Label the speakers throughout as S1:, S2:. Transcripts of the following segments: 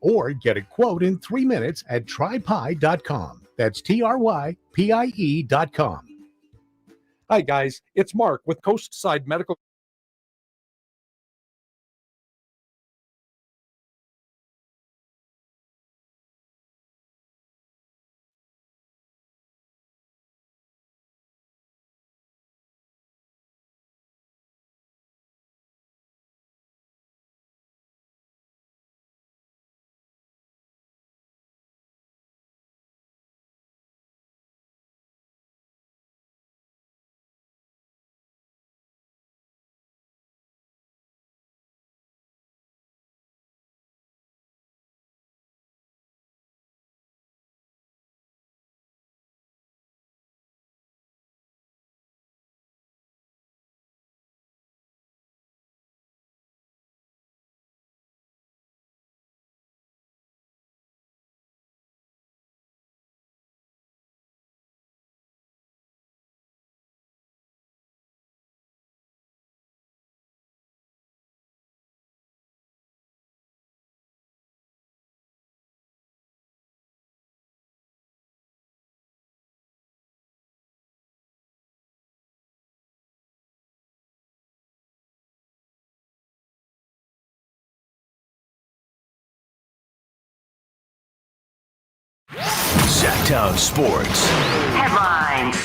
S1: or get a quote in 3 minutes at trypie.com. That's TRYPIE.com.
S2: Hi, guys. It's Mark with Coastside Medical.
S3: Sactown Sports
S4: Headlines.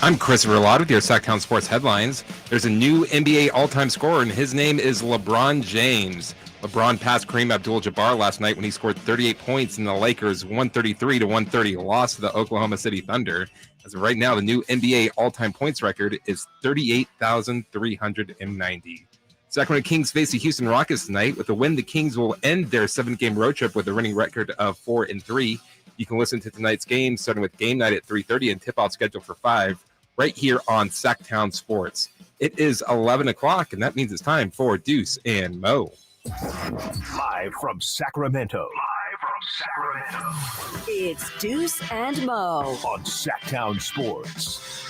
S5: I'm Chris Verlott with your Sactown Sports Headlines. There's a new NBA all-time scorer, and his name is LeBron James. LeBron passed Kareem Abdul-Jabbar last night when he scored 38 points in the Lakers' 133-130 loss to the Oklahoma City Thunder. As of right now, the new NBA all-time points record is 38,390. Sacramento Kings face the Houston Rockets tonight. With a win, the Kings will end their 7-game road trip with a winning record of 4-3. You can listen to tonight's game starting with game night at 3:30 and tip-off scheduled for 5 right here on Sactown Sports. It is 11 o'clock, and that means it's time for Deuce and Mo.
S3: live from Sacramento.
S4: It's Deuce and Mo
S3: On Sactown Sports.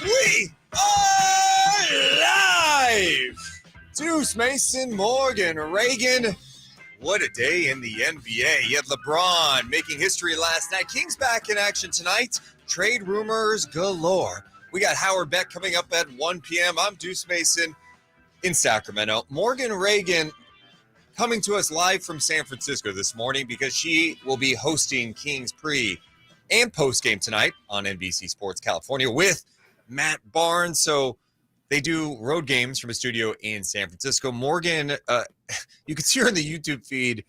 S6: We are live! Deuce, Mason, Morgan, Reagan. What a day in the NBA. You had LeBron making history last night. Kings back in action tonight. Trade rumors galore. We got Howard Beck coming up at 1 p.m. I'm Deuce Mason in Sacramento. Morgan Reagan coming to us live from San Francisco this morning because she will be hosting Kings pre- and post-game tonight on NBC Sports California with Matt Barnes. So they do road games from a studio in San Francisco. Morgan, you can see her in the YouTube feed.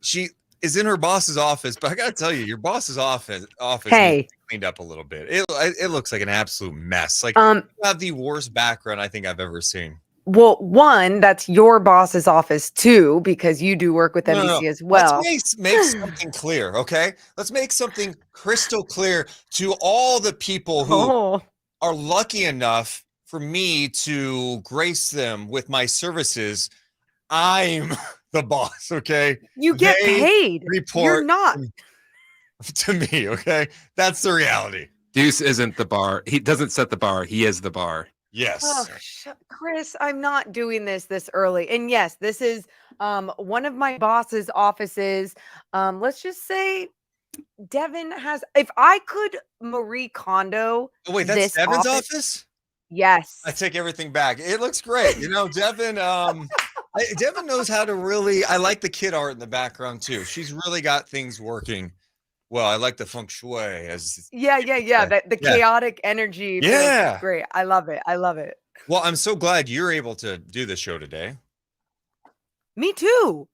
S6: She is in her boss's office, but I got to tell you, your boss's office
S7: Hey.
S6: cleaned up a little bit. It looks like an absolute mess. Like you have the worst background I think I've ever seen.
S7: Well, one, that's your boss's office too, because you do work with NBC as well.
S6: Let's make something clear, okay? Let's make something crystal clear to all the people who are lucky enough for me to grace them with my services. I'm the boss, okay?
S7: You get paid. You're not.
S6: To me, okay? That's the reality.
S5: Deuce isn't the bar. He doesn't set the bar. He is the bar.
S6: Yes.
S7: Oh, Chris, I'm not doing this early. And yes, this is one of my boss's offices. Let's just say Devin has, if I could Marie Kondo.
S6: Oh, wait, that's Devin's office?
S7: Yes.
S6: I take everything back. It looks great. You know, Devin, Devin knows how to really, I like the kid art in the background too. She's really got things working. Well, I like the feng shui as
S7: The chaotic energy.
S6: Yeah.
S7: Great. I love it.
S6: Well, I'm so glad you're able to do the show today.
S7: Me too.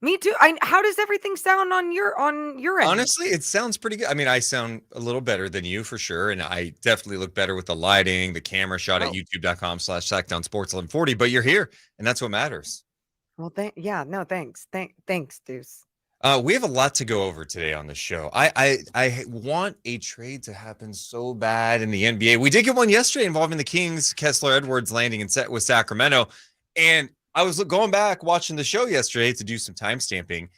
S7: How does everything sound on your end?
S6: Honestly, it sounds pretty good. I mean, I sound a little better than you for sure. And I definitely look better with the lighting, the camera shot at youtube.com/SactownSports1140, but you're here and that's what matters.
S7: Well, thanks. Thanks, Deuce.
S6: We have a lot to go over today on the show. I want a trade to happen so bad in the NBA. We did get one yesterday involving the Kings, Kessler Edwards landing with Sacramento. And I was going back watching the show yesterday to do some timestamping.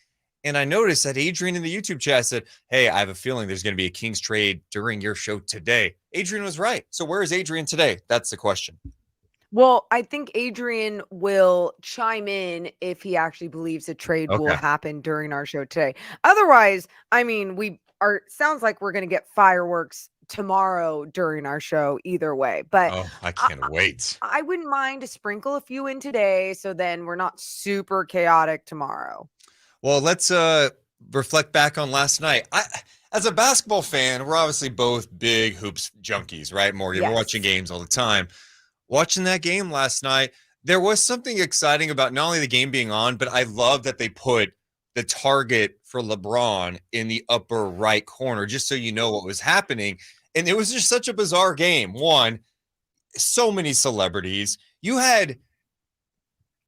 S6: And I noticed that Adrian in the YouTube chat said, hey, I have a feeling there's going to be a Kings trade during your show today. Adrian was right. So where is Adrian today? That's the question.
S7: Well, I think Adrian will chime in if he actually believes a trade will
S5: Okay.
S7: happen during our show today. Otherwise, I mean, sounds like we're going to get fireworks tomorrow during our show either way. But
S6: Oh, I can't wait.
S7: I wouldn't mind to sprinkle a few in today, so then we're not super chaotic tomorrow.
S6: Well, let's reflect back on last night. As a basketball fan, we're obviously both big hoops junkies, right, Morgan?
S7: Yes.
S6: We're watching games all the time. Watching that game last night, there was something exciting about not only the game being on, but I love that they put the target for LeBron in the upper right corner, just so you know what was happening. And it was just such a bizarre game. One, so many celebrities. You had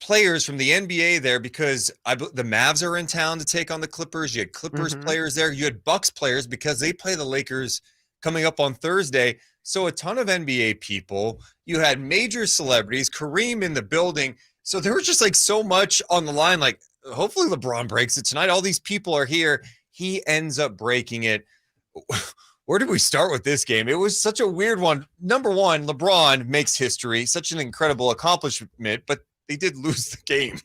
S6: players from the NBA there because the Mavs are in town to take on the Clippers. You had Clippers players there. You had Bucks players because they play the Lakers coming up on Thursday. So a ton of NBA people. You had major celebrities, Kareem in the building. So there was just like so much on the line. Like, hopefully LeBron breaks it tonight. All these people are here. He ends up breaking it. Where did we start with this game? It was such a weird one. Number one, LeBron makes history. Such an incredible accomplishment, but they did lose the game.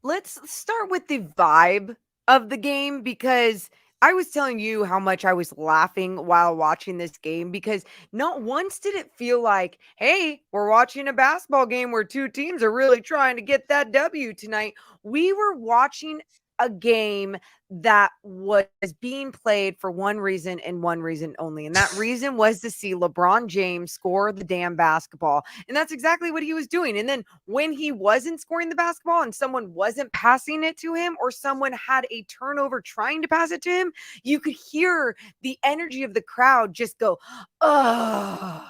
S7: Let's start with the vibe of the game, because I was telling you how much I was laughing while watching this game, because not once did it feel like, hey, we're watching a basketball game where two teams are really trying to get that W tonight. We were watching a game that was being played for one reason and one reason only. And that reason was to see LeBron James score the damn basketball. And that's exactly what he was doing. And then when he wasn't scoring the basketball and someone wasn't passing it to him, or someone had a turnover trying to pass it to him, you could hear the energy of the crowd just go, oh.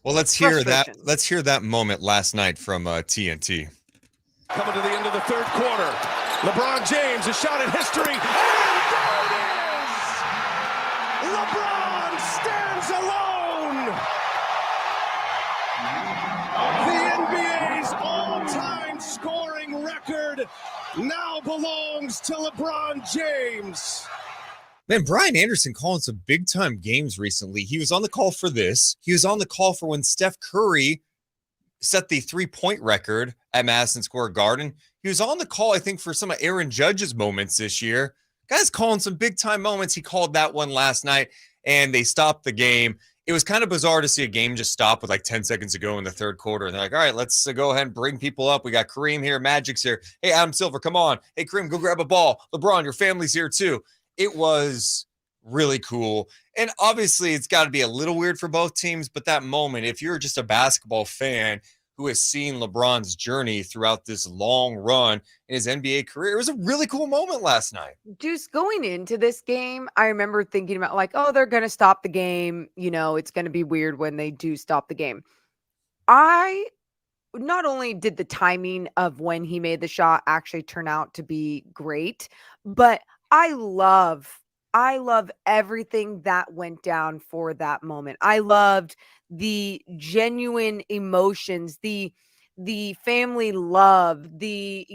S6: Well, let's hear that. Let's hear that moment last night from TNT.
S8: Coming to the end of the third quarter. LeBron James, a shot at history. And there it is! LeBron stands alone! The NBA's all-time scoring record now belongs to LeBron James.
S6: Man, Brian Anderson calling some big-time games recently. He was on the call for this. He was on the call for when Steph Curry set the three-point record at Madison Square Garden. He was on the call, I think, for some of Aaron Judge's moments this year. Guy's calling some big-time moments. He called that one last night, and they stopped the game. It was kind of bizarre to see a game just stop with like 10 seconds to go in the third quarter. And they're like, all right, let's go ahead and bring people up. We got Kareem here, Magic's here. Hey, Adam Silver, come on. Hey, Kareem, go grab a ball. LeBron, your family's here too. It was really cool. And obviously, it's got to be a little weird for both teams. But that moment, if you're just a basketball fan who has seen LeBron's journey throughout this long run in his NBA career, it was a really cool moment last night.
S7: Deuce, going into this game, I remember thinking about like, oh, they're going to stop the game. You know, it's going to be weird when they do stop the game. I not only did the timing of when he made the shot actually turn out to be great, but I love everything that went down for that moment. I loved the genuine emotions, the family love, the,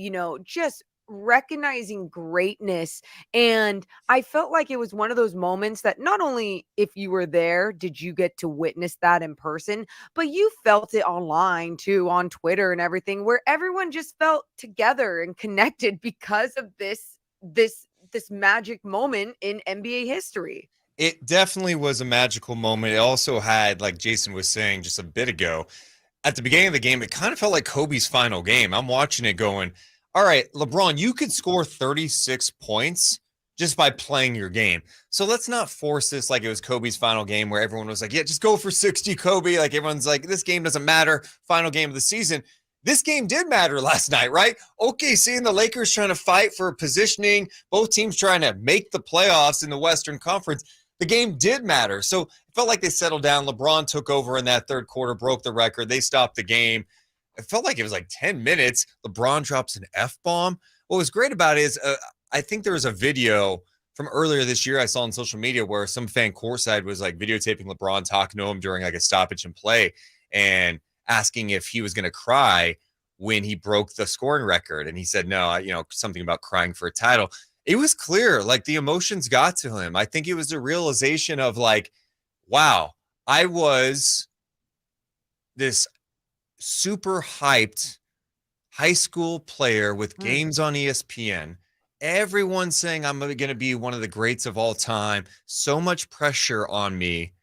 S7: just recognizing greatness. And I felt like it was one of those moments that not only if you were there, did you get to witness that in person, but you felt it online too, on Twitter and everything, where everyone just felt together and connected because of this magic moment in NBA history.
S6: It definitely was a magical moment. It also had, like Jason was saying just a bit ago, at the beginning of the game, it kind of felt like Kobe's final game. I'm watching it going, all right, LeBron, you could score 36 points just by playing your game. So let's not force this like it was Kobe's final game where everyone was like, yeah, just go for 60, Kobe. Like everyone's like, this game doesn't matter. Final game of the season. This game did matter last night, right? Okay, seeing the Lakers trying to fight for positioning, both teams trying to make the playoffs in the Western Conference, the game did matter. So it felt like they settled down. LeBron took over in that third quarter, broke the record. They stopped the game. It felt like it was like 10 minutes. LeBron drops an F-bomb. What was great about it is I think there was a video from earlier this year I saw on social media where some fan courtside was like videotaping LeBron talking to him during like a stoppage and play and asking if he was going to cry when he broke the scoring record. And he said, no, something about crying for a title. It was clear, like the emotions got to him. I think it was the realization of like, wow, I was this super hyped high school player with games on ESPN. Everyone's saying I'm going to be one of the greats of all time. So much pressure on me.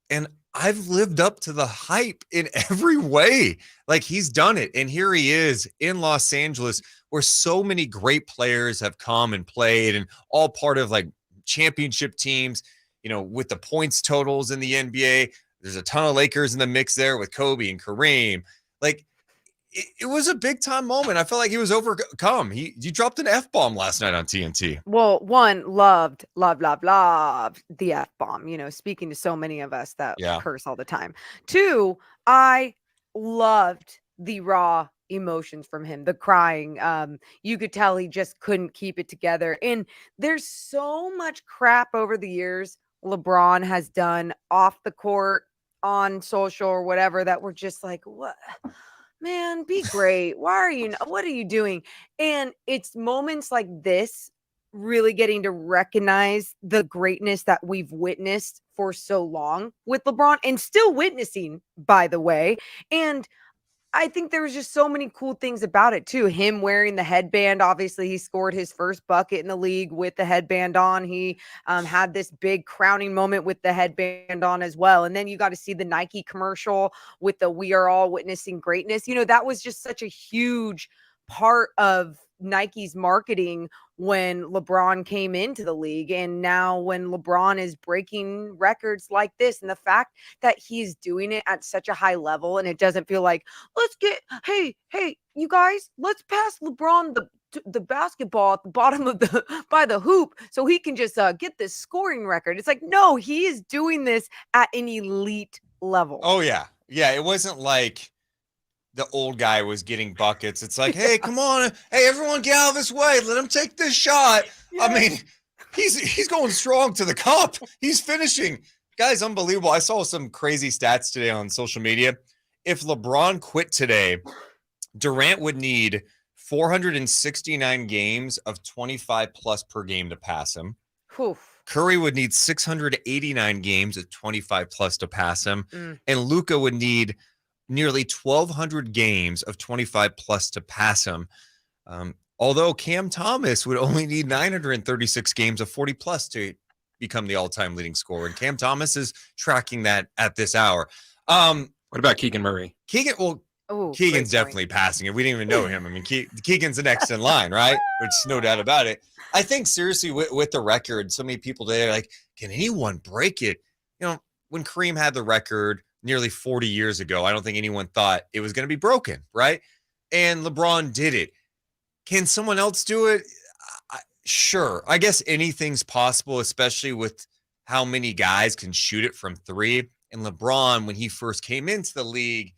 S6: And I've lived up to the hype in every way. Like, he's done it. And here he is in Los Angeles, where so many great players have come and played, and all part of like championship teams, you know, with the points totals in the NBA. There's a ton of Lakers in the mix there with Kobe and Kareem. Like, it was a big time moment. I felt like he was overcome. He dropped an F-bomb last night on TNT.
S7: Well, one, loved the F-bomb, you know, speaking to so many of us that curse all the time. Two, I loved the raw emotions from him, the crying. You could tell he just couldn't keep it together. And there's so much crap over the years LeBron has done off the court, on social or whatever, that we're just like, what? Man, be great. What are you doing? And it's moments like this really getting to recognize the greatness that we've witnessed for so long with LeBron, and still witnessing, by the way. And I think there was just so many cool things about it too. Him wearing the headband. Obviously, he scored his first bucket in the league with the headband on. He had this big crowning moment with the headband on as well. And then you got to see the Nike commercial with the "We are all witnessing greatness." You know, that was just such a huge part of Nike's marketing when LeBron came into the league. And now when LeBron is breaking records like this, and the fact that he's doing it at such a high level, and it doesn't feel like, hey, you guys, let's pass LeBron the basketball at the bottom of by the hoop so he can just get this scoring record. It's like, no, he is doing this at an elite level.
S6: Oh yeah. It wasn't like the old guy was getting buckets. It's like, hey, come on. Hey, everyone get out of this way. Let him take this shot. Yes. I mean, he's going strong to the cup. He's finishing. Guys, unbelievable. I saw some crazy stats today on social media. If LeBron quit today, Durant would need 469 games of 25 plus per game to pass him.
S7: Oof.
S6: Curry would need 689 games of 25 plus to pass him. And Luka would need nearly 1,200 games of 25 plus to pass him. Although Cam Thomas would only need 936 games of 40 plus to become the all-time leading scorer. And Cam Thomas is tracking that at this hour.
S5: What about Keegan Murray?
S6: Keegan's definitely passing it. We didn't even know him. I mean, Keegan's the next in line, right? Which is no doubt about it. I think seriously with the record, so many people today are like, can anyone break it? You know, when Kareem had the record nearly 40 years ago, I don't think anyone thought it was going to be broken, right? And LeBron did it. Can someone else do it? Sure. I guess anything's possible, especially with how many guys can shoot it from three. And LeBron, when he first came into the league,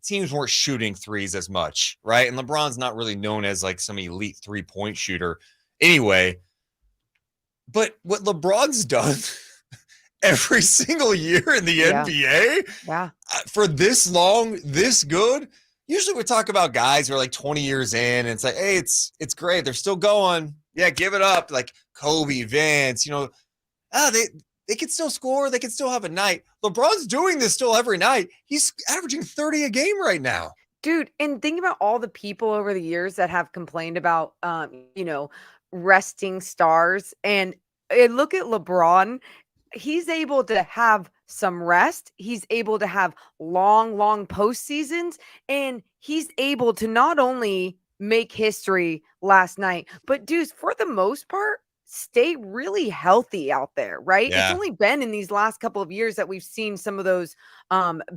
S6: teams weren't shooting threes as much, right? And LeBron's not really known as like some elite three-point shooter anyway. But what LeBron's done every single year in the NBA for this long, this good. Usually we talk about guys who are like 20 years in, and it's like, hey, it's great. They're still going. Yeah, give it up. Like Kobe, Vince, you know, they can still score. They can still have a night. LeBron's doing this still every night. He's averaging 30 a game right now.
S7: Dude, and think about all the people over the years that have complained about, resting stars. And look at LeBron. He's able to have some rest. He's able to have long postseasons. And he's able to not only make history last night, but Deuce, for the most part, stay really healthy out there, right?
S6: Yeah.
S7: It's only been in these last couple of years that we've seen some of those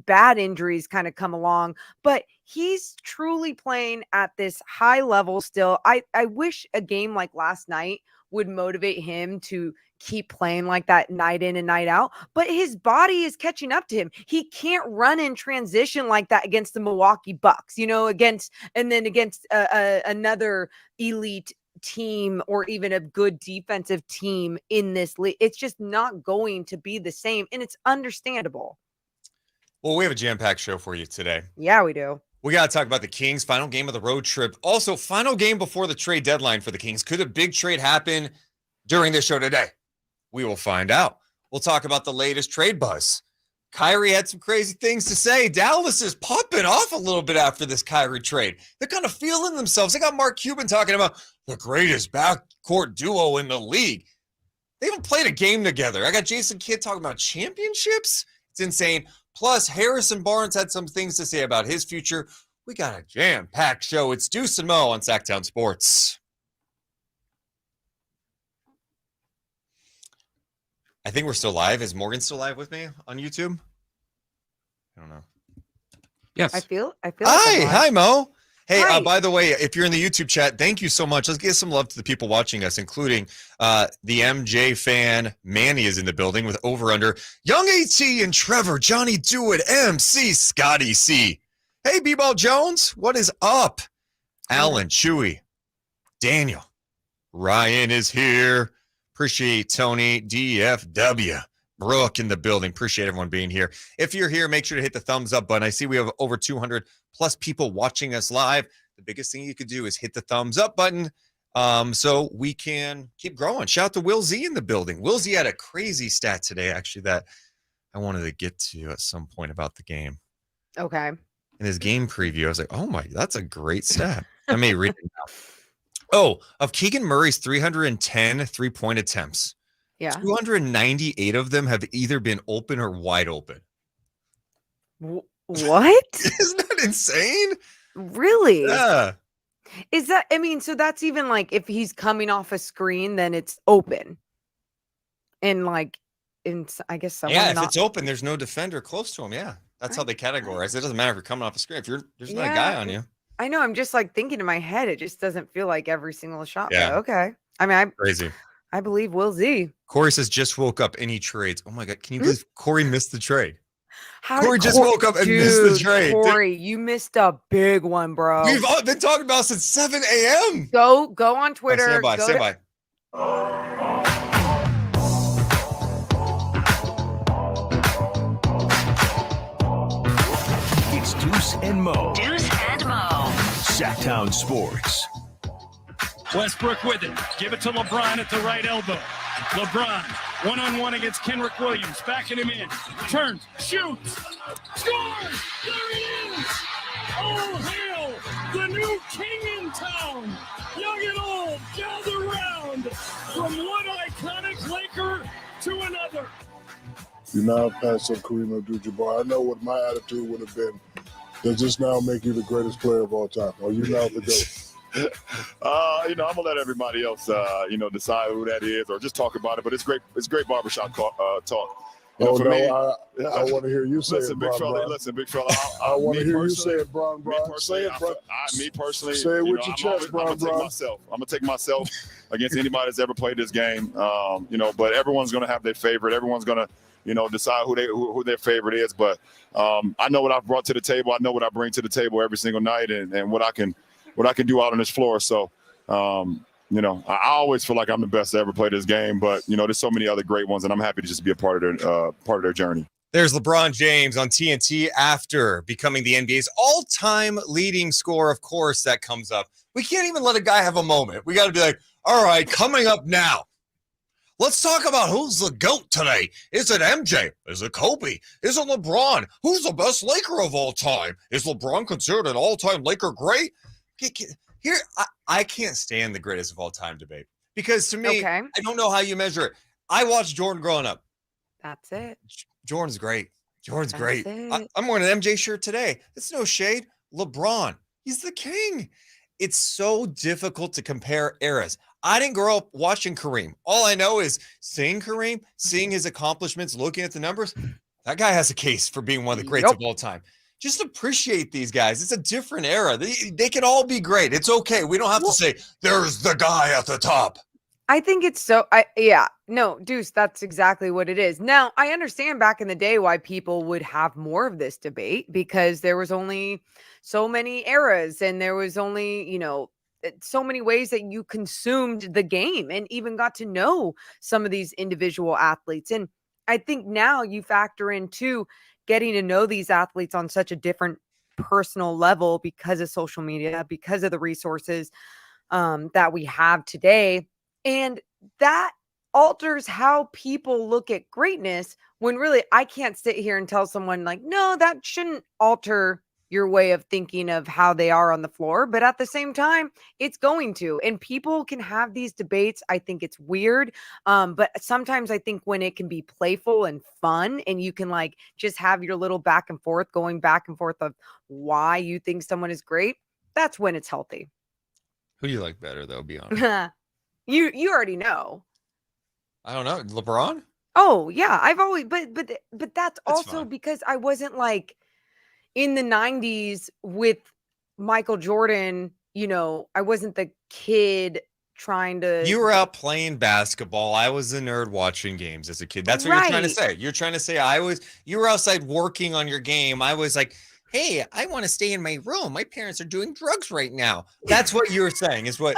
S7: bad injuries kind of come along, but he's truly playing at this high level still. I wish a game like last night would motivate him to keep playing like that night in and night out, but his body is catching up to him. He can't run in transition like that against the Milwaukee Bucks, against another elite team or even a good defensive team in this league. It's just not going to be the same, and it's understandable.
S6: Well, we have a jam-packed show for you today.
S7: Yeah, we do.
S6: We got to talk about the Kings' final game of the road trip. Also, final game before the trade deadline for the Kings. Could a big trade happen during this show today? We will find out. We'll talk about the latest trade buzz. Kyrie had some crazy things to say. Dallas is popping off a little bit after this Kyrie trade. They're kind of feeling themselves. They got Mark Cuban talking about the greatest backcourt duo in the league. They haven't played a game together. I got Jason Kidd talking about championships. It's insane. Plus, Harrison Barnes had some things to say about his future. We got a jam-packed show. It's Deuce and Mo on Sactown Sports. I think we're still live. Is Morgan still live with me on YouTube? I don't know.
S5: Yes.
S7: I feel.
S6: Hi, Mo. Hey,
S7: Hi.
S6: by the way, if you're in the YouTube chat, thank you so much. Let's give some love to the people watching us, including the MJ fan. Manny is in the building with over under. Young AT and Trevor, Johnny Dewitt, MC, Scotty C. Hey, B-Ball Jones, what is up? Alan, Chewy, Daniel, Ryan is here. Appreciate Tony, DFW, Brooke in the building. Appreciate everyone being here. If you're here, make sure to hit the thumbs up button. I see we have over 200 plus people watching us live. The biggest thing you could do is hit the thumbs up button so we can keep growing. Shout out to Will Z in the building. Will Z had a crazy stat today, actually, that I wanted to get to at some point about the game.
S7: Okay.
S6: In his game preview, I was like, oh my, that's a great stat. I may read it now. Oh, of Keegan Murray's 310 3-point attempts,
S7: Yeah.
S6: 298 of them have either been open or wide open.
S7: What?
S6: Isn't that insane?
S7: Really?
S6: Yeah.
S7: Is that, I mean, so that's even like if he's coming off a screen, then it's open. And like, I guess someone.
S6: Yeah, if it's open, there's no defender close to him. Yeah. That's how they categorize. It doesn't matter if you're coming off a screen. If there's not a guy on you.
S7: I know. I'm just like thinking in my head, it just doesn't feel like every single shot.
S6: Yeah.
S7: But okay. I mean,
S6: Crazy.
S7: I believe Will Z.
S6: Corey says, just woke up. Any trades? Oh my God. Can you believe Corey missed the trade?
S7: Corey
S6: just woke up and missed the trade.
S7: Corey, you missed a big one, bro.
S6: We've all been talking about since 7 a.m.
S7: Go on Twitter.
S6: Stand by.
S3: It's Deuce and Mo.
S4: Deuce and Mo.
S3: Sactown Sports.
S8: Westbrook with it. Give it to LeBron at the right elbow. LeBron, one-on-one against Kenrick Williams. Backing him in. Turns. Shoots. Scores! There it is! All hail the new king in town. Young and old, gather round. From one iconic Laker to another.
S9: You now pass up Kareem Abdul-Jabbar. I know what my attitude would have been. Does this now make you the greatest player of all time? Are you now the GOAT?
S10: I'm gonna let everybody else, decide who that is, or just talk about it. But it's great barbershop talk.
S9: I want to hear you say it,
S10: big fella.
S9: I want to hear you say it, Bron. Say it, bro.
S10: Me personally,
S9: say it with your chest, Bron.
S10: I'm gonna take myself against anybody that's ever played this game. But everyone's gonna have their favorite. Everyone's gonna, decide who their favorite is. But I know what I've brought to the table. I know what I bring to the table every single night, and what I can do out on this floor. So, I always feel like I'm the best to ever play this game, but there's so many other great ones, and I'm happy to just be a part of their journey.
S6: There's LeBron James on TNT after becoming the NBA's all-time leading scorer. Of course, that comes up. We can't even let a guy have a moment. We got to be like, all right, coming up now. Let's talk about who's the GOAT today. Is it MJ? Is it Kobe? Is it LeBron? Who's the best Laker of all time? Is LeBron considered an all-time Laker great? Here, I can't stand the greatest of all time debate because to me, I don't know how you measure it. I watched Jordan growing up.
S7: That's it.
S6: Jordan's great. Jordan's
S7: That's
S6: great. I'm wearing an MJ shirt today. It's no shade. LeBron, he's the king. It's so difficult to compare eras. I didn't grow up watching Kareem. All I know is seeing Kareem, seeing his accomplishments, looking at the numbers. That guy has a case for being one of the greats of all time. Just appreciate these guys. It's a different era. They can all be great. It's okay. We don't have to say, there's the guy at the top.
S7: I think it's Deuce, that's exactly what it is. Now, I understand back in the day why people would have more of this debate because there was only so many eras and there was only, so many ways that you consumed the game and even got to know some of these individual athletes. And I think now you factor in too, getting to know these athletes on such a different personal level because of social media, because of the resources that we have today. And that alters how people look at greatness, when really I can't sit here and tell someone like, no, that shouldn't alter your way of thinking of how they are on the floor. But at the same time, it's going to. And people can have these debates. I think it's weird. But sometimes I think when it can be playful and fun and you can like just have your little back and forth, going back and forth of why you think someone is great, that's when it's healthy.
S11: Who do you like better, though? Be honest.
S7: You already know.
S11: I don't know. LeBron?
S7: Oh yeah, I've always, but that's also
S11: fine.
S7: because I wasn't like in the 90s with Michael Jordan. You know, I wasn't the kid trying to.
S6: You were out playing basketball. I was a nerd watching games as a kid. That's what you're trying to
S7: Right.
S6: say. You're trying to say you were outside working on your game. I was like, hey, I want to stay in my room. My parents are doing drugs right now. That's what you were saying is what,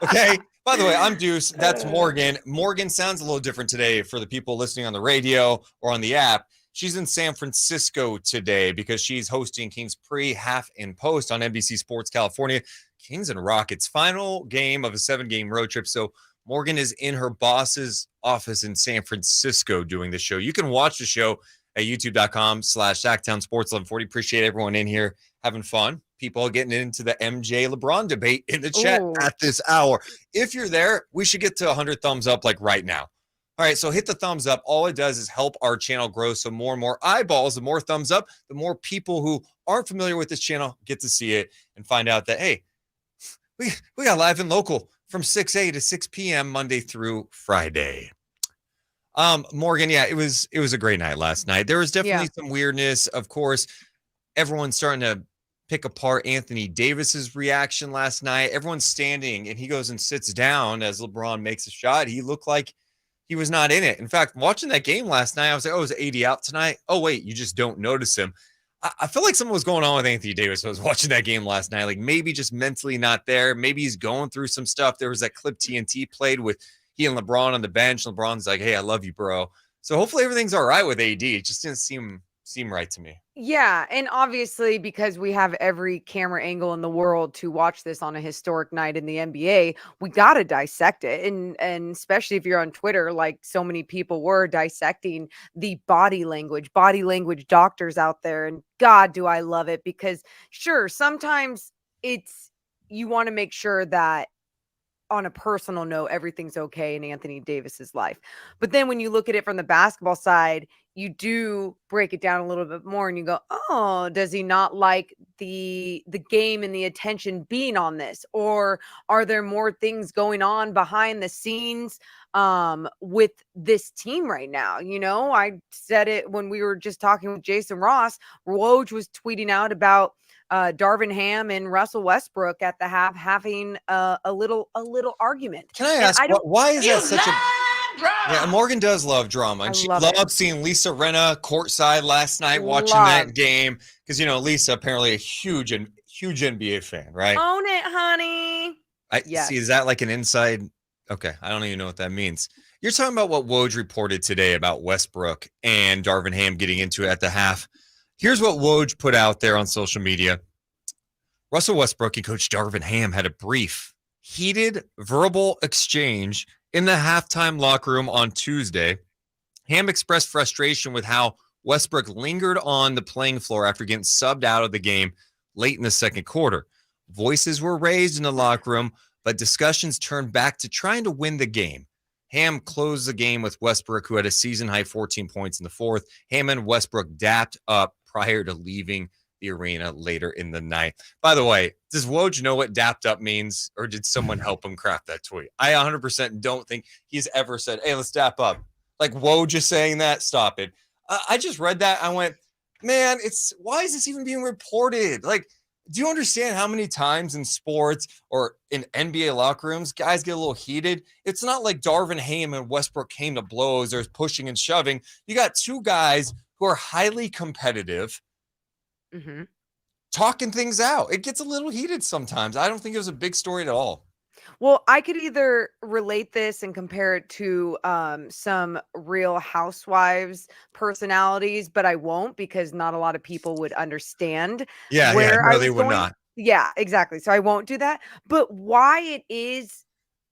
S6: okay? By the way, I'm Deuce. That's Morgan. Morgan sounds a little different today for the people listening on the radio or on the app. She's in San Francisco today because she's hosting Kings pre, half, and post on NBC Sports California. Kings and Rockets, final game of a 7-game road trip. So Morgan is in her boss's office in San Francisco doing the show. You can watch the show at youtube.com/Sactown Sports 1140. Appreciate everyone in here having fun. People getting into the MJ LeBron debate in the chat at this hour. If you're there, we should get to 100 thumbs up like right now. All right, so hit the thumbs up. All it does is help our channel grow. So more and more eyeballs, the more thumbs up, the more people who aren't familiar with this channel get to see it and find out that, hey, we got live and local from 6 a to 6 p.m. Monday through Friday. Morgan, yeah, it was a great night last night. There was definitely some weirdness. Of course, everyone's starting to pick apart Anthony Davis's reaction last night. Everyone's standing and he goes and sits down as LeBron makes a shot. He looked like he was not in it. In fact, watching that game last night, I was like, oh, is AD out tonight? Oh, wait, you just don't notice him. I feel like something was going on with Anthony Davis when I was watching that game last night. Like maybe just mentally not there. Maybe he's going through some stuff. There was that clip TNT played with he and LeBron on the bench. LeBron's like, hey, I love you, bro. So hopefully everything's all right with AD. It just didn't seem right to me.
S7: Yeah, and obviously because we have every camera angle in the world to watch this on a historic night in the NBA, we got to dissect it. And especially if you're on Twitter, like so many people were dissecting the body language doctors out there. And God, do I love it, because sure, sometimes you want to make sure that on a personal note, everything's okay in Anthony Davis's life. But then when you look at it from the basketball side, you do break it down a little bit more and you go, oh, does he not like the game and the attention being on this? Or are there more things going on behind the scenes with this team right now? You know, I said it when we were just talking with Jason Ross. Woj was tweeting out about Darvin Ham and Russell Westbrook at the half having a little argument.
S6: Can I ask, why is that such a drama? Yeah, Morgan does love drama, and she loved seeing Lisa Rinna courtside last night watching that game because you know Lisa apparently a huge NBA fan, right?
S7: Own it, honey.
S6: See. Is that like an inside? Okay, I don't even know what that means. You're talking about what Woj reported today about Westbrook and Darvin Ham getting into it at the half. Here's what Woj put out there on social media. Russell Westbrook and Coach Darvin Ham had a brief, heated verbal exchange in the halftime locker room on Tuesday. Ham expressed frustration with how Westbrook lingered on the playing floor after getting subbed out of the game late in the second quarter. Voices were raised in the locker room, but discussions turned back to trying to win the game. Ham closed the game with Westbrook, who had a season-high 14 points in the fourth. Ham and Westbrook dapped up prior to leaving the arena later in the night. By the way, does Woj know what dapped up means, or did someone help him craft that tweet? I 100% don't think he's ever said, hey, let's dap up. Like Woj just saying that? Stop it. I just read that. I went, man, why is this even being reported? Like, do you understand how many times in sports or in NBA locker rooms, guys get a little heated? It's not like Darvin Ham and Westbrook came to blows. There's pushing and shoving. You got two guys who are highly competitive, talking things out. It gets a little heated sometimes. I don't think it was a big story at all.
S7: Well, I could either relate this and compare it to some Real Housewives personalities, but I won't because not a lot of people would understand.
S6: No, they would not.
S7: Yeah, exactly. So I won't do that. But why it is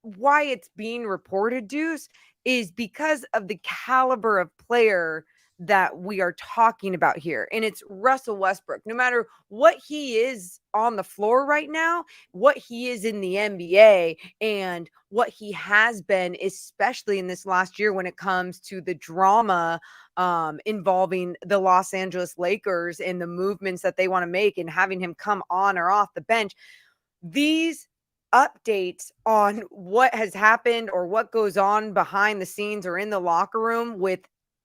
S7: why it's being reported, Deuce, is because of the caliber of player that we are talking about here. And it's Russell Westbrook. No matter what he is on the floor right now, what he is in the NBA, and what he has been, especially in this last year when it comes to the drama involving the Los Angeles Lakers and the movements that they want to make and having him come on or off the bench. These updates on what has happened or what goes on behind the scenes or in the locker room with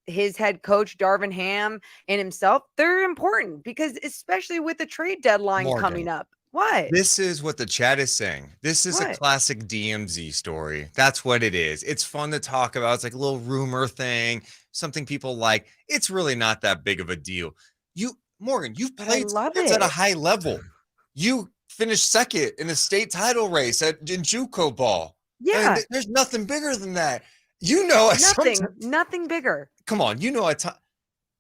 S7: his head coach, Darvin Ham, and himself, they're important because especially with the trade deadline
S12: Morgan,
S7: coming up. What?
S12: This is what the chat is saying. This is a classic DMZ story. That's what it is. It's fun to talk about. It's like a little rumor thing, something people like. It's really not that big of a deal. Morgan, you've played sports at a high level. You finished second in a state title race in JUCO ball.
S7: Yeah.
S12: And there's nothing bigger than that. You know,
S7: nothing bigger.
S12: Come on, you know,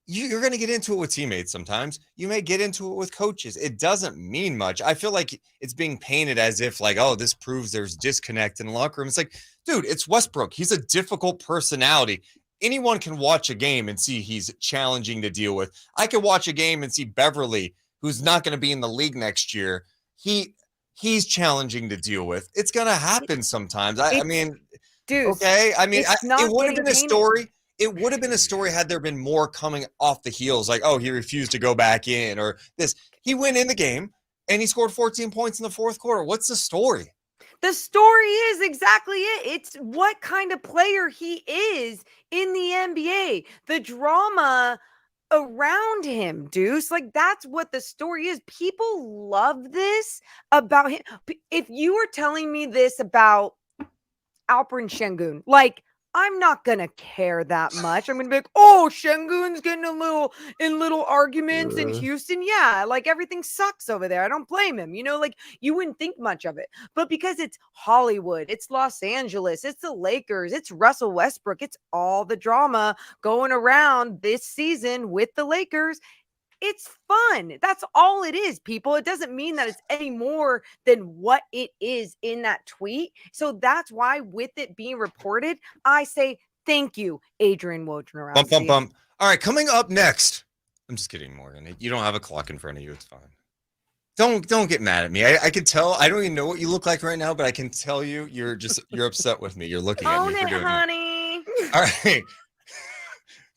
S12: you're going to get into it with teammates sometimes. You may get into it with coaches. It doesn't mean much. I feel like it's being painted as if like, oh, this proves there's disconnect in the locker room. It's like, dude, it's Westbrook. He's a difficult personality. Anyone can watch a game and see he's challenging to deal with. I could watch a game and see Beverly, who's not going to be in the league next year. He's challenging to deal with. It's going to happen sometimes. I mean,
S7: dude,
S12: okay. I mean, it would have been a story. It would have been a story had there been more coming off the heels, like, oh, he refused to go back in or this. He went in the game and he scored 14 points in the fourth quarter. What's the story?
S7: The story is exactly it. It's what kind of player he is in the NBA. The drama around him, Deuce. Like, that's what the story is. People love this about him. If you were telling me this about Alperen Şengün, like, I'm not gonna care that much. I'm gonna be like, oh, Şengün's getting in little arguments in Houston. Yeah, like everything sucks over there. I don't blame him. You know, like you wouldn't think much of it. But because it's Hollywood, it's Los Angeles, it's the Lakers, it's Russell Westbrook, it's all the drama going around this season with the Lakers. It's fun. That's all it is, people. It doesn't mean that it's any more than what it is in that tweet. So that's why with it being reported, I say thank you, Adrian Wojnarowski.
S12: Bump, bump, bump. All right, coming up next. I'm just kidding, Morgan. You don't have a clock in front of you. It's fine. Don't get mad at me. I can tell. I don't even know what you look like right now, but I can tell you're upset with me. You're looking at me for doing
S7: honey.
S12: That. All right.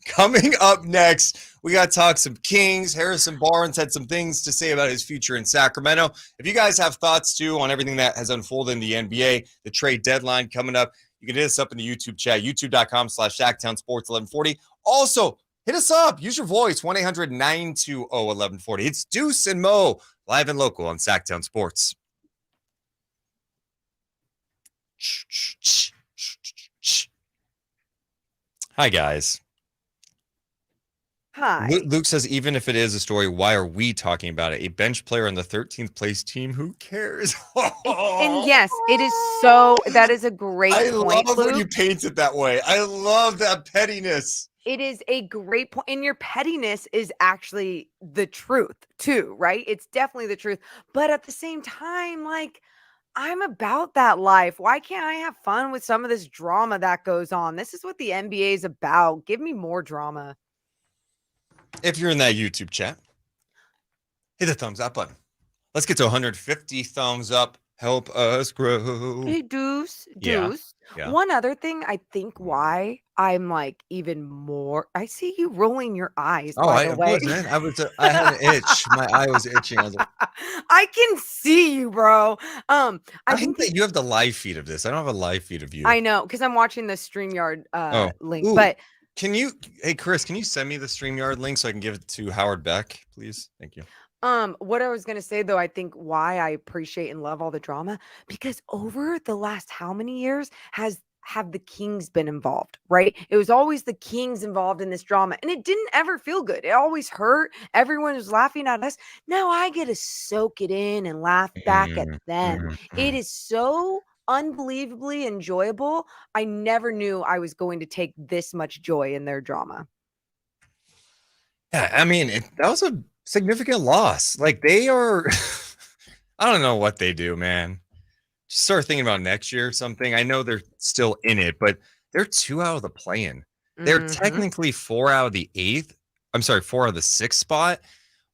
S12: Coming up next, we got to talk some Kings. Harrison Barnes had some things to say about his future in Sacramento. If you guys have thoughts, too, on everything that has unfolded in the NBA, the trade deadline coming up, you can hit us up in the YouTube chat, youtube.com/Sactown Sports 1140. Also, hit us up. Use your voice, 1-800-920-1140. It's Deuce and Mo, live and local on Sactown Sports. Hi, guys.
S7: Hi.
S12: Luke says, even if it is a story, why are we talking about it? A bench player on the 13th place team, who cares?
S7: And yes, it is so, that is a great point,
S12: love
S7: Luke.
S12: when you paint it that way. I love that pettiness.
S7: It is a great point. And your pettiness is actually the truth too, right? It's definitely the truth. But at the same time, like, I'm about that life. Why can't I have fun with some of this drama that goes on? This is what the NBA is about. Give me more drama.
S12: If you're in that YouTube chat, hit the thumbs up button. Let's get to 150 thumbs up. Help us grow.
S7: Hey, Deuce.
S12: Yeah.
S7: One other thing, I think why I'm like even more. I see you rolling your eyes. By the way.
S12: I had an itch. My eye was itching. I was like,
S7: I can see you, bro.
S12: I think that you have the live feed of this. I don't have a live feed of you.
S7: I know, because I'm watching the StreamYard link.
S12: Ooh.
S7: But
S12: hey, Chris, can you send me the StreamYard link so I can give it to Howard Beck, please? Thank you.
S7: what I was gonna say though, I think why I appreciate and love all the drama, because over the last how many years have the Kings been involved, right? It was always the Kings involved in this drama, and it didn't ever feel good. It always hurt. Everyone was laughing at us. Now I get to soak it in and laugh back at them. It is so unbelievably enjoyable. I never knew I was going to take this much joy in their drama.
S12: Yeah, I mean, that was a significant loss. Like, they are, I don't know what they do, man. start thinking about next year or something. I know they're still in it, but they're 2 out of the play-in. They're technically 4 out of the 8th. I'm sorry, 4 out of the 6th spot,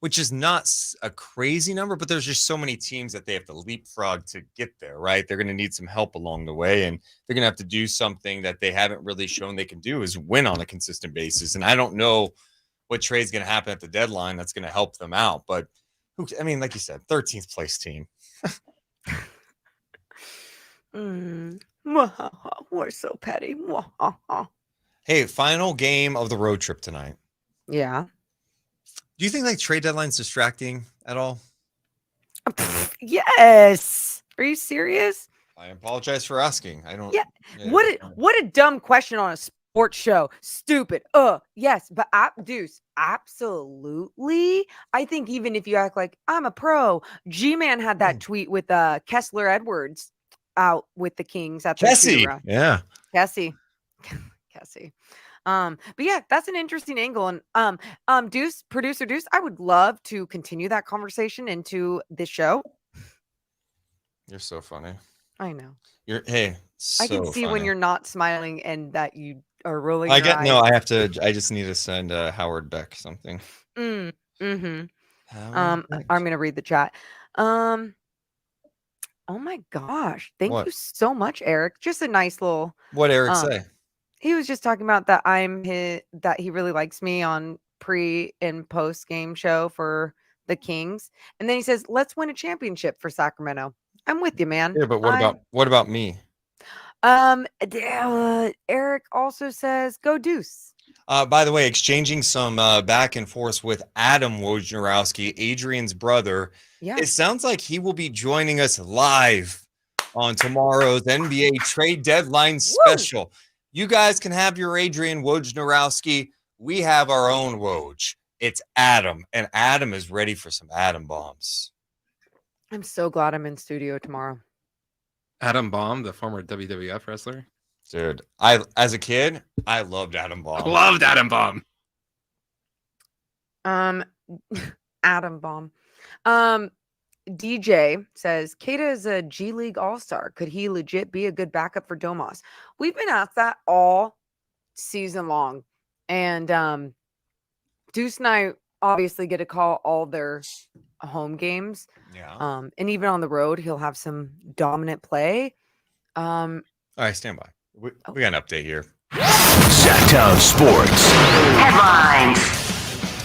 S12: which is not a crazy number, but there's just so many teams that they have to leapfrog to get there, right? They're going to need some help along the way, and they're going to have to do something that they haven't really shown they can do, is win on a consistent basis. And I don't know what trade's going to happen at the deadline that's going to help them out. But, I mean, like you said, 13th place team.
S7: We're so petty.
S12: Hey, final game of the road trip tonight.
S7: Yeah.
S12: Do you think like trade deadline's distracting at all?
S7: Yes. Are you serious?
S12: I apologize for asking. I don't.
S7: Yeah. What a dumb question on a sports show. Stupid. Yes, but Deuce, absolutely. I think even if you act like I'm a pro, G-Man had that tweet with Kessler Edwards out with the Kings at the
S12: Kessie. Yeah.
S7: Kessie. But yeah, that's an interesting angle. And Deuce, producer Deuce, I would love to continue that conversation into this show.
S12: You're so funny.
S7: I know.
S12: I
S7: can see when you're not smiling and that you are rolling.
S12: I just need to send Howard Beck something.
S7: I'm gonna read the chat. Oh my gosh. Thank you so much, Eric. Just a nice little.
S12: What Eric say?
S7: He was just talking about that that he really likes me on pre and post game show for the Kings. And then he says, let's win a championship for Sacramento. I'm with you, man.
S12: Yeah, but what about me?
S7: Eric also says, go Deuce.
S12: By the way, exchanging some back and forth with Adam Wojnarowski, Adrian's brother.
S7: Yeah.
S12: It sounds like he will be joining us live on tomorrow's NBA trade deadline special. You guys can have your Adrian Wojnarowski. We have our own Woj. It's Adam, and Adam is ready for some Adam bombs.
S7: I'm so glad I'm in studio tomorrow.
S5: Adam Bomb, the former WWF wrestler.
S12: Dude, as a kid, I loved Adam Bomb.
S5: Loved Adam Bomb.
S7: Adam Bomb. DJ says, Keita is a G League All-Star. Could he legit be a good backup for Domas? We've been asked that all season long. And Deuce and I obviously get to call all their home games.
S12: Yeah.
S7: And even on the road, he'll have some dominant play.
S12: All right, stand by. We got an update here.
S3: Sactown Sports.
S4: Headlines.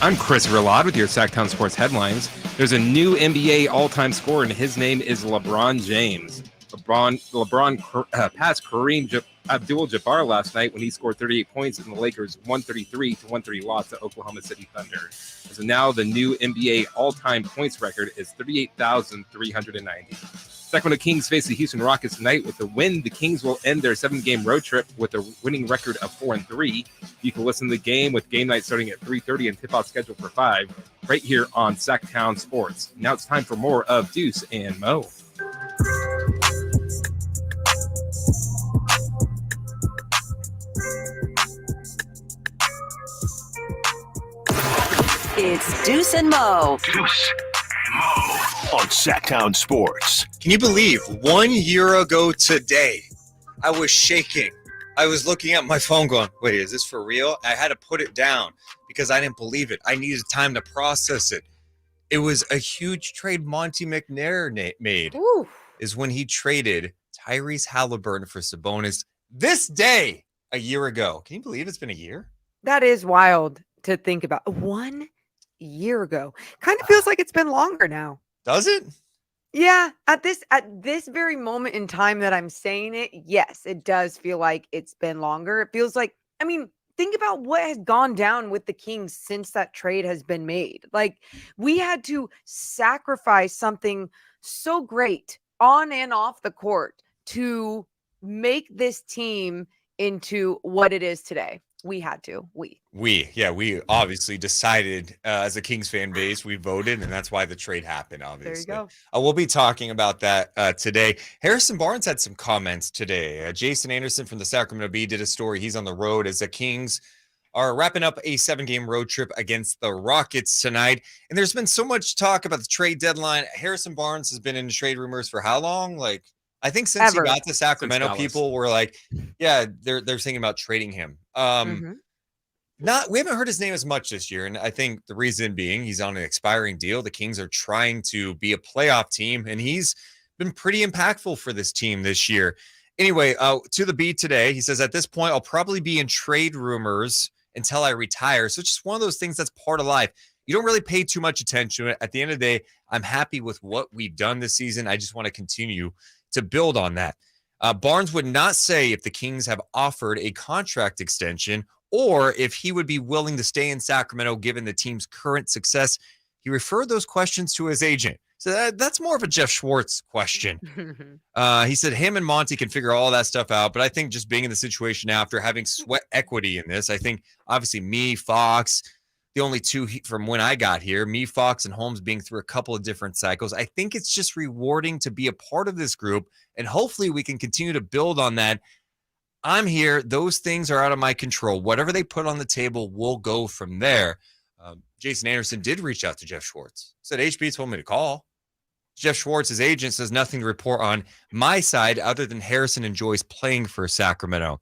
S5: I'm Chris Rilod with your Sactown Sports headlines. There's a new NBA all-time scorer, and his name is LeBron James. LeBron passed Kareem Abdul-Jabbar last night when he scored 38 points in the Lakers' 133-130 loss to Oklahoma City Thunder. So now the new NBA all-time points record is 38,390. Sacramento Kings face the Houston Rockets tonight. With the win, the Kings will end their 7-game road trip with a winning record of 4-3. You can listen to the game with game night starting at 3:30 and tip-off scheduled for 5 right here on Sactown Sports. Now it's time for more of Deuce and Mo.
S4: It's Deuce and Mo.
S3: Deuce and Mo on Sactown Sports.
S6: Can you believe 1 year ago today, I was shaking. I was looking at my phone going, wait, is this for real? I had to put it down because I didn't believe it. I needed time to process it. It was a huge trade Monty McNair made.
S7: Ooh.
S6: Is when he traded Tyrese Haliburton for Sabonis this day a year ago. Can you believe it's been a year?
S7: That is wild to think about. 1 year ago. Kind of feels like it's been longer now.
S6: Does it?
S7: Yeah, at this very moment in time that I'm saying it, yes, it does feel like it's been longer. It feels like, I mean, think about what has gone down with the Kings since that trade has been made. Like, we had to sacrifice something so great on and off the court to make this team into what it is today. We had to. We
S12: obviously decided as a Kings fan base, we voted, and that's why the trade happened, obviously.
S7: There you go.
S12: We'll be talking about that today. Harrison Barnes had some comments today. Jason Anderson from the Sacramento Bee did a story. He's on the road as the Kings are wrapping up a 7-game road trip against the Rockets tonight. And there's been so much talk about the trade deadline. Harrison Barnes has been in trade rumors for how long? Like I think since
S7: Ever.
S12: he got to Sacramento,
S5: Dallas.
S12: people were like, yeah, they're thinking about trading him. We haven't heard his name as much this year, and I think the reason being he's on an expiring deal. The Kings are trying to be a playoff team, and he's been pretty impactful for this team this year. Anyway, to the beat today, he says, at this point, I'll probably be in trade rumors until I retire. So it's just one of those things that's part of life. You don't really pay too much attention to it. At the end of the day, I'm happy with what we've done this season. I just want to continue to build on that. Barnes would not say if the Kings have offered a contract extension or if he would be willing to stay in Sacramento given the team's current success. He referred those questions to his agent. So that's more of a Jeff Schwartz question. He said him and Monty can figure all that stuff out, but I think just being in the situation now after having sweat equity in this, I think obviously me, Fox, the only two from when I got here, me, Fox, and Holmes being through a couple of different cycles. I think it's just rewarding to be a part of this group, and hopefully we can continue to build on that. I'm here. Those things are out of my control. Whatever they put on the table, we'll go from there. Jason Anderson did reach out to Jeff Schwartz. Said HB told me to call. Jeff Schwartz, his agent, says nothing to report on my side other than Harrison enjoys playing for Sacramento.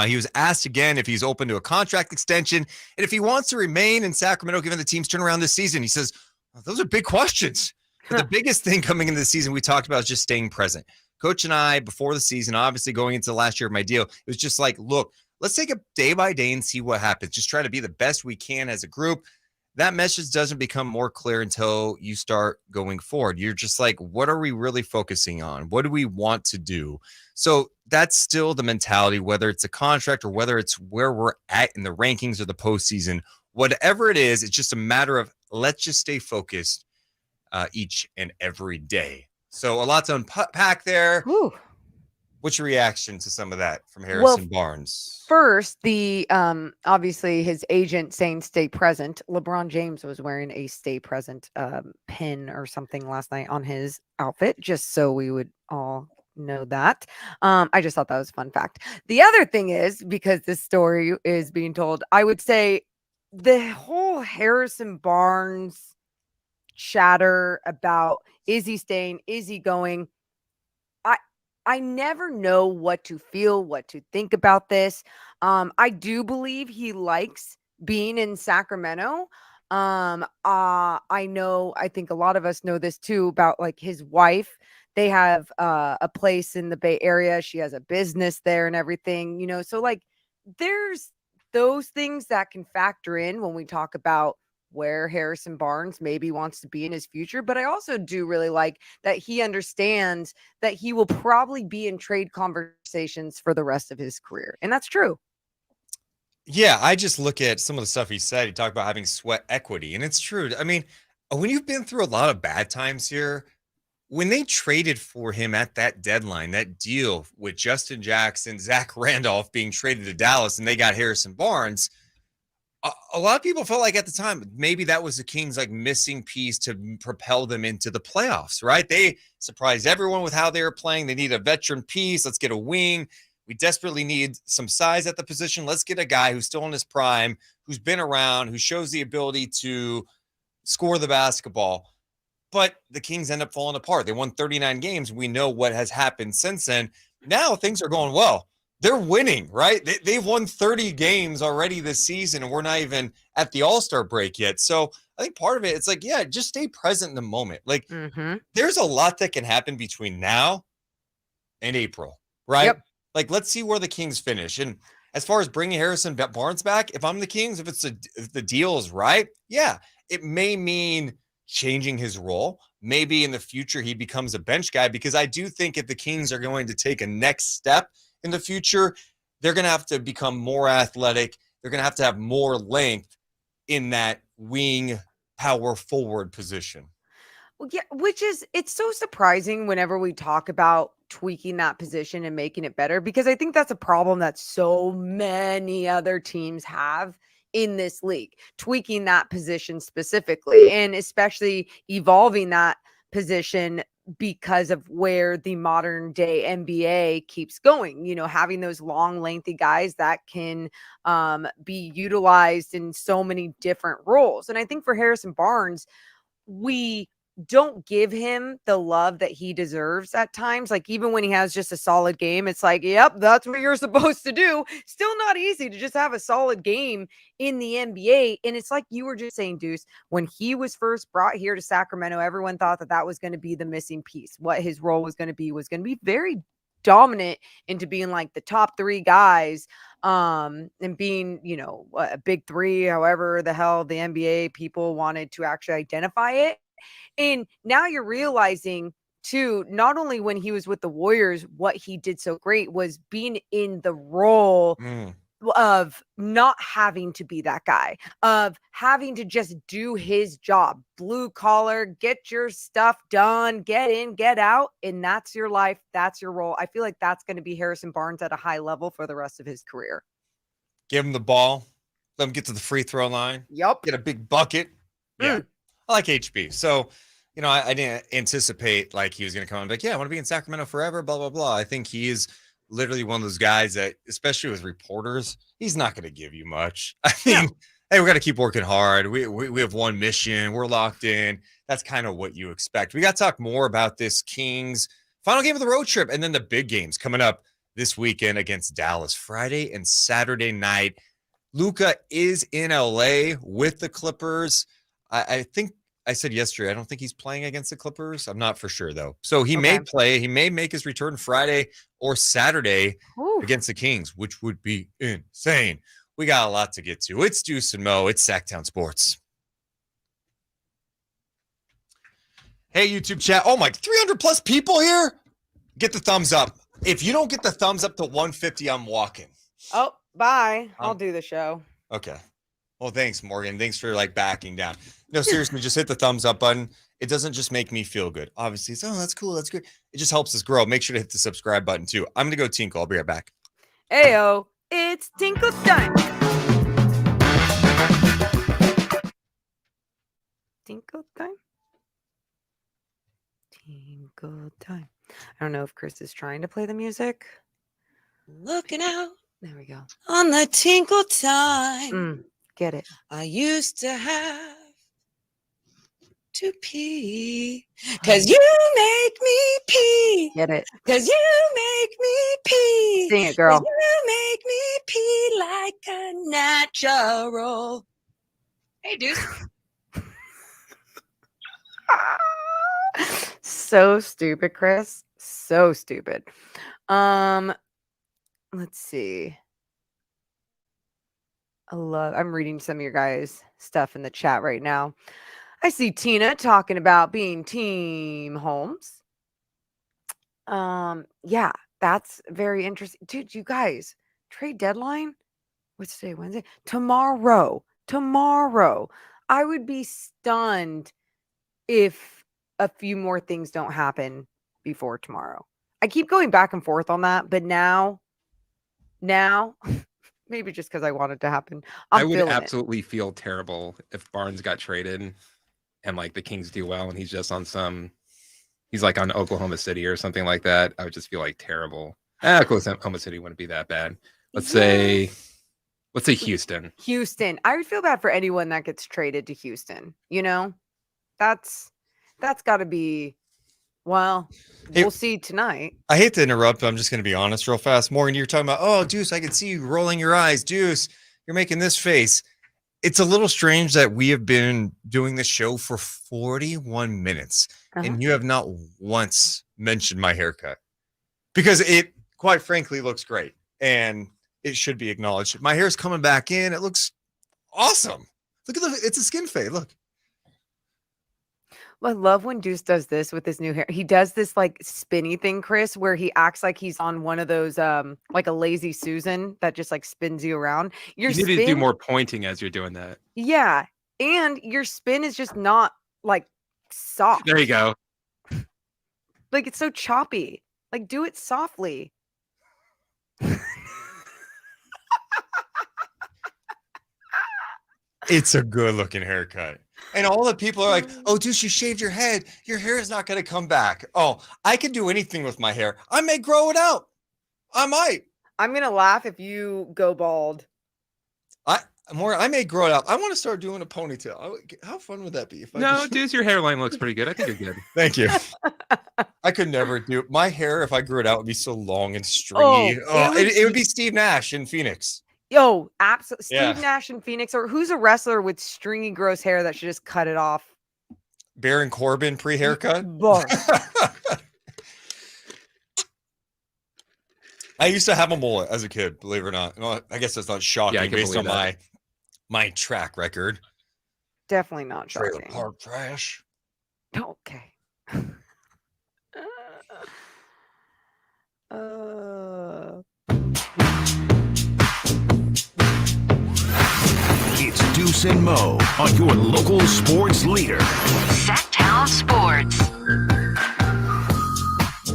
S12: He was asked again if he's open to a contract extension and if he wants to remain in Sacramento given the team's turnaround this season. He says, well, those are big questions. But the biggest thing coming into the season we talked about is just staying present. Coach and I, before the season, obviously going into the last year of my deal, it was just like, look, let's take it day by day and see what happens. Just try to be the best we can as a group. That message doesn't become more clear until you start going forward. You're just like, what are we really focusing on? What do we want to do? So that's still the mentality, whether it's a contract or whether it's where we're at in the rankings or the postseason. Whatever it is, it's just a matter of let's just stay focused each and every day. So a lot to unpack there.
S7: Whew.
S12: What's your reaction to some of that from Harrison Barnes?
S7: First, the obviously his agent saying stay present. LeBron James was wearing a stay present pin or something last night on his outfit, just so we would all know that. I just thought that was a fun fact. The other thing is, because this story is being told, I would say the whole Harrison Barnes chatter about is he staying, is he going? I never know what to feel, what to think about this. I do believe he likes being in Sacramento. I think a lot of us know this too about like his wife. They have a place in the Bay Area. She has a business there and everything, you know, so like there's those things that can factor in when we talk about where Harrison Barnes maybe wants to be in his future. But I also do really like that he understands that he will probably be in trade conversations for the rest of his career. And that's true.
S12: Yeah, I just look at some of the stuff he said. He talked about having sweat equity, and it's true. I mean, when you've been through a lot of bad times here, when they traded for him at that deadline, that deal with Justin Jackson, Zach Randolph being traded to Dallas, and they got Harrison Barnes, a lot of people felt like at the time, maybe that was the Kings' like missing piece to propel them into the playoffs, right? They surprised everyone with how they were playing. They need a veteran piece. Let's get a wing. We desperately need some size at the position. Let's get a guy who's still in his prime, who's been around, who shows the ability to score the basketball. But the Kings end up falling apart. They won 39 games. We know what has happened since then. Now things are going well. They're winning, right? They've won 30 games already this season, and we're not even at the All-Star break yet. So I think part of it, it's like, yeah, just stay present in the moment. Like, there's a lot that can happen between now and April, right?
S7: Yep.
S12: Like, let's see where the Kings finish. And as far as bringing Harrison Barnes back, if I'm the Kings, if the deal is right, yeah, it may mean changing his role. Maybe in the future he becomes a bench guy, because I do think if the Kings are going to take a next step in the future, they're going to have to become more athletic. They're going to have more length in that wing power forward position.
S7: Well, yeah, it's so surprising whenever we talk about tweaking that position and making it better, because I think that's a problem that so many other teams have in this league, tweaking that position specifically, and especially evolving that position because of where the modern day NBA keeps going, you know, having those long, lengthy guys that can be utilized in so many different roles. And I think for Harrison Barnes, we don't give him the love that he deserves at times. Like, even when he has just a solid game, it's like, yep, that's what you're supposed to do. Still not easy to just have a solid game in the NBA. And it's like you were just saying, Deuce, when he was first brought here to Sacramento, everyone thought that that was going to be the missing piece. What his role was going to be very dominant into being like the top 3 guys, and being, a big 3, however the hell the NBA people wanted to actually identify it. And now you're realizing too, not only when he was with the Warriors, what he did so great was being in the role of not having to be that guy, of having to just do his job, blue collar, get your stuff done, get in, get out. And that's your life. That's your role. I feel like that's going to be Harrison Barnes at a high level for the rest of his career.
S12: Give him the ball. Let him get to the free throw line.
S7: Yep.
S12: Get a big bucket. Yeah. I like HB. So, I didn't anticipate like he was going to come and be like, yeah, I want to be in Sacramento forever, blah, blah, blah. I think he is literally one of those guys that, especially with reporters, he's not going to give you much. I mean, hey, we got to keep working hard. We have one mission. We're locked in. That's kind of what you expect. We got to talk more about this Kings final game of the road trip and then the big games coming up this weekend against Dallas, Friday and Saturday night. Luka is in LA with the Clippers. I think I said yesterday, I don't think he's playing against the Clippers. I'm not for sure, though. So he may play. He may make his return Friday or Saturday against the Kings, which would be insane. We got a lot to get to. It's Deuce and Mo. It's Sactown Sports. Hey, YouTube chat. Oh, my, 300 plus people here. Get the thumbs up. If you don't get the thumbs up to 150, I'm walking.
S7: Oh, bye. I'll do the show.
S12: Okay. Well, thanks, Morgan. Thanks for backing down. No, seriously, just hit the thumbs up button. It doesn't just make me feel good. Obviously, it's, that's cool. That's good. It just helps us grow. Make sure to hit the subscribe button too. I'm going to go tinkle. I'll be right back.
S7: Ayo, it's tinkle time. Tinkle time. Tinkle time. I don't know if Chris is trying to play the music.
S13: Looking out.
S7: There we go.
S13: On the tinkle time.
S7: Get it.
S13: I used to have to pee. Cause you make me pee.
S7: Get it.
S13: Cause you make me pee.
S7: Sing it, girl.
S13: 'Cause you make me pee like a natural. Hey, dude.
S7: So stupid, Chris. So stupid. Let's see. I'm reading some of your guys' stuff in the chat right now. I see Tina talking about being Team Holmes. Yeah, that's very interesting. Dude, you guys, trade deadline? What's today? Wednesday? Tomorrow. I would be stunned if a few more things don't happen before tomorrow. I keep going back and forth on that, but now, maybe just because I want it to happen.
S5: I would absolutely feel terrible if Barnes got traded and the Kings do well and he's just on he's on Oklahoma City or something like that. I would just feel terrible. Oklahoma City wouldn't be that bad. Let's say Houston.
S7: Houston. I would feel bad for anyone that gets traded to Houston. That's got to be, well, we'll see tonight.
S12: I hate to interrupt, but I'm just going to be honest real fast. Morgan, you're talking about, oh, Deuce, I can see you rolling your eyes. Deuce, you're making this face. It's a little strange that we have been doing this show for 41 minutes and you have not once mentioned my haircut because it, quite frankly, looks great and it should be acknowledged. My hair's coming back in. It looks awesome. Look at it's a skin fade. Look.
S7: I love when Deuce does this with his new hair. He does this spinny thing, Chris, where he acts like he's on one of those like a lazy Susan that just spins you around.
S5: You need to do more pointing as you're doing that.
S7: Yeah. And your spin is just not soft.
S5: There you go.
S7: It's so choppy. Do it softly.
S12: It's a good looking haircut. And all the people are like, oh, Deuce, you shaved your head. Your hair is not going to come back. Oh, I can do anything with my hair. I may grow it out. I might.
S7: I'm going to laugh if you go bald.
S12: I may grow it out. I want to start doing a ponytail. How fun would that be? If I
S5: No,
S12: just...
S5: Deuce, your hairline looks pretty good. I think you're good.
S12: Thank you. I could never do my hair. If I grew it out, would be so long and stringy. It would be Steve Nash in Phoenix.
S7: Yo, absolutely. Steve Nash in Phoenix, or who's a wrestler with stringy, gross hair that should just cut it off?
S12: Baron Corbin pre-haircut. I used to have a mullet as a kid, believe it or not. Well, I guess that's not shocking based on my track record.
S7: Definitely not shocking.
S12: Trailer park trash.
S7: Okay.
S3: It's Deuce and Mo on your local sports leader.
S4: Sactown Sports.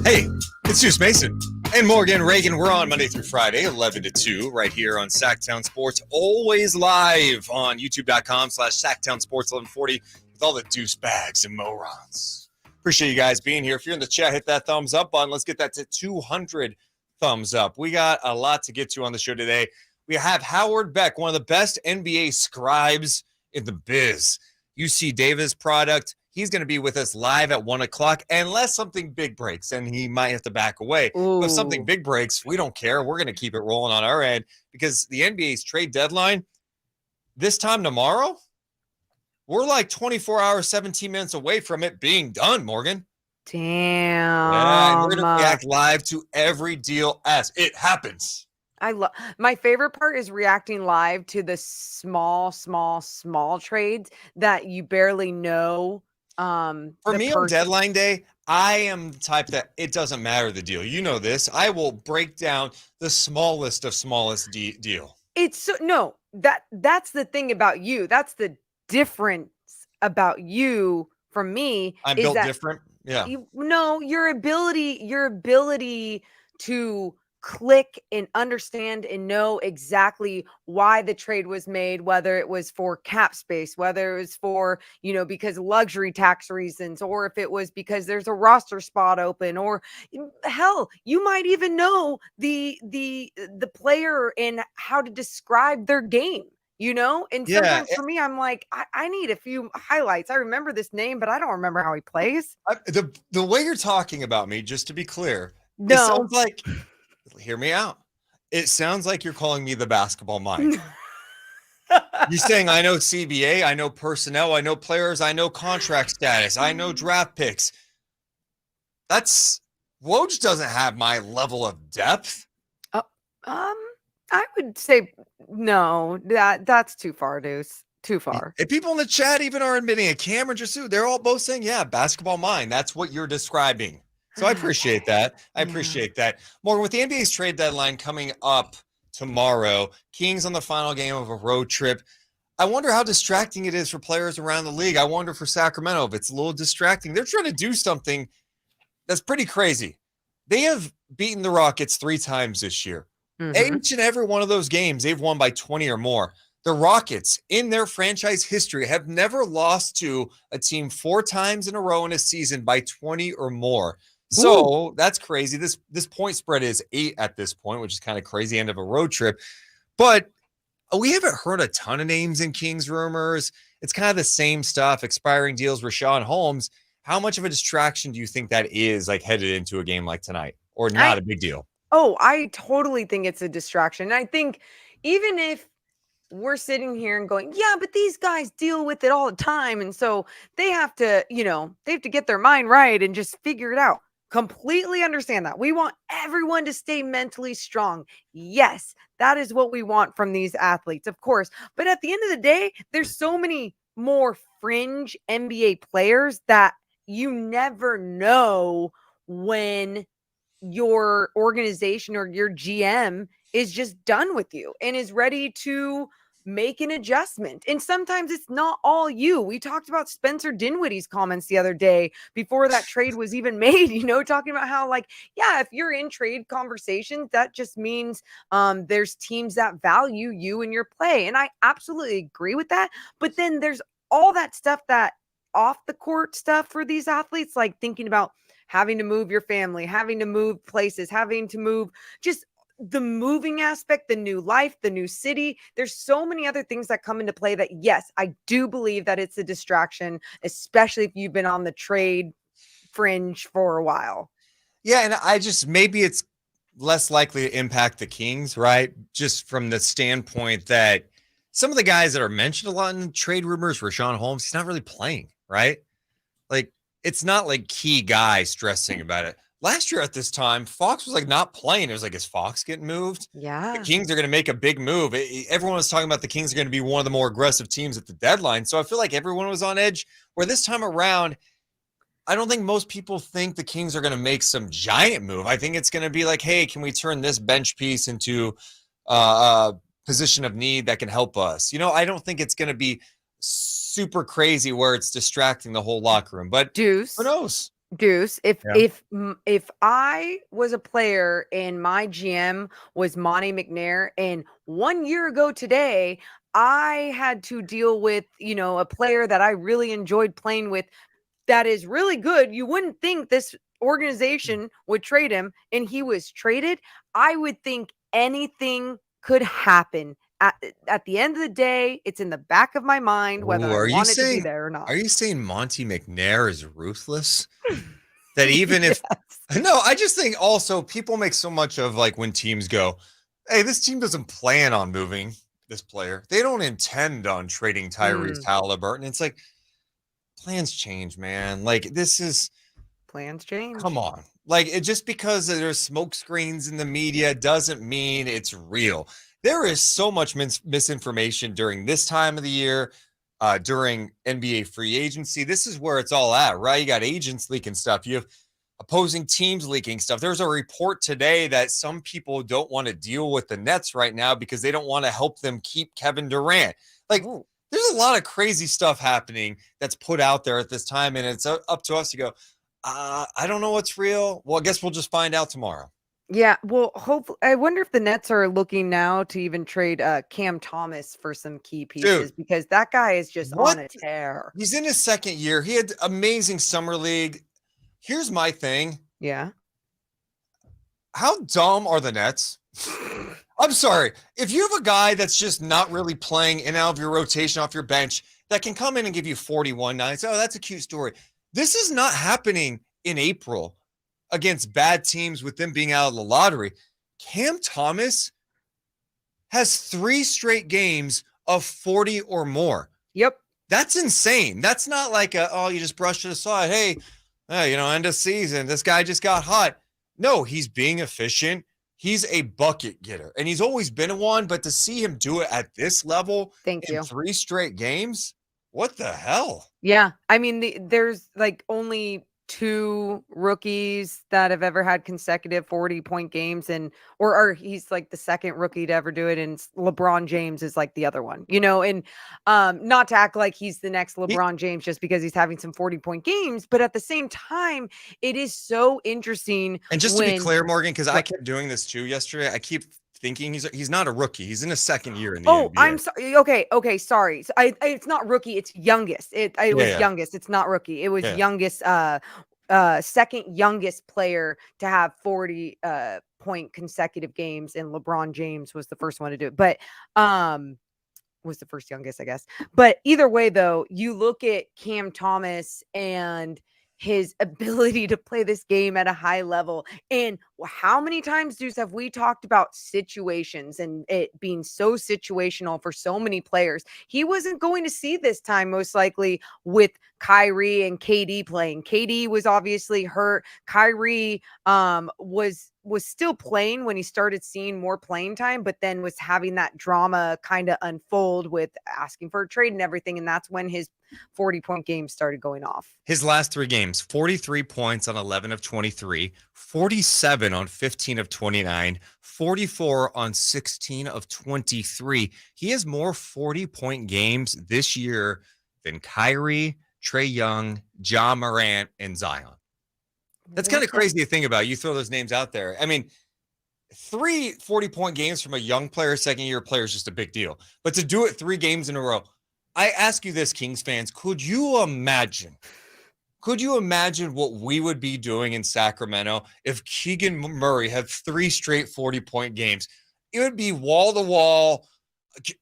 S12: Hey, it's Deuce Mason and Morgan Reagan. We're on Monday through Friday, 11 to 2, right here on Sactown Sports. Always live on youtube.com/Sactown Sports 1140 with all the Deuce bags and morons. Appreciate you guys being here. If you're in the chat, hit that thumbs up button. Let's get that to 200 thumbs up. We got a lot to get to on the show today. We have Howard Beck, one of the best NBA scribes in the biz. UC Davis product. He's going to be with us live at 1 o'clock, unless something big breaks, and he might have to back away. But if something big breaks, we don't care. We're going to keep it rolling on our end because the NBA's trade deadline, this time tomorrow, we're like 24 hours, 17 minutes away from it being done, Morgan.
S7: Damn.
S12: Yeah, and we're going to react live to every deal as it happens.
S7: I love my favorite part is reacting live to the small trades that you barely know.
S12: For me on deadline day, I am the type that it doesn't matter the deal. You know this. I will break down the smallest of smallest deal.
S7: It's that's the thing about you. That's the difference about you from me.
S12: I'm built different. Yeah.
S7: Your ability to click and understand and know exactly why the trade was made, whether it was for cap space, whether it was for, because luxury tax reasons, or if it was because there's a roster spot open, or hell, you might even know the player and how to describe their game. And sometimes for me, I'm like, I need a few highlights. I remember this name, but I don't remember how he plays.
S12: The way you're talking about me, just to be clear,
S7: no.
S12: It sounds like, hear me out. It sounds like you're calling me the basketball mind. You're saying I know CBA, I know personnel, I know players, I know contract status, I know draft picks. Woj doesn't have my level of depth.
S7: I would say no. That's too far, Deuce. Too far.
S12: If people in the chat even are admitting it, Cameron, Jasu, they're all both saying, yeah, basketball mind. That's what you're describing. So I appreciate that. I appreciate that. Morgan, with the NBA's trade deadline coming up tomorrow, Kings on the final game of a road trip. I wonder how distracting it is for players around the league. I wonder for Sacramento if it's a little distracting. They're trying to do something that's pretty crazy. They have beaten the Rockets 3 times this year. Mm-hmm. Each and every one of those games, they've won by 20 or more. The Rockets, in their franchise history, have never lost to a team 4 times in a row in a season by 20 or more. So that's crazy. This point spread is 8 at this point, which is kind of crazy, end of a road trip. But we haven't heard a ton of names in Kings rumors. It's kind of the same stuff, expiring deals, Rashawn Holmes. How much of a distraction do you think that is, like, headed into a game like tonight, or not a big deal?
S7: Oh, I totally think it's a distraction. I think even if we're sitting here and going, yeah, but these guys deal with it all the time. And so they have to, they have to get their mind right and just figure it out. Completely understand that. We want everyone to stay mentally strong. Yes, that is what we want from these athletes, of course. But at the end of the day, there's so many more fringe NBA players that you never know when your organization or your GM is just done with you and is ready to make an adjustment. And sometimes it's not all you. We talked about Spencer Dinwiddie's comments the other day before that trade was even made, talking about how, like, yeah, if you're in trade conversations, that just means there's teams that value you and your play. And I absolutely agree with that. But then there's all that stuff, that off the court stuff for these athletes, like thinking about having to move your family, having to move places, having to move just the moving aspect, the new life, the new city. There's so many other things that come into play that, yes, I do believe that it's a distraction, especially if you've been on the trade fringe for a while.
S12: Yeah, and I just, maybe it's less likely to impact the Kings, right? Just from the standpoint that some of the guys that are mentioned a lot in trade rumors, Rashawn Holmes, he's not really playing, right? Like, it's not like key guy stressing about it. Last year at this time, Fox was like not playing. It was like, is Fox getting moved?
S7: Yeah.
S12: The Kings are going to make a big move. Everyone was talking about the Kings are going to be one of the more aggressive teams at the deadline. So I feel like everyone was on edge, where this time around, I don't think most people think the Kings are going to make some giant move. I think it's going to be like, hey, can we turn this bench piece into a position of need that can help us? You know, I don't think it's going to be super crazy where it's distracting the whole locker room. But
S7: Deuce,
S12: who knows?
S7: Deuce, if I was a player and my GM was Monty McNair, and 1 year ago today, I had to deal with, a player that I really enjoyed playing with that is really good, you wouldn't think this organization would trade him, and he was traded. I would think anything could happen. At the end of the day, it's in the back of my mind whether I want it to be there or not.
S12: Are you saying Monty McNair is ruthless? That even if no, I just think also people make so much of like when teams go, hey, this team doesn't plan on moving this player. They don't intend on trading Haliburton. It's like, plans change, man. Like, this is
S7: plans change.
S12: Come on. Like, it just because there's smoke screens in the media doesn't mean it's real. There is so much misinformation during this time of the year, during NBA free agency. This is where it's all at, right? You got agents leaking stuff. You have opposing teams leaking stuff. There's a report today that some people don't want to deal with the Nets right now because they don't want to help them keep Kevin Durant. Like, there's a lot of crazy stuff happening that's put out there at this time, and it's up to us to go, I don't know what's real. Well, I guess we'll just find out tomorrow.
S7: Yeah, well, hopefully, I wonder if the Nets are looking now to even trade Cam Thomas for some key pieces, because that guy is just on a tear.
S12: He's in his second year. He had amazing summer league. Here's my thing.
S7: Yeah.
S12: How dumb are the Nets? I'm sorry. If you have a guy that's just not really playing in and out of your rotation off your bench that can come in and give you 41 nights, oh, that's a cute story. This is not happening in April against bad teams with them being out of the lottery. Cam Thomas has 3 straight games of 40 or more.
S7: Yep.
S12: That's insane. That's not like you just brushed it aside. Hey, end of season, this guy just got hot. No, he's being efficient. He's a bucket getter, and he's always been one, but to see him do it at this level in 3 straight games, what the hell?
S7: Yeah. I mean, there's like only 2 rookies that have ever had consecutive 40-point games, and or he's like the second rookie to ever do it, and LeBron James is like the other one, and not to act like he's the next LeBron James just because he's having some 40-point games, but at the same time, it is so interesting.
S12: And just to be clear, Morgan, because I kept doing this too yesterday, I keep thinking he's not a rookie. He's in his second year in the NBA.
S7: I'm sorry. Okay, sorry. So it's not rookie. It's youngest. It was youngest. It's not rookie. It was youngest. Second youngest player to have 40 point consecutive games, and LeBron James was the first one to do it. But was the first youngest, I guess. But either way, though, you look at Cam Thomas and his ability to play this game at a high level. And how many times, Deuce, have we talked about situations and it being so situational for so many players? He wasn't going to see this time, most likely, with Kyrie and KD playing. KD was obviously hurt. Kyrie was still playing when he started seeing more playing time, but then was having that drama kind of unfold with asking for a trade and everything. And that's when his 40-point game started going off.
S12: His last 3 games, 43 points on 11 of 23, 47 on 15 of 29, 44 on 16 of 23. He has more 40-point games this year than Kyrie, Trae Young, Ja Morant, and Zion. That's kind of crazy to think about. You throw those names out there. I mean, 3 40-point games from a young player, second-year player is just a big deal. But to do it 3 games in a row, I ask you this, Kings fans, could you imagine Could you imagine what we would be doing in Sacramento if Keegan Murray had 3 straight 40-point games? It would be wall to wall.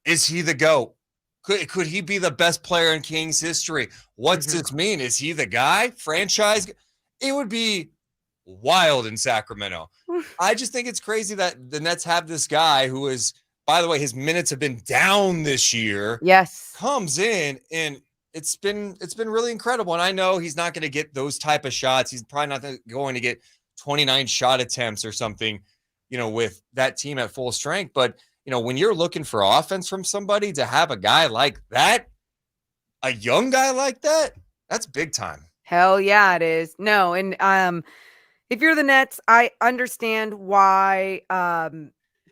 S12: Is he the GOAT? Could he be the best player in Kings history? What's this mean? Is he the guy? Franchise? It would be wild in Sacramento. I just think it's crazy that the Nets have this guy who is, by the way, his minutes have been down this year.
S7: Yes.
S12: Comes in and it's been really incredible. And I know he's not going to get those type of shots. He's probably not going to get 29 shot attempts or something, with that team at full strength. But, when you're looking for offense from somebody, to have a guy like that, a young guy like that, that's big time.
S7: Hell yeah, it is. No, and if you're the Nets, I understand why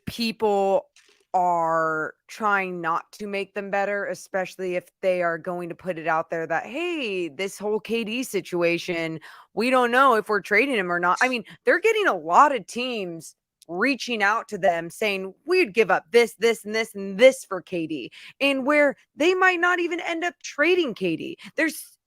S7: people are trying not to make them better, especially if they are going to put it out there that, hey, this whole KD situation, we don't know if we're trading him or not. I mean, they're getting a lot of teams reaching out to them saying we'd give up this, this, and this, and this for KD, and where they might not even end up trading KD.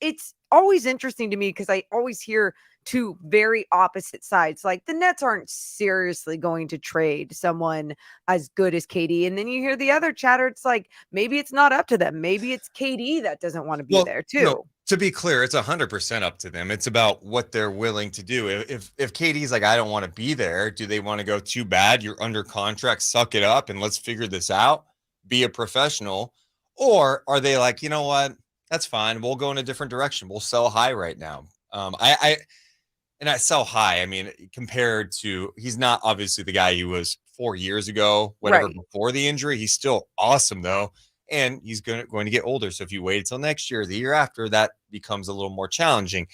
S7: It's always interesting to me because I always hear two very opposite sides. Like the Nets aren't seriously going to trade someone as good as KD. And then you hear the other chatter. It's like, maybe it's not up to them. Maybe it's KD that doesn't want to be there too.
S12: No, to be clear, it's 100% up to them. It's about what they're willing to do. If KD's like, I don't want to be there. Do they want to go, too bad, you're under contract, suck it up and let's figure this out, be a professional? Or are they like, you know what? That's fine. We'll go in a different direction. We'll sell high right now. I sell high. I mean, compared to, he's not obviously the guy he was 4 years ago, whatever, before the injury. He's still awesome though. And he's going to get older. So if you wait until next year, the year after, that becomes a little more challenging.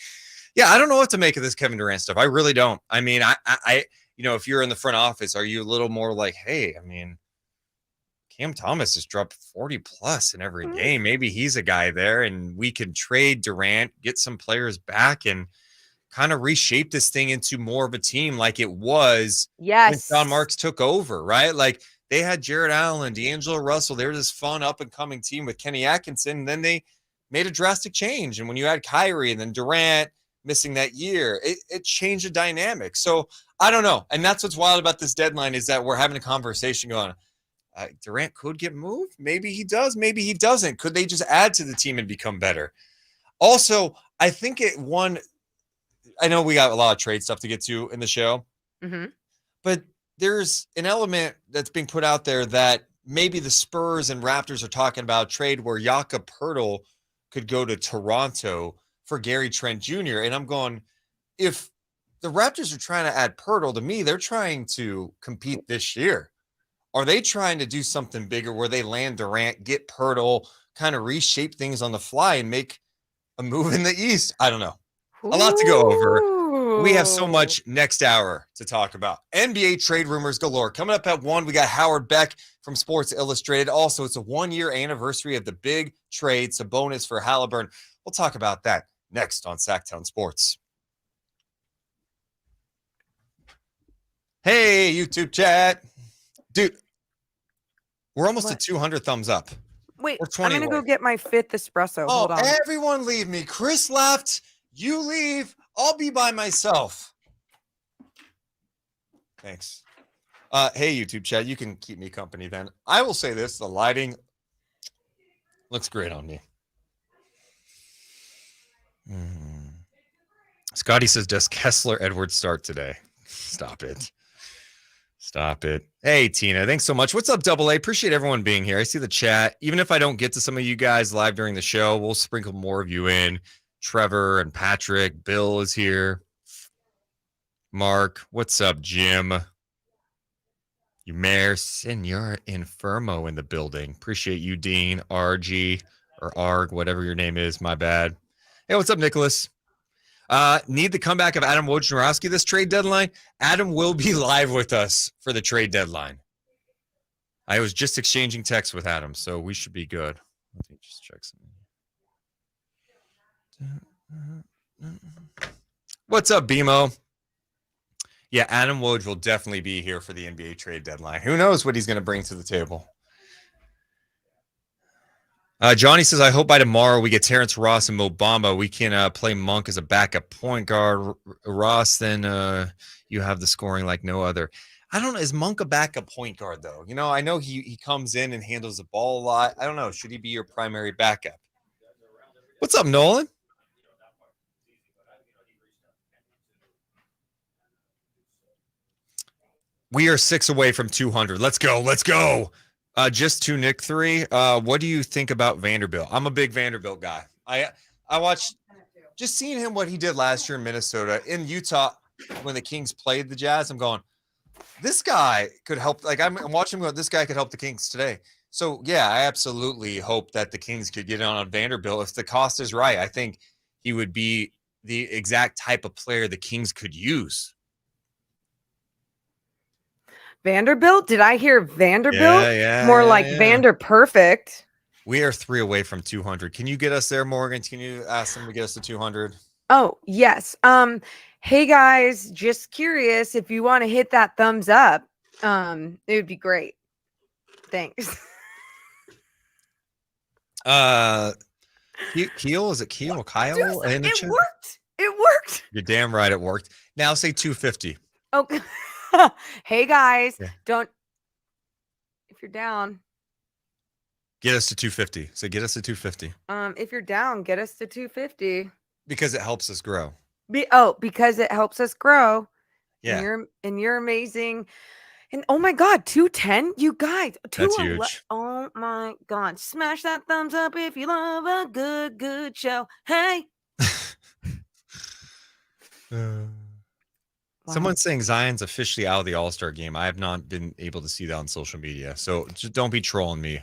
S12: Yeah. I don't know what to make of this Kevin Durant stuff. I really don't. I mean, I if you're in the front office, are you a little more like, hey, I mean, Cam Thomas has dropped 40 plus in every game. Maybe he's a guy there and we can trade Durant, get some players back and kind of reshape this thing into more of a team like it was when John Marks took over, right? Like they had Jared Allen, D'Angelo Russell. They were this fun up and coming team with Kenny Atkinson. And then they made a drastic change. And when you had Kyrie and then Durant missing that year, it changed the dynamic. So I don't know. And that's what's wild about this deadline is that we're having a conversation going, Durant could get moved. Maybe he does. Maybe he doesn't. Could they just add to the team and become better? Also, I think I know we got a lot of trade stuff to get to in the show, but there's an element that's being put out there that maybe the Spurs and Raptors are talking about a trade where Jakob Poeltl could go to Toronto for Gary Trent Jr. And I'm going, if the Raptors are trying to add Poeltl, to me, they're trying to compete this year. Are they trying to do something bigger where they land Durant, get Poeltl, kind of reshape things on the fly and make a move in the East? I don't know. A lot to go over. We have so much next hour to talk about. NBA trade rumors galore. Coming up at 1, we got Howard Beck from Sports Illustrated. Also, it's a 1-year anniversary of the big trade, Sabonis for Haliburton. We'll talk about that next on Sactown Sports. Hey, YouTube chat. Dude, we're almost at 200 thumbs up.
S7: Wait, I'm going to go get my 5th espresso.
S12: Oh,
S7: hold on.
S12: Everyone leave me. Chris left. You leave. I'll be by myself. Thanks. Hey, YouTube chat, you can keep me company then. I will say this. The lighting looks great on me. Scotty says, does Kessler Edwards start today? Stop it. Stop it. Hey, Tina, thanks so much. What's up, Double A? Appreciate everyone being here. I see the chat. Even if I don't get to some of you guys live during the show, we'll sprinkle more of you in. Trevor and Patrick. Bill is here. Mark. What's up, Jim? You Mayor Senor Infermo in the building. Appreciate you, Dean, RG, or ARG, whatever your name is. My bad. Hey, what's up, Nicholas? Need the comeback of Adam Wojnarowski this trade deadline? Adam will be live with us for the trade deadline. I was just exchanging texts with Adam, so we should be good. Let me just check something. What's up, BMO? Yeah, Adam Woj will definitely be here for the NBA trade deadline. Who knows what he's going to bring to the table? Johnny says, I hope by tomorrow we get Terrence Ross and Mo Bamba. We can play Monk as a backup point guard. Ross, then you have the scoring like no other. I don't know. Is Monk a backup point guard, though? You know, I know he comes in and handles the ball a lot. I don't know. Should he be your primary backup? What's up, Nolan? We are 6 away from 200. Let's go. Let's go. Just to Nick 3. What do you think about Vanderbilt? I'm a big Vanderbilt guy. I watched just seeing him what he did last year in Minnesota. In Utah, when the Kings played the Jazz, I'm going, this guy could help. Like I'm watching him go, this guy could help the Kings today. So yeah, I absolutely hope that the Kings could get on Vanderbilt. If the cost is right, I think he would be the exact type of player the Kings could use.
S7: Vanderbilt? Did I hear Vanderbilt?
S12: Yeah,
S7: More like Vander Perfect.
S12: We are 3 away from 200. Can you get us there, Morgan? Can you ask them to get us to 200?
S7: Oh, yes. Hey guys, just curious if you want to hit that thumbs up. It would be great. Thanks.
S12: Keel, is it Keel? Kyle?
S7: Dude, it worked. It worked.
S12: You're damn right it worked. Now say 250.
S7: Okay. Hey guys, don't, if you're down,
S12: get us to 250. So get us to 250.
S7: If you're down, get us to 250
S12: because it helps us grow.
S7: Because it helps us grow.
S12: Yeah.
S7: And you're amazing. And oh my God, 210, you guys.
S12: That's huge.
S7: Oh my God. Smash that thumbs up if you love a good show. Hey.
S12: Wow. Someone's saying Zion's officially out of the All-Star game. I have not been able to see that on social media. So just don't be trolling me.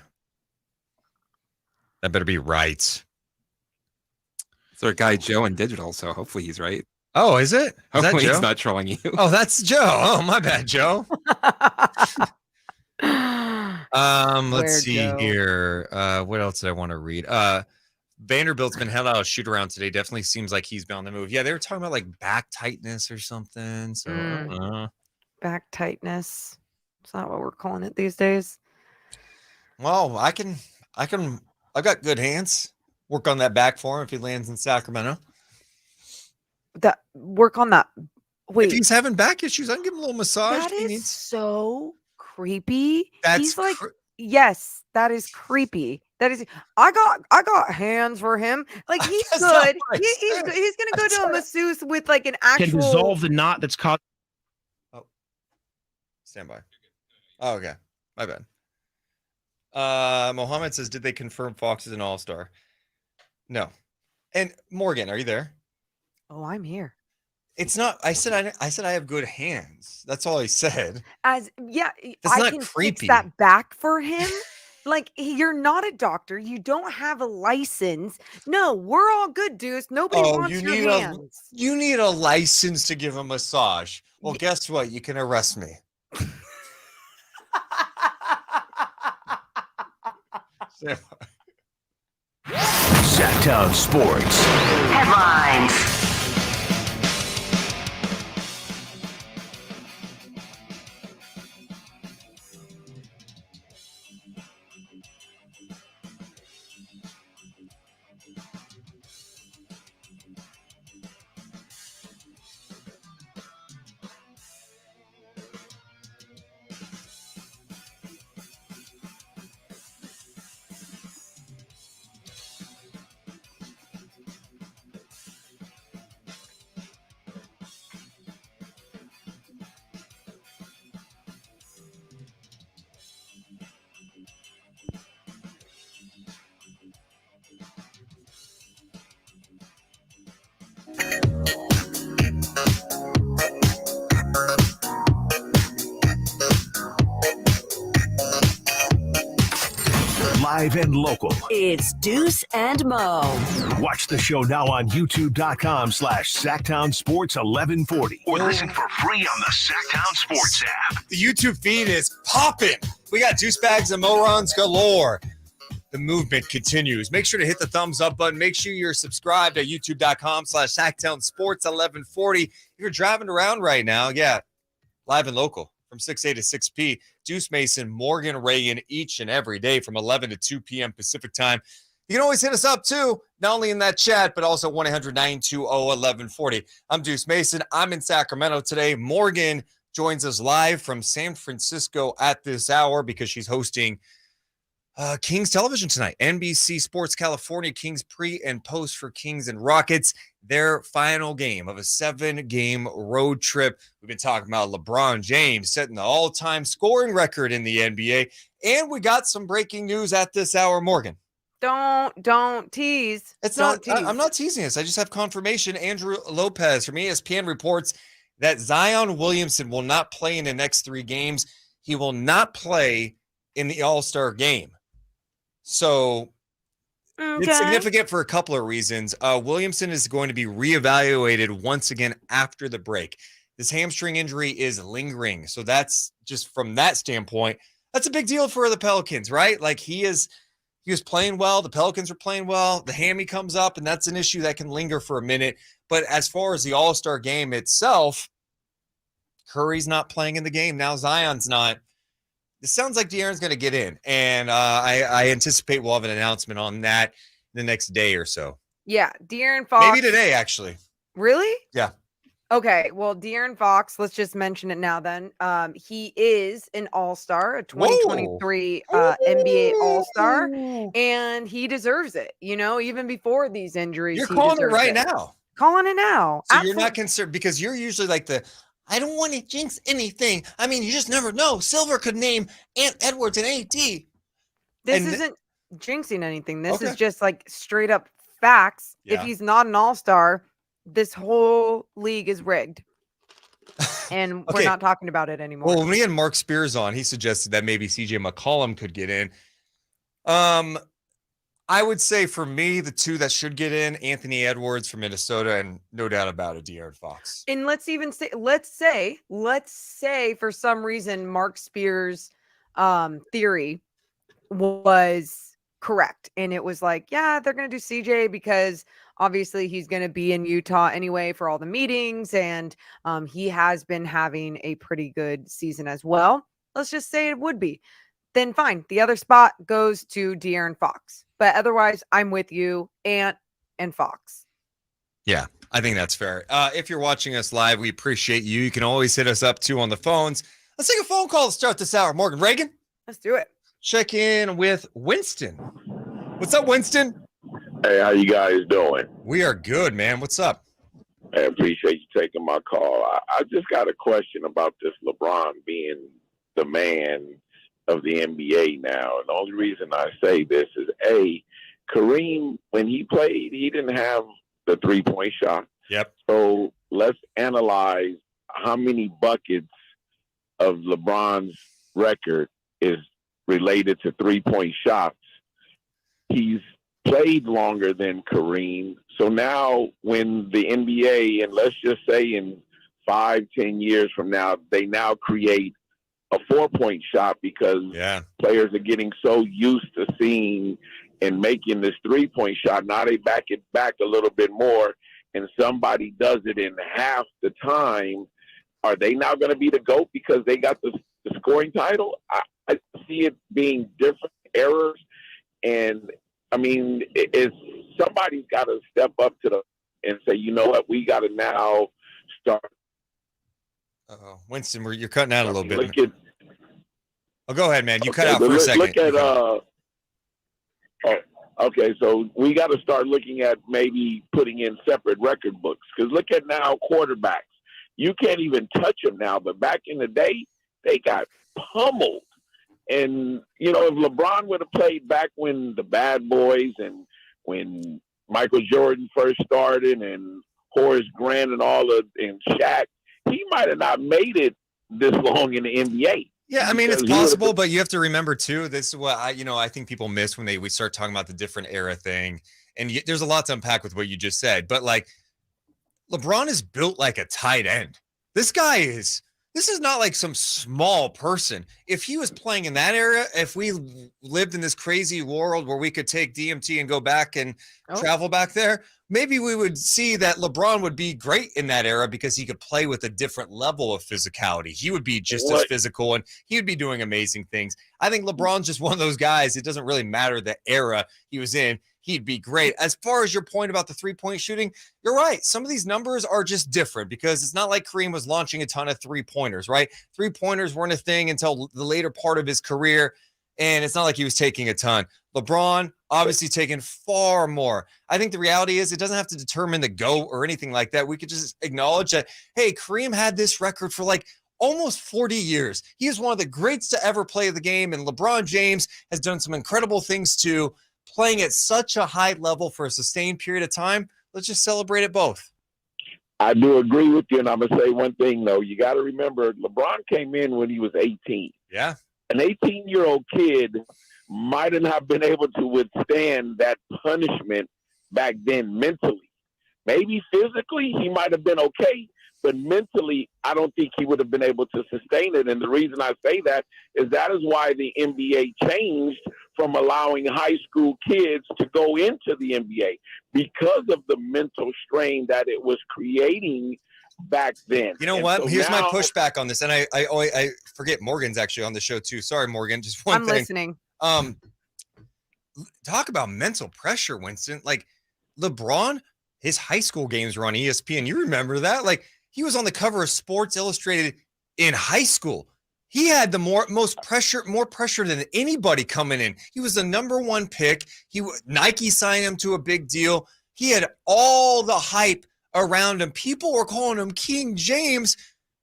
S12: That better be right.
S5: It's our guy Joe in digital, so hopefully he's right.
S12: Oh, is it?
S5: Hopefully
S12: Joe?
S5: he's not trolling you.
S12: Oh, that's Joe. Oh, my bad, Joe. Let's see here. What else did I want to read? Vanderbilt's been held out of shoot around today. Definitely seems like he's been on the move. Yeah, they were talking about like back tightness or something. So I don't know.
S7: Back tightness. It's not what we're calling it these days.
S12: Well, I've got good hands. Work on that back for him if he lands in Sacramento.
S7: Work on that. Wait.
S12: If he's having back issues, I can give him a little massage.
S7: That is so creepy.
S12: That's
S7: he's like, yes, that is creepy. That is, I got hands for him. Like he's good. He's gonna go to a masseuse with like an actual.
S2: Can dissolve the knot that's caught.
S12: Oh, stand by. Oh, okay, my bad. Mohammed says, did they confirm Fox is an all-star? No. And Morgan, are you there?
S7: Oh, I'm here.
S12: It's not. I said I have good hands. That's all I said.
S7: That's
S12: not
S7: I can
S12: creepy.
S7: fix that back for him. Like, you're not a doctor. You don't have a license. No, we're all good, Deuce. Nobody wants your hands.
S12: You need a license to give a massage. Well, guess what? You can arrest me.
S3: Sactown Sports.
S4: Headlines.
S3: Live and local.
S13: It's Deuce and Mo.
S3: Watch the show now on youtube.com/Sactown Sports 1140 or listen for free on the Sactown Sports app.
S6: The YouTube feed is popping. We got Deuce bags and morons galore. The movement continues. Make sure to hit the thumbs up button. Make sure you're subscribed at youtube.com/Sactown Sports 1140. If you're driving around right now, live and local from 6A to 6P. Deuce Mason, Morgan Reagan, each and every day from 11 to 2 p.m. Pacific time.
S12: You can always hit us up too, not only in that chat, but also 1-800-920-1140. I'm Deuce Mason. I'm in Sacramento today. Morgan joins us live from San Francisco at this hour because she's hosting Kings television tonight. NBC Sports California, Kings pre and post for Kings and Rockets, their final game of a 7-game road trip. We've been talking about LeBron James setting the all-time scoring record in the NBA, and we got some breaking news at this hour, Morgan.
S7: Don't tease.
S12: I'm not teasing this. I just have confirmation. Andrew Lopez from ESPN reports that Zion Williamson will not play in the next 3 games. He will not play in the All-Star game. So it's significant for a couple of reasons. Williamson is going to be reevaluated once again after the break. This hamstring injury is lingering. So that's just from that standpoint, that's a big deal for the Pelicans, right? Like he was playing well. The Pelicans were playing well. The hammy comes up, and that's an issue that can linger for a minute. But as far as the All-Star game itself, Curry's not playing in the game. Now Zion's not. It sounds like De'Aaron's going to get in, and I anticipate we'll have an announcement on that the next day or so.
S7: Yeah, De'Aaron Fox.
S12: Maybe today, actually.
S7: Really?
S12: Yeah.
S7: Okay, well, De'Aaron Fox, let's just mention it now then. He is an all-star, a 2023 NBA all-star, and he deserves it, even before these injuries.
S12: You're calling it right now.
S7: Calling it now.
S12: So you're not concerned because you're usually like I don't want to jinx anything. I mean, you just never know. Silver could name Edwards and AD.
S7: This isn't jinxing anything. This is just like straight up facts.
S12: Yeah.
S7: If he's not an all-star, this whole league is rigged. And we're not talking about it anymore.
S12: Well, when we had Mark Spears on, he suggested that maybe CJ McCollum could get in. I would say for me, the 2 that should get in, Anthony Edwards from Minnesota, and no doubt about it, De'Aaron Fox.
S7: And let's say for some reason Mark Spears' theory was correct, and it was like, yeah, they're going to do CJ because obviously he's going to be in Utah anyway for all the meetings, and he has been having a pretty good season as well. Let's just say it would be. Then fine, the other spot goes to De'Aaron Fox. But otherwise, I'm with you, Ant and Fox.
S12: Yeah, I think that's fair. If you're watching us live, we appreciate you. You can always hit us up, too, on the phones. Let's take a phone call to start this hour. Morgan, Reagan?
S7: Let's do it.
S12: Check in with Winston. What's up, Winston?
S14: Hey, how you guys doing?
S12: We are good, man. What's up?
S14: I appreciate you taking my call. I just got a question about this LeBron being the man of the NBA now. And the only reason I say this is, Kareem, when he played, he didn't have the three-point shot.
S12: Yep.
S14: So let's analyze how many buckets of LeBron's record is related to three-point shots. He's played longer than Kareem. So now when the NBA, and let's just say in 5-10 years from now, they now create a 4-point shot because players are getting so used to seeing and making this 3-point shot. Now they back it back a little bit more, and somebody does it in half the time. Are they now going to be the GOAT because they got the scoring title? I see it being different errors. And, I mean, somebody's got to step up to and say, you know what, we got to now start.
S12: Winston, you're cutting out a little bit. Go ahead, man. You cut out for a second.
S14: Look at okay, so we got to start looking at maybe putting in separate record books because look at now quarterbacks. You can't even touch them now, but back in the day, they got pummeled. And, you know, if LeBron would have played back when the Bad Boys and when Michael Jordan first started and Horace Grant and and Shaq, he might have not made it this long in the NBA.
S12: Yeah, I mean, it's possible, but you have to remember, too, this is what I think people miss when we start talking about the different era thing. And there's a lot to unpack with what you just said. But, like, LeBron is built like a tight end. This is not like some small person. If he was playing in that era, if we lived in this crazy world where we could take DMT and go back and travel back there, maybe we would see that LeBron would be great in that era because he could play with a different level of physicality. He would be just as physical and he would be doing amazing things. I think LeBron's just one of those guys. It doesn't really matter the era he was in. he'd be great. As far as your point about the three-point shooting, you're right. Some of these numbers are just different because it's not like Kareem was launching a ton of three-pointers, right? Three-pointers weren't a thing until the later part of his career, and it's not like he was taking a ton. LeBron obviously taking far more. I think the reality is it doesn't have to determine the GOAT or anything like that. We could just acknowledge that, hey, Kareem had this record for like almost 40 years. He is one of the greats to ever play the game, and LeBron James has done some incredible things too, playing at such a high level for a sustained period of time. Let's just celebrate it both.
S14: I do agree with you, and I'm going to say one thing, though. You got to remember, LeBron came in when he was 18.
S12: Yeah.
S14: An 18-year-old kid might not have been able to withstand that punishment back then mentally. Maybe physically he might have been okay, but mentally I don't think he would have been able to sustain it. And the reason I say that is why the NBA changed from allowing high school kids to go into the NBA, because of the mental strain that it was creating back then.
S12: You know
S14: and
S12: what?
S14: so
S12: Here's
S14: now,
S12: my pushback on this. And I forget Morgan's actually on the show too. Sorry, Morgan. Just one
S7: I'm
S12: thing.
S7: listening.
S12: Talk about mental pressure, Winston. Like LeBron, his high school games were on ESPN. You remember that? Like he was on the cover of Sports Illustrated in high school. He had the more pressure than anybody coming in. He was the number one pick. Nike signed him to a big deal. He had all the hype around him. People were calling him King James.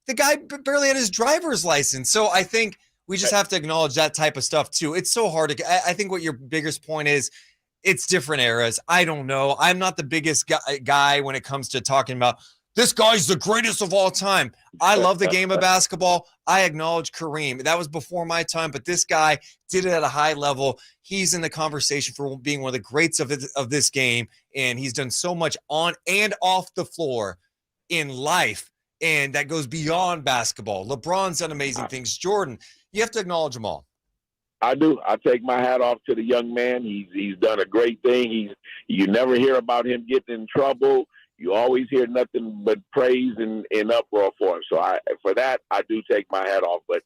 S12: The guy barely had his driver's license. So I think we just have to acknowledge that type of stuff too. It's so hard to. I think what your biggest point is, it's different eras. I don't know. I'm not the biggest guy when it comes to talking about this guy's the greatest of all time. I love the game of basketball. I acknowledge Kareem. That was before my time, but this guy did it at a high level. He's in the conversation for being one of the greats of this game, and he's done so much on and off the floor in life, and that goes beyond basketball. LeBron's done amazing things. Jordan, you have to acknowledge them all.
S14: I do. I take my hat off to the young man. He's done a great thing. You never hear about him getting in trouble. You always hear nothing but praise and uproar for him. So for that, I do take my hat off. But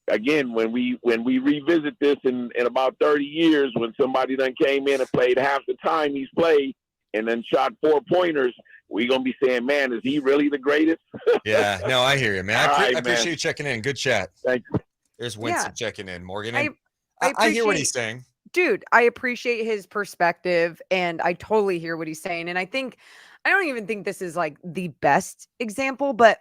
S14: again, when we revisit this in about 30 years, when somebody done came in and played half the time he's played and then shot 4-pointers, we're going to be saying, man, is he really the greatest?
S12: Yeah, no, I hear you, man. I appreciate
S14: man.
S12: you checking in. Good chat.
S14: Thank you.
S12: There's Winston checking in. Morgan,
S7: I
S12: hear what he's saying.
S7: Dude, I appreciate his perspective, and I totally hear what he's saying. And I don't even think this is like the best example, but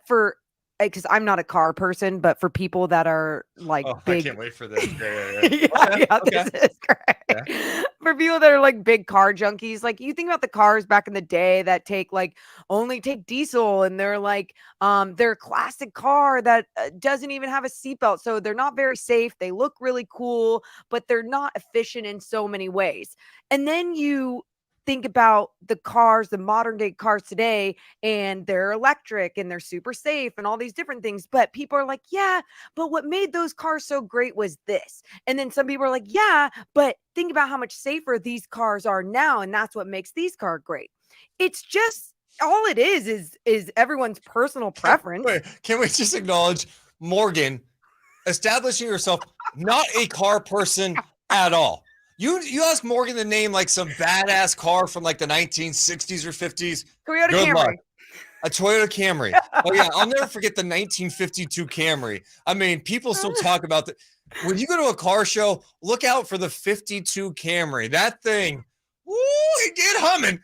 S7: because I'm not a car person, but for people that are like big.
S12: I can't wait for this.
S7: This is great. Yeah. For people that are like big car junkies, like you think about the cars back in the day that only take diesel, and they're like they're a classic car that doesn't even have a seatbelt, so they're not very safe. They look really cool, but they're not efficient in so many ways. And then you think about the modern day cars today, and they're electric and they're super safe and all these different things. But people are like, yeah, but what made those cars so great was this. And then some people are like, yeah, but think about how much safer these cars are now. And that's what makes these cars great. It's just all it is everyone's personal preference.
S12: Wait, can we just acknowledge Morgan establishing herself not a car person at all? You ask Morgan to name like some badass car from like the 1960s or 50s.
S7: Toyota Camry.
S12: Luck. A Toyota Camry. Oh yeah, I'll never forget the 1952 Camry. I mean, people still talk about that. When you go to a car show, look out for the 52 Camry. That thing, woo, it get humming.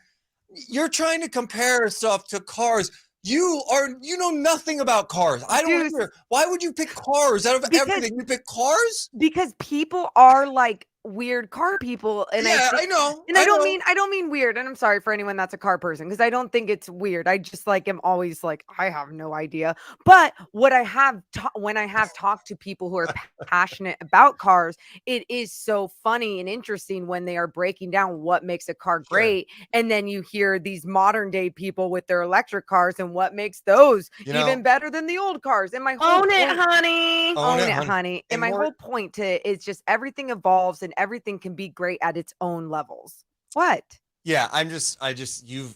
S12: You're trying to compare stuff to cars. You know nothing about cars. I don't either. Why would you pick cars out of everything? You pick cars?
S7: Because people are like weird car people, and
S12: I know.
S7: And I don't mean weird. And I'm sorry for anyone that's a car person, because I don't think it's weird. I just am always like, I have no idea. But what I have when I have talked to people who are passionate about cars, it is so funny and interesting when they are breaking down what makes a car great, and then you hear these modern day people with their electric cars and what makes those even better than the old cars. And my whole
S13: Own it, honey.
S7: Own it, honey. And my whole point is just everything evolves and everything can be great at its own levels. What?
S12: Yeah, you've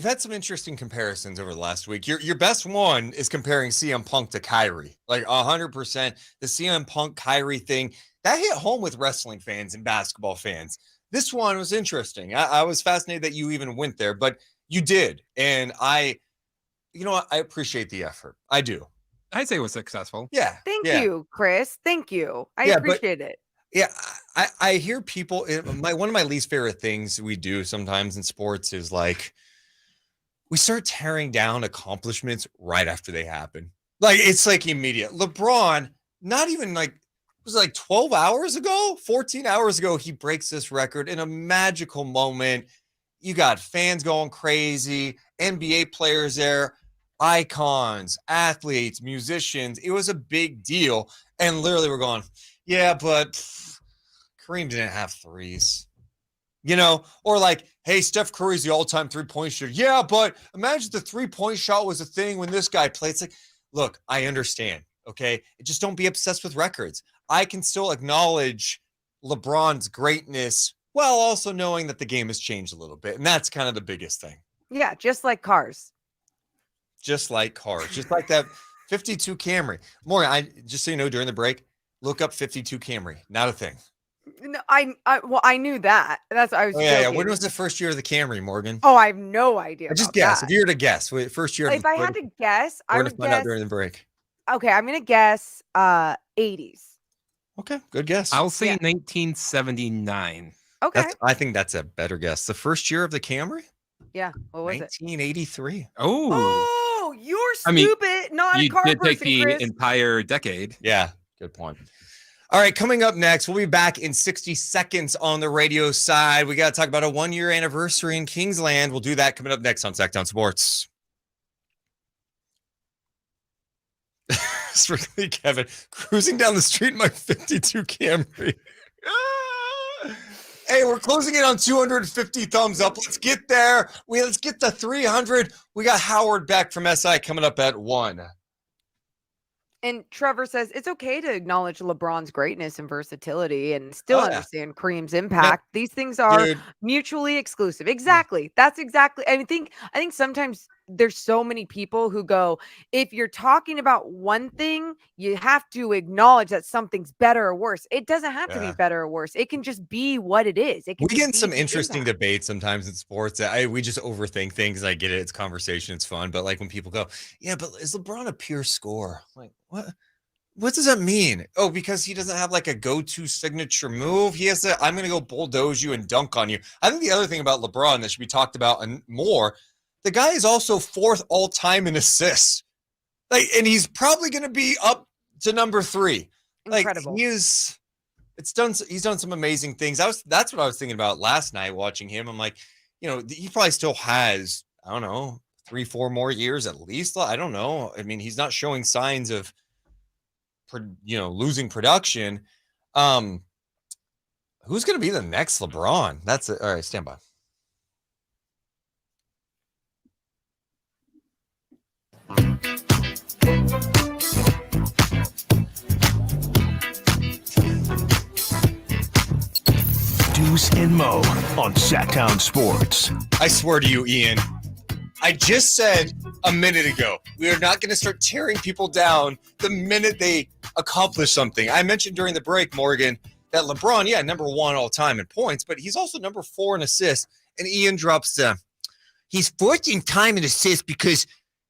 S12: had some interesting comparisons over the last week. Your best one is comparing CM Punk to Kyrie. Like 100%. The CM Punk Kyrie thing, that hit home with wrestling fans and basketball fans. This one was interesting. I was fascinated that you even went there, but you did. And you know what? I appreciate the effort. I do.
S5: I'd say it was successful.
S12: Yeah.
S7: Thank you, Chris. Thank you. I appreciate it.
S12: Yeah, I hear people. One of my least favorite things we do sometimes in sports is like we start tearing down accomplishments right after they happen. Like it's like immediate. LeBron, not even like it was like 12 hours ago, 14 hours ago, he breaks this record in a magical moment. You got fans going crazy, NBA players there, icons, athletes, musicians. It was a big deal, and literally we're going. Yeah, but Kareem didn't have threes, or like, hey, Steph Curry's the all-time three-point shooter. Yeah, but imagine the three-point shot was a thing when this guy played. It's like, look, I understand, okay? Just don't be obsessed with records. I can still acknowledge LeBron's greatness while also knowing that the game has changed a little bit, and that's kind of the biggest thing.
S7: Yeah, just like cars.
S12: Just like cars. Just like that 52 Camry. Morgan, just so you know, during the break, look up 52 Camry. Not a thing.
S7: No, I knew that. That's what I was.
S12: Yeah. When was the first year of the Camry, Morgan?
S7: Oh, I have no idea.
S12: Just guess. If you were to guess, first year.
S7: If I had to guess, I would
S12: find out during the break.
S7: Okay, I'm gonna guess 80s.
S12: Okay, good guess.
S5: I'll say 1979.
S7: Okay.
S12: I think that's a better guess. The first year of the Camry?
S7: Yeah. What was
S12: 1983.
S7: Oh, you're stupid. Not a car
S5: did
S7: person,
S5: take the
S7: Chris.
S5: entire decade.
S12: Yeah, good point. All right, coming up next, we'll be back in 60 seconds on the radio side. We got to talk about a 1-year anniversary in Kingsland. We'll do that coming up next on Sactown Sports. Strictly Kevin, cruising down the street in my 52 Camry. Hey, we're closing in on 250 thumbs up. Let's get there. Let's get to 300. We got Howard Beck from SI coming up at 1.
S7: And Trevor says it's okay to acknowledge LeBron's greatness and versatility and still understand Kareem's impact. These things are mutually exclusive. Exactly. That's exactly. I think sometimes there's so many people who go, if you're talking about one thing, you have to acknowledge that something's better or worse. It doesn't have to be better or worse. It can just be what it is.
S12: We get in some interesting debates sometimes in sports. We just overthink things. I get it. It's conversation. It's fun. But like when people go, yeah, but is LeBron a pure scorer? Like, what does that mean? Oh, because he doesn't have like a go-to signature move. He has I'm going to go bulldoze you and dunk on you. I think the other thing about LeBron that should be talked about and more, the guy is also 4th all-time in assists. And he's probably going to be up to number 3.
S7: Incredible.
S12: He's done some amazing things. That's what I was thinking about last night watching him. I'm like, he probably still has, I don't know, 3-4 more years at least. I don't know. I mean, he's not showing signs of, losing production. Who's going to be the next LeBron? That's it. All right, stand by.
S3: Deuce and Mo on Sactown Sports.
S12: I swear to you, Ian, I just said a minute ago, we are not going to start tearing people down the minute they accomplish something. I mentioned during the break, Morgan, that LeBron, number 1 all time in points, but he's also number 4 in assists. And Ian drops, he's 4th in time in assists because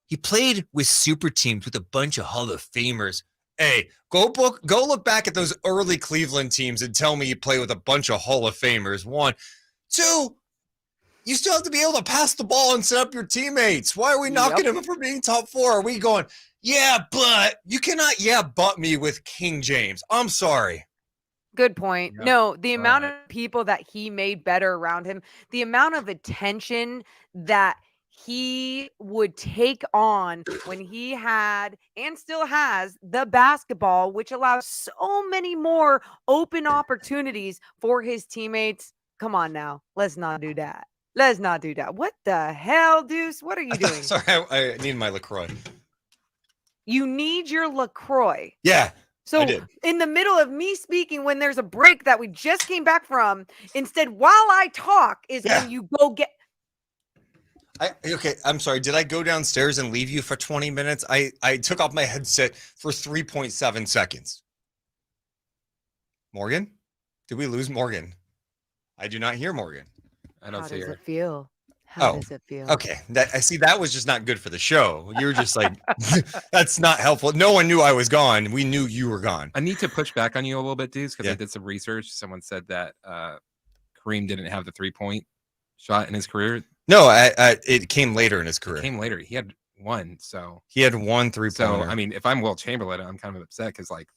S12: he played with super teams with a bunch of Hall of Famers. Hey, go look back at those early Cleveland teams and tell me you play with a bunch of Hall of Famers. 1. 2, you still have to be able to pass the ball and set up your teammates. Why are we knocking him for being top 4? Are we going, but you cannot, but me with King James. I'm sorry.
S7: Good point. Yep. No, the amount of people that he made better around him, the amount of attention that he would take on when he had and still has the basketball, which allows so many more open opportunities for his teammates. Come on now. Let's not do that. Let's not do that. What the hell, Deuce? What are you doing?
S12: Sorry, I need my LaCroix.
S7: You need your LaCroix.
S12: Yeah.
S7: So in the middle of me speaking, when there's a break that we just came back from, instead, while I talk is when you go get.
S12: Okay, I'm sorry. Did I go downstairs and leave you for 20 minutes? I took off my headset for 3.7 seconds. Morgan? Did we lose Morgan? I do not hear Morgan.
S5: I don't
S7: How
S5: see
S7: does
S5: her.
S7: it feel? How
S12: Oh,
S7: does it feel?
S12: okay. I see that was just not good for the show. You were just like, that's not helpful. No one knew I was gone. We knew you were gone.
S5: I need to push back on you a little bit, Deuce, because
S12: Yeah.
S5: I did some research. Someone said that Kareem didn't have the 3-point shot in his career.
S12: No, it came later in his career.
S5: It came later. He had one. So
S12: He had 1 3-pointer.
S5: So I mean, if I'm Will Chamberlain, I'm kind of upset because like,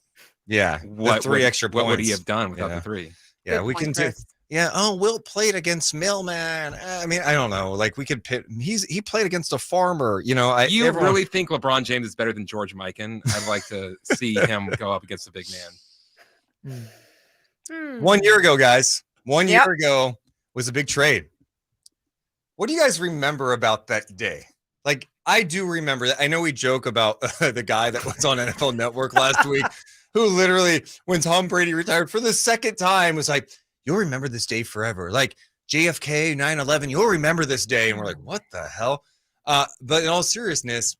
S12: yeah,
S5: what
S12: 3 extra
S5: what would he
S12: points.
S5: have done without
S12: Yeah.
S5: the 3?
S12: Yeah,
S7: Good
S12: we
S7: point,
S12: can do.
S7: Chris.
S12: Yeah. Oh, Will played against Mailman. I mean, I don't know. Like we could pit. He played against a farmer. You know,
S5: You
S12: everyone-
S5: really think LeBron James is better than George Mikan? I'd like to see him go up against a big man.
S12: 1 year ago, guys. 1
S7: Yep.
S12: year ago was a big trade. What do you guys remember about that day? Like, I do remember that. I know we joke about the guy that was on NFL Network last week, who literally, when Tom Brady retired for the second time, was like, "You'll remember this day forever." Like JFK, 9/11, you'll remember this day. And we're like, what the hell? But in all seriousness,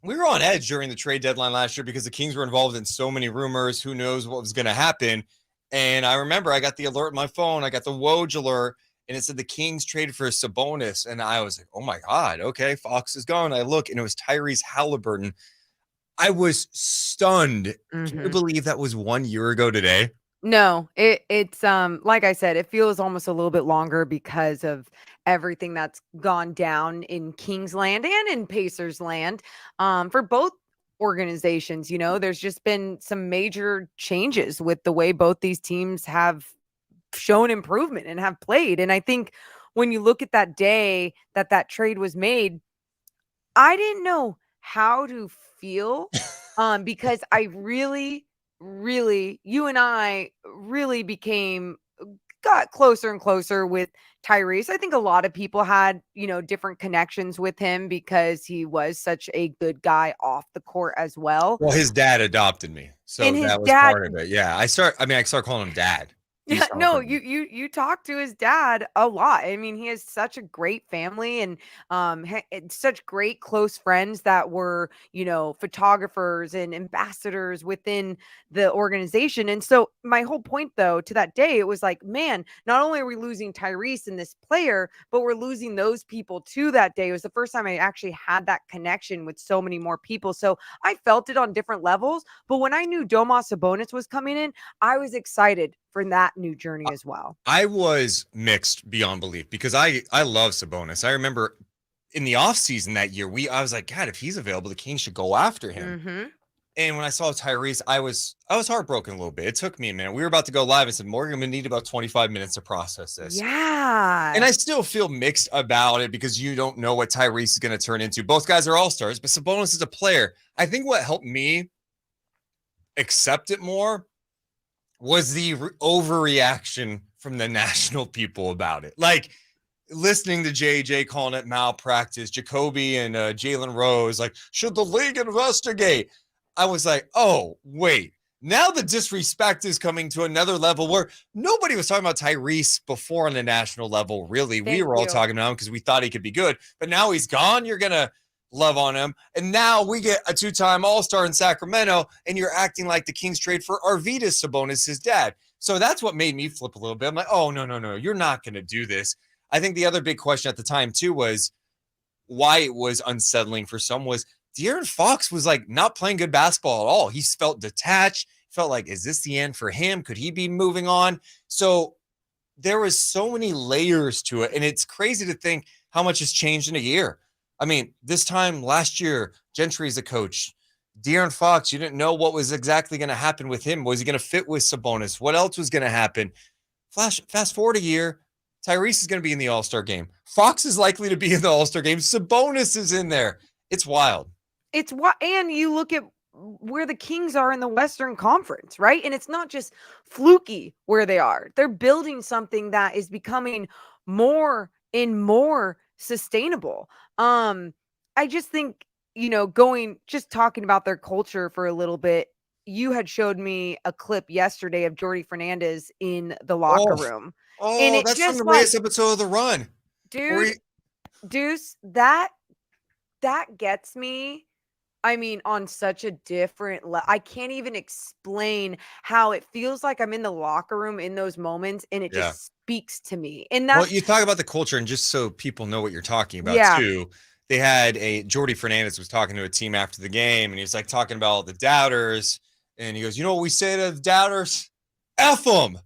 S12: we were on edge during the trade deadline last year because the Kings were involved in so many rumors. Who knows what was going to happen? And I remember I got the alert on my phone. I got the Woj alert, and it said the Kings traded for Sabonis. And I was like, oh my God, okay, Fox is gone. I look, and it was Sabonis-Haliburton. I was stunned. Can you believe that was 1 year ago today?
S7: No, it's like I said, it feels almost a little bit longer because of everything that's gone down in Kings land and in Pacers land. For both organizations, you know, there's just been some major changes with the way both these teams have shown improvement and have played. And I think when you look at that day that trade was made, I didn't know how to feel because I really, you and I really got closer and closer with Tyrese. I think a lot of people had, you know, different connections with him because he was such a good guy off the court as well.
S12: Well, his dad adopted me, so
S7: And his
S12: that was
S7: dad-
S12: part of it. Yeah, I start calling him dad.
S7: Yeah, no, you talk to his dad a lot. I mean, he has such a great family and such great close friends that were, you know, photographers and ambassadors within the organization. And so my whole point though to that day, it was like, man, not only are we losing Tyrese and this player, but we're losing those people too that day. It was the first time I actually had that connection with so many more people. So I felt it on different levels, but when I knew Domas Sabonis was coming in, I was excited for that new journey as well.
S12: I was mixed beyond belief because I love Sabonis. I remember in the offseason that year, I was like, God, if he's available, the Kings should go after him. And when I saw Tyrese, I was heartbroken a little bit. It took me a minute. We were about to go live. I said, Morgan, I'm gonna need about 25 minutes to process this.
S7: Yeah.
S12: And I still feel mixed about it because you don't know what Tyrese is going to turn into. Both guys are all-stars, but Sabonis is a player. I think what helped me accept it more was the overreaction from the national people about it. Like listening to JJ calling it malpractice, Jacoby and Jalen Rose, like, should the league investigate? I was like, oh, wait. Now the disrespect is coming to another level where nobody was talking about Tyrese before on the national level, really. We were all talking about him because we thought he could be good. But now he's gone. You're going to love on him. And now we get a 2-time All-Star in Sacramento, and you're acting like the Kings trade for Arvydas Sabonis, his dad. So that's what made me flip a little bit. I'm like, oh, no. You're not going to do this. I think the other big question at the time, too, was why it was unsettling for some was De'Aaron Fox was like not playing good basketball at all. He felt detached, felt like, is this the end for him? Could he be moving on? So there was so many layers to it. And it's crazy to think how much has changed in a year. I mean, this time last year, Gentry's the coach. De'Aaron Fox, you didn't know what was exactly going to happen with him. Was he going to fit with Sabonis? What else was going to happen? Fast forward a year, Tyrese is going to be in the All-Star game. Fox is likely to be in the All-Star game. Sabonis is in there. It's wild.
S7: It's what, and you look at where the Kings are in the Western Conference, right? And it's not just fluky where they are. They're building something that is becoming more and more sustainable. I just think, you know, talking about their culture for a little bit, you had showed me a clip yesterday of Jordy Fernandez in the locker room.
S12: Oh,
S7: and
S12: that's from the latest episode of The Run.
S7: Dude, Deuce, that gets me I mean, on such a different I can't even explain how it feels like I'm in the locker room in those moments, and it
S12: Yeah.
S7: just speaks to me. And
S12: Well,
S7: that's
S12: you talk about the culture, and just so people know what you're talking about
S7: Yeah.
S12: too, they had Jordy Fernandez was talking to a team after the game, and he's like talking about all the doubters, and he goes, "You know what we say to the doubters? F them."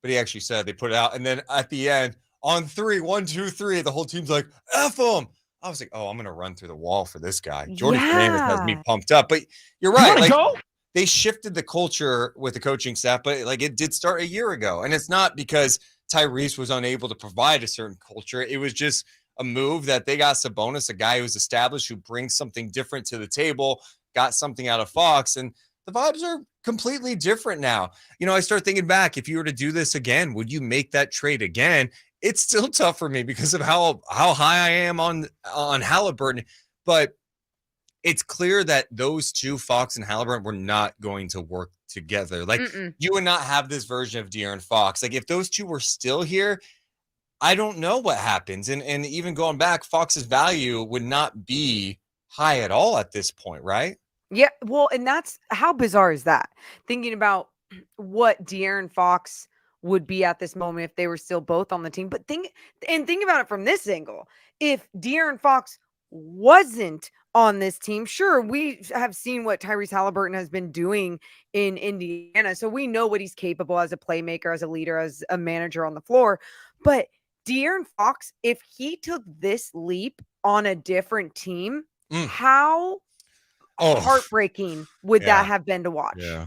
S12: But he actually said they put it out, and then at the end, on 3, 1, 2, 3, the whole team's like, "F them." I was like, "Oh, I'm gonna run through the wall for this guy." Jordy Fernandez has me
S7: Yeah.
S12: pumped up, but you're
S2: You
S12: right.
S2: wanna
S12: Like
S2: go?
S12: they shifted the culture with the coaching staff, but like it did start a year ago, and it's not because Tyrese was unable to provide a certain culture. It was just a move that they got Sabonis, a guy who's established, who brings something different to the table, got something out of Fox, and the vibes are completely different now. You know, I start thinking back, if you were to do this again, would you make that trade again? It's still tough for me because of how high I am on Haliburton, but it's clear that those two, Fox and Haliburton, were not going to work together. Like you would not have this version of De'Aaron Fox. Like if those two were still here, I don't know what happens. And even going back, Fox's value would not be high at all at this point, right?
S7: Yeah, well, and that's how bizarre is that? Thinking about what De'Aaron Fox would be at this moment if they were still both on the team. But think about it from this angle. If De'Aaron Fox wasn't on this team, sure, we have seen what Tyrese Haliburton has been doing in Indiana. So we know what he's capable as a playmaker, as a leader, as a manager on the floor. But De'Aaron Fox, if he took this leap on a different team, how heartbreaking would that have been to watch?
S12: Yeah.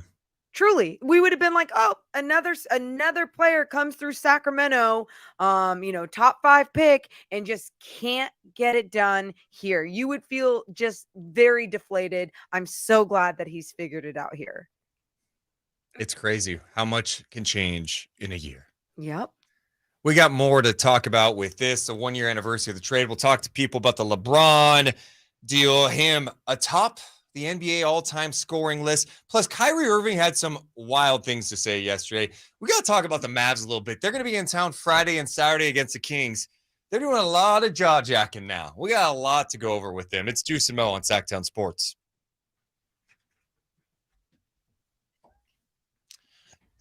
S7: Truly, we would have been like, oh, another player comes through Sacramento, top 5 pick, and just can't get it done here. You would feel just very deflated. I'm so glad that he's figured it out here.
S12: It's crazy how much can change in a year.
S7: Yep.
S12: We got more to talk about with this, the 1-year anniversary of the trade. We'll talk to people about the LeBron deal, him atop the NBA all-time scoring list. Plus, Kyrie Irving had some wild things to say yesterday. We got to talk about the Mavs a little bit. They're going to be in town Friday and Saturday against the Kings. They're doing a lot of jaw-jacking now. We got a lot to go over with them. It's Deuce and Mo on Sactown Sports.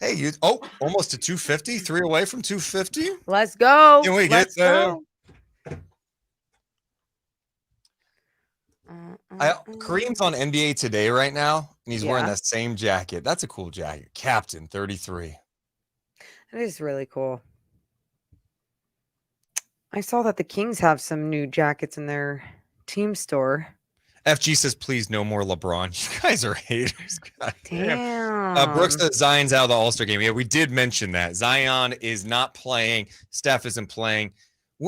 S12: Hey, almost to 250, 3 away from 250.
S7: Let's go.
S12: Can we get there? Kareem's on NBA Today right now, and he's wearing that same jacket. That's a cool jacket. Captain 33.
S7: That is really cool. I saw that the Kings have some new jackets in their team store.
S12: FG says, please, no more LeBron. You guys are haters. God
S7: damn.
S12: Brooks says Zion's out of the All-Star game. Yeah, we did mention that. Zion is not playing. Steph isn't playing.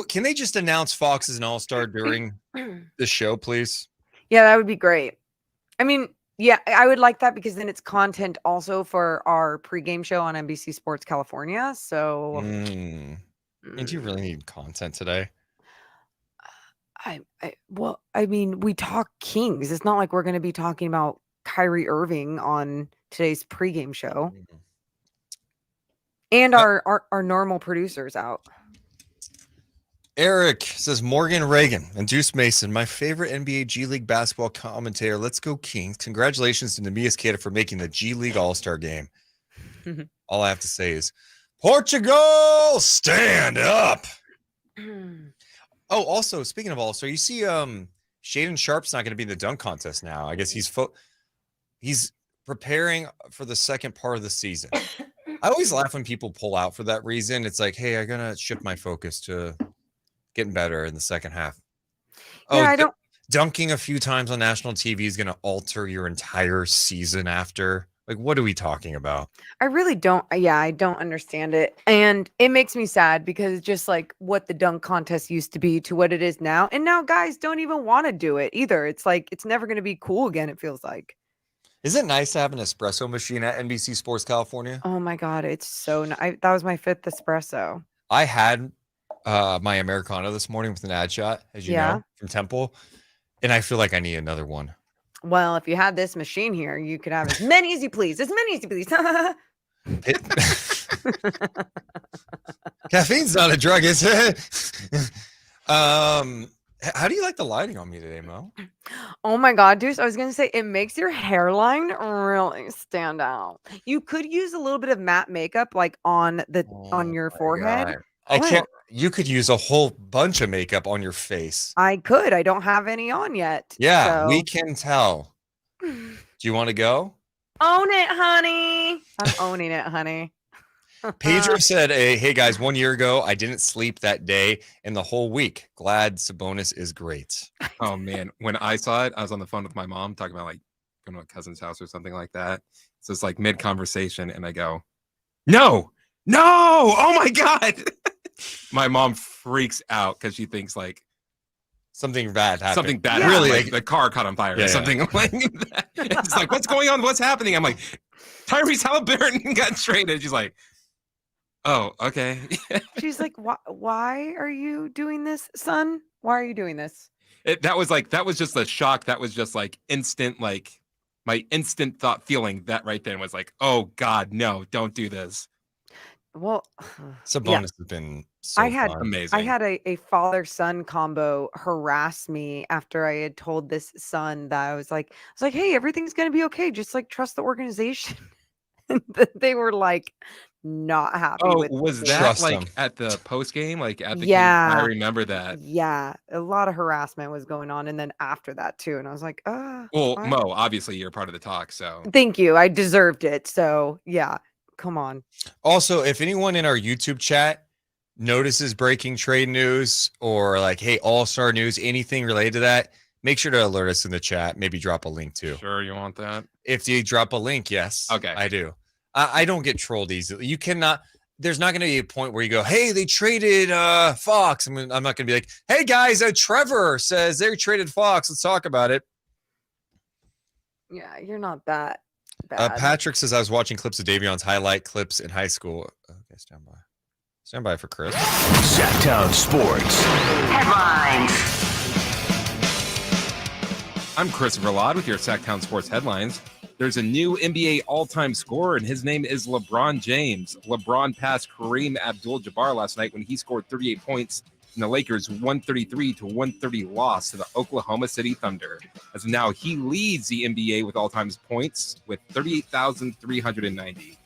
S12: Can they just announce Fox as an All-Star during the show, please?
S7: Yeah, that would be great. I mean, yeah, I would like that because then it's content also for our pregame show on NBC Sports California. So,
S12: And do you really need content today?
S7: I mean, we talk Kings. It's not like we're going to be talking about Kyrie Irving on today's pregame show. And our normal producers out.
S12: Eric says Morgan Reagan and Deuce Mason, my favorite NBA G League basketball commentator. Let's go Kings. Congratulations to Namias Keita for making the G League All-Star game. All I have to say is, Portugal, stand up. Oh, also, speaking of All-Star, you see Shaedon Sharp's not going to be in the dunk contest now. I guess he's preparing for the second part of the season. I always laugh when people pull out for that reason. It's like, hey, I'm going to shift my focus to getting better in the second half.
S7: Yeah,
S12: Dunking a few times on national TV is going to alter your entire season after. Like, what are we talking about?
S7: I really don't. Yeah, I don't understand it. And it makes me sad because it's just like what the dunk contest used to be to what it is now. And now guys don't even want to do it either. It's like, it's never going to be cool again, it feels like.
S12: Is it nice to have an espresso machine at NBC Sports California?
S7: Oh my God, it's so nice. That was my 5th espresso.
S12: I had my Americano this morning with an ad shot, as you know, from Temple. And I feel like I need another one.
S7: Well, if you had this machine here, you could have as many as you please. As many as you please.
S12: Caffeine's not a drug, is it? How do you like the lighting on me today, Mo?
S7: Oh my God, Deuce. I was going to say it makes your hairline really stand out. You could use a little bit of matte makeup like on your forehead.
S12: God. I can't. You could use a whole bunch of makeup on your face.
S7: I could. I don't have any on yet.
S12: Yeah,
S7: so.
S12: we can tell. Do you want to go?
S7: Own it, honey. I'm owning it, honey.
S12: Pedro said, hey guys, 1 year ago, I didn't sleep that day and the whole week. Glad Sabonis is great.
S5: Oh man, when I saw it, I was on the phone with my mom talking about like going to a cousin's house or something like that. So it's like mid conversation, and I go, no, oh my God. My mom freaks out because she thinks like
S12: something bad happened.
S5: Something bad.
S7: Yeah.
S5: Really, like the car caught on fire or something like that. It's like, what's going on? What's happening? I'm like, Tyrese-Haliburton got traded. She's like, oh, okay.
S7: She's like, why are you doing this, son? Why are you doing this?
S5: That was just a shock. That was just like instant, like my instant thought feeling that right then was like, oh God, no, don't do this.
S7: Well,
S12: Sabonis has been so
S5: amazing.
S7: I had a father-son combo harass me after I had told this son that I was like, hey, everything's gonna be okay. Just like trust the organization. And they were like not happy with
S5: was
S7: me.
S5: that like at the post game? Like at the game?
S7: Yeah.
S5: I remember that.
S7: Yeah, a lot of harassment was going on, and then after that too. And I was like,
S5: Well,
S7: what?
S5: Mo, obviously you're part of the talk, so
S7: Thank you. I deserved it. So yeah, come on.
S12: Also, if anyone in our YouTube chat notices breaking trade news or like, hey, all-star news, anything related to that, make sure to alert us in the chat. Maybe drop a link too.
S5: Sure, you want that?
S12: If you drop a link, yes.
S5: Okay.
S12: I do. I don't get trolled easily. You cannot. There's not going to be a point where you go, hey, they traded Fox. I'm not going to be like, hey, guys, Trevor says they traded Fox. Let's talk about it.
S7: Yeah, you're not that bad.
S12: Patrick says, I was watching clips of Davion's highlight clips in high school. Okay, stand by. Stand by for Chris.
S3: Sactown Sports.
S4: Headlines.
S5: I'm Christopher Ladd with your Sactown Sports headlines. There's a new NBA all-time scorer, and his name is LeBron James. LeBron passed Kareem Abdul-Jabbar last night when he scored 38 points in the Lakers' 133-130 loss to the Oklahoma City Thunder. As of now, he leads the NBA with all-time points with 38,390.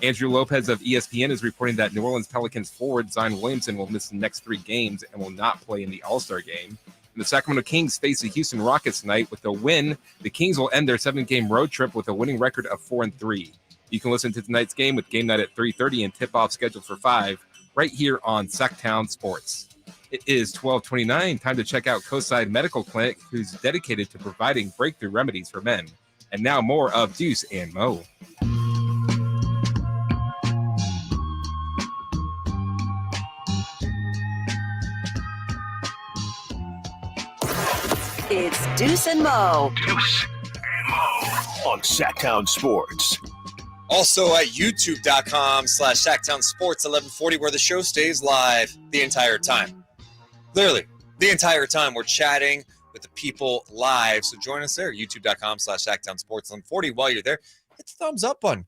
S5: Andrew Lopez of ESPN is reporting that New Orleans Pelicans forward Zion Williamson will miss the next 3 games and will not play in the All-Star game. And the Sacramento Kings face the Houston Rockets tonight. With a win, the Kings will end their 7-game road trip with a winning record of 4-3. You can listen to tonight's game with game night at 3:30 and tip-off scheduled for 5 right here on Sactown Sports. It is 12:29. Time to check out Coastside Medical Clinic, who's dedicated to providing breakthrough remedies for men. And now more of Deuce and Mo.
S13: It's Deuce and Mo.
S3: Deuce and Mo on Sactown Sports.
S12: Also at youtube.com/Sactown Sports 1140, where the show stays live the entire time. Literally, the entire time we're chatting with the people live. So join us there, youtube.com/Sactown Sports 1140. While you're there, hit the thumbs up button.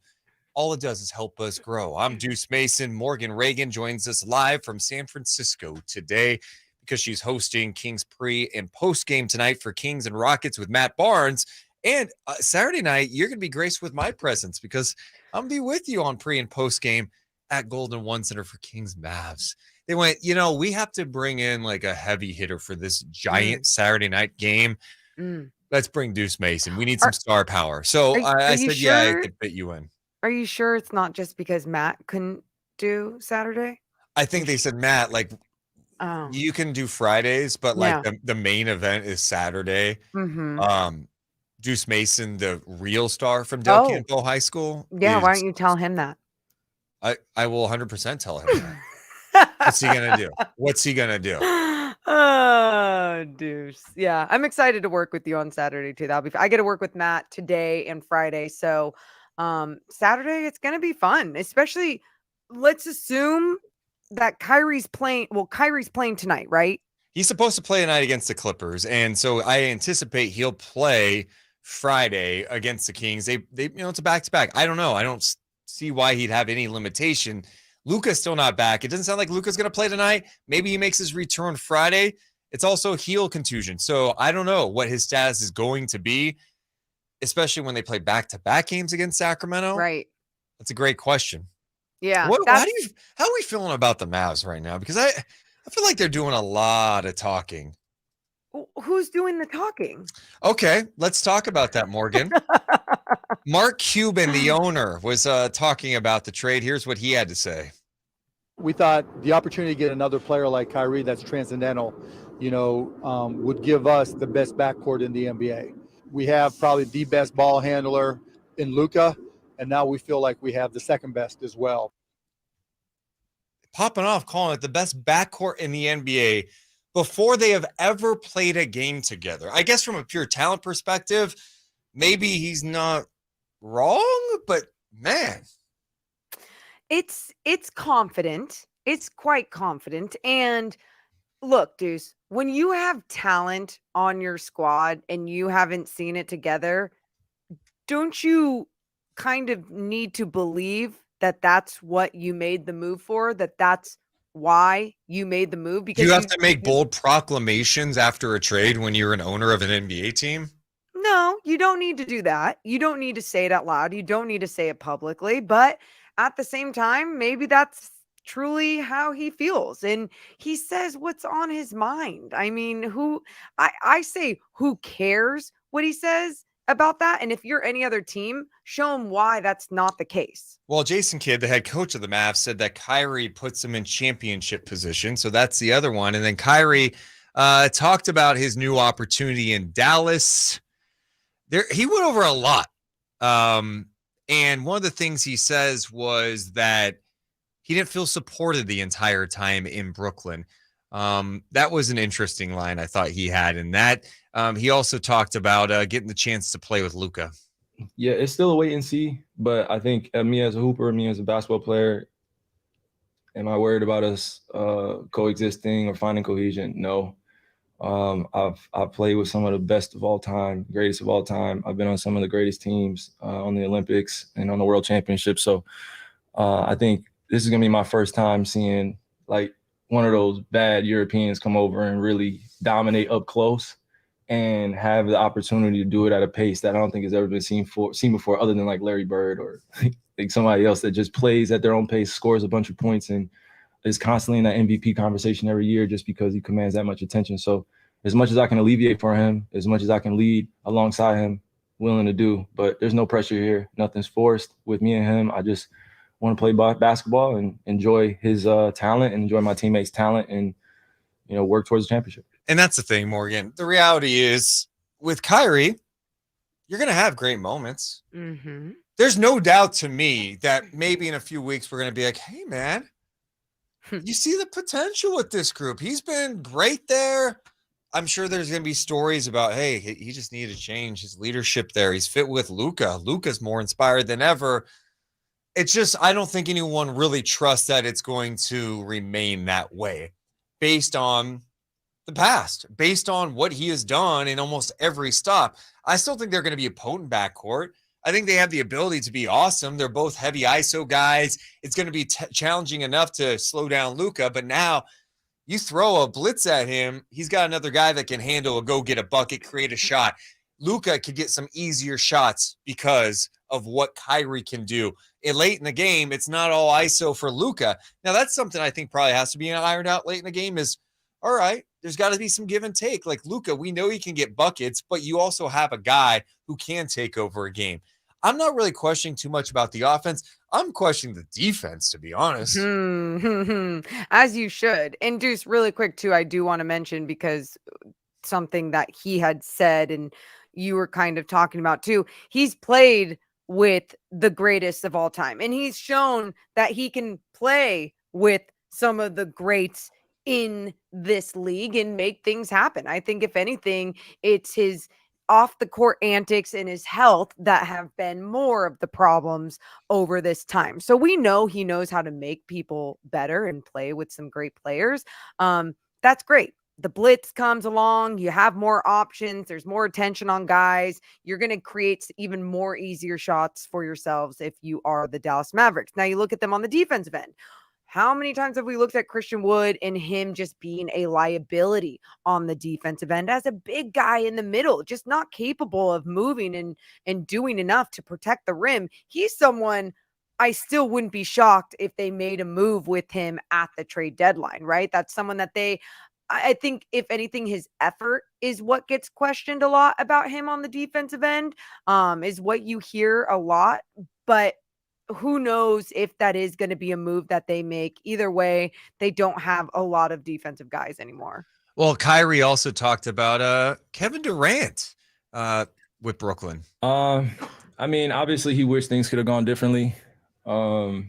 S12: All it does is help us grow. I'm Deuce Mason. Morgan Reagan joins us live from San Francisco today because she's hosting Kings pre and post game tonight for Kings and Rockets with Matt Barnes. And Saturday night, you're going to be graced with my presence because I'm going to be with you on pre and post game at Golden One Center for Kings Mavs. They went, we have to bring in like a heavy hitter for this giant Saturday night game. Let's bring Deuce Mason. We need some star power. So I said,
S7: sure?
S12: yeah, I could fit you in.
S7: Are you sure it's not just because Matt couldn't do Saturday?
S12: I think they said, Matt, like, you can do Fridays, but like the main event is Saturday. Deuce Mason, the real star from Del Campo High School.
S7: Yeah, why don't you tell him that?
S12: I will 100% tell him that. What's he gonna do? What's he gonna do?
S7: Oh, Deuce. Yeah, I'm excited to work with you on Saturday too. That'll be. I get to work with Matt today and Friday, so Saturday it's gonna be fun. Especially, let's assume that Kyrie's playing. Well, Kyrie's playing tonight, right?
S12: He's supposed to play tonight against the Clippers, and so I anticipate he'll play Friday against the Kings. They it's a back-to-back. I don't know. I don't see why he'd have any limitation. Luka's still not back. It doesn't sound like Luka's going to play tonight. Maybe he makes his return Friday. It's also heel contusion. So I don't know what his status is going to be, especially when they play back-to-back games against Sacramento.
S7: Right.
S12: That's a great question.
S7: Yeah.
S12: How are we feeling about the Mavs right now? Because I feel like they're doing a lot of talking.
S7: Who's doing the talking?
S12: Okay, let's talk about that, Morgan. Mark Cuban, the owner, was talking about the trade. Here's what he had to say.
S15: We thought the opportunity to get another player like Kyrie that's transcendental, would give us the best backcourt in the NBA. We have probably the best ball handler in Luka, and now we feel like we have the second best as well.
S12: Popping off, calling it the best backcourt in the NBA before they have ever played a game together. I guess from a pure talent perspective, maybe he's not wrong, but man.
S7: It's confident. It's quite confident. And look, Deuce, when you have talent on your squad and you haven't seen it together, don't you kind of need to believe that that's what you made the move for, that's why you made the move? Because
S12: you have to make bold proclamations after a trade when you're an owner of an NBA team?
S7: No, you don't need to do that. You don't need to say it out loud. You don't need to say it publicly. But at the same time, maybe that's truly how he feels. And he says what's on his mind. I mean, I say who cares what he says about that? And if you're any other team, show him why that's not the case.
S12: Well, Jason Kidd, the head coach of the Mavs, said that Kyrie puts him in championship position. So that's the other one. And then Kyrie talked about his new opportunity in Dallas. He went over a lot. And one of the things he says was that he didn't feel supported the entire time in Brooklyn. That was an interesting line I thought he had in that. He also talked about getting the chance to play with Luka.
S16: Yeah, it's still a wait and see, but I think me as a hooper, me as a basketball player, am I worried about us coexisting or finding cohesion? No. I've played with some of the best of all time, greatest of all time. I've been on some of the greatest teams on the Olympics and on the World Championship. So I think this is going to be my first time seeing like one of those bad Europeans come over and really dominate up close and have the opportunity to do it at a pace that I don't think has ever been seen before, other than like Larry Bird or like somebody else that just plays at their own pace, scores a bunch of points, and is constantly in that MVP conversation every year just because he commands that much attention. So as much as I can alleviate for him, as much as I can lead alongside him, willing to do, but there's no pressure here. Nothing's forced with me and him. I just want to play basketball and enjoy his talent and enjoy my teammates' talent and, work towards the championship.
S12: And that's the thing, Morgan. The reality is with Kyrie, you're going to have great moments.
S7: Mm-hmm.
S12: There's no doubt to me that maybe in a few weeks we're going to be like, hey, man, you see the potential with this group. He's been great there. I'm sure there's going to be stories about, hey, he just needed to change his leadership there. He's fit with Luka. Luka's more inspired than ever. It's just, I don't think anyone really trusts that it's going to remain that way based on the past, based on what he has done in almost every stop. I still think they're going to be a potent backcourt. I think they have the ability to be awesome. They're both heavy ISO guys. It's going to be challenging enough to slow down Luka, but now you throw a blitz at him, he's got another guy that can handle a go get a bucket, create a shot. Luka could get some easier shots because of what Kyrie can do. And late in the game, it's not all ISO for Luka. Now, that's something I think probably has to be ironed out late in the game is, all right, there's got to be some give and take. Like Luka, we know he can get buckets, but you also have a guy who can take over a game. I'm not really questioning too much about the offense. I'm questioning the defense, to be honest.
S7: As you should. And Deuce, really quick, too, I do want to mention, because something that he had said and you were kind of talking about, too, he's played with the greatest of all time. And he's shown that he can play with some of the greats in this league and make things happen. I think, if anything, it's his off the court antics and his health that have been more of the problems over this time. So we know he knows how to make people better and play with some great players. That's great. The blitz comes along, you have more options, there's more attention on guys. You're going to create even more easier shots for yourselves if you are the Dallas Mavericks. Now you look at them on the defensive end. How many times have we looked at Christian Wood and him just being a liability on the defensive end as a big guy in the middle, just not capable of moving and doing enough to protect the rim? He's someone I still wouldn't be shocked if they made a move with him at the trade deadline, right? That's someone that I think if anything, his effort is what gets questioned a lot about him on the defensive end, is what you hear a lot, but who knows if that is going to be a move that they make. Either way, they don't have a lot of defensive guys anymore.
S12: Well, Kyrie also talked about Kevin Durant with Brooklyn.
S16: I mean, obviously he wished things could have gone differently. You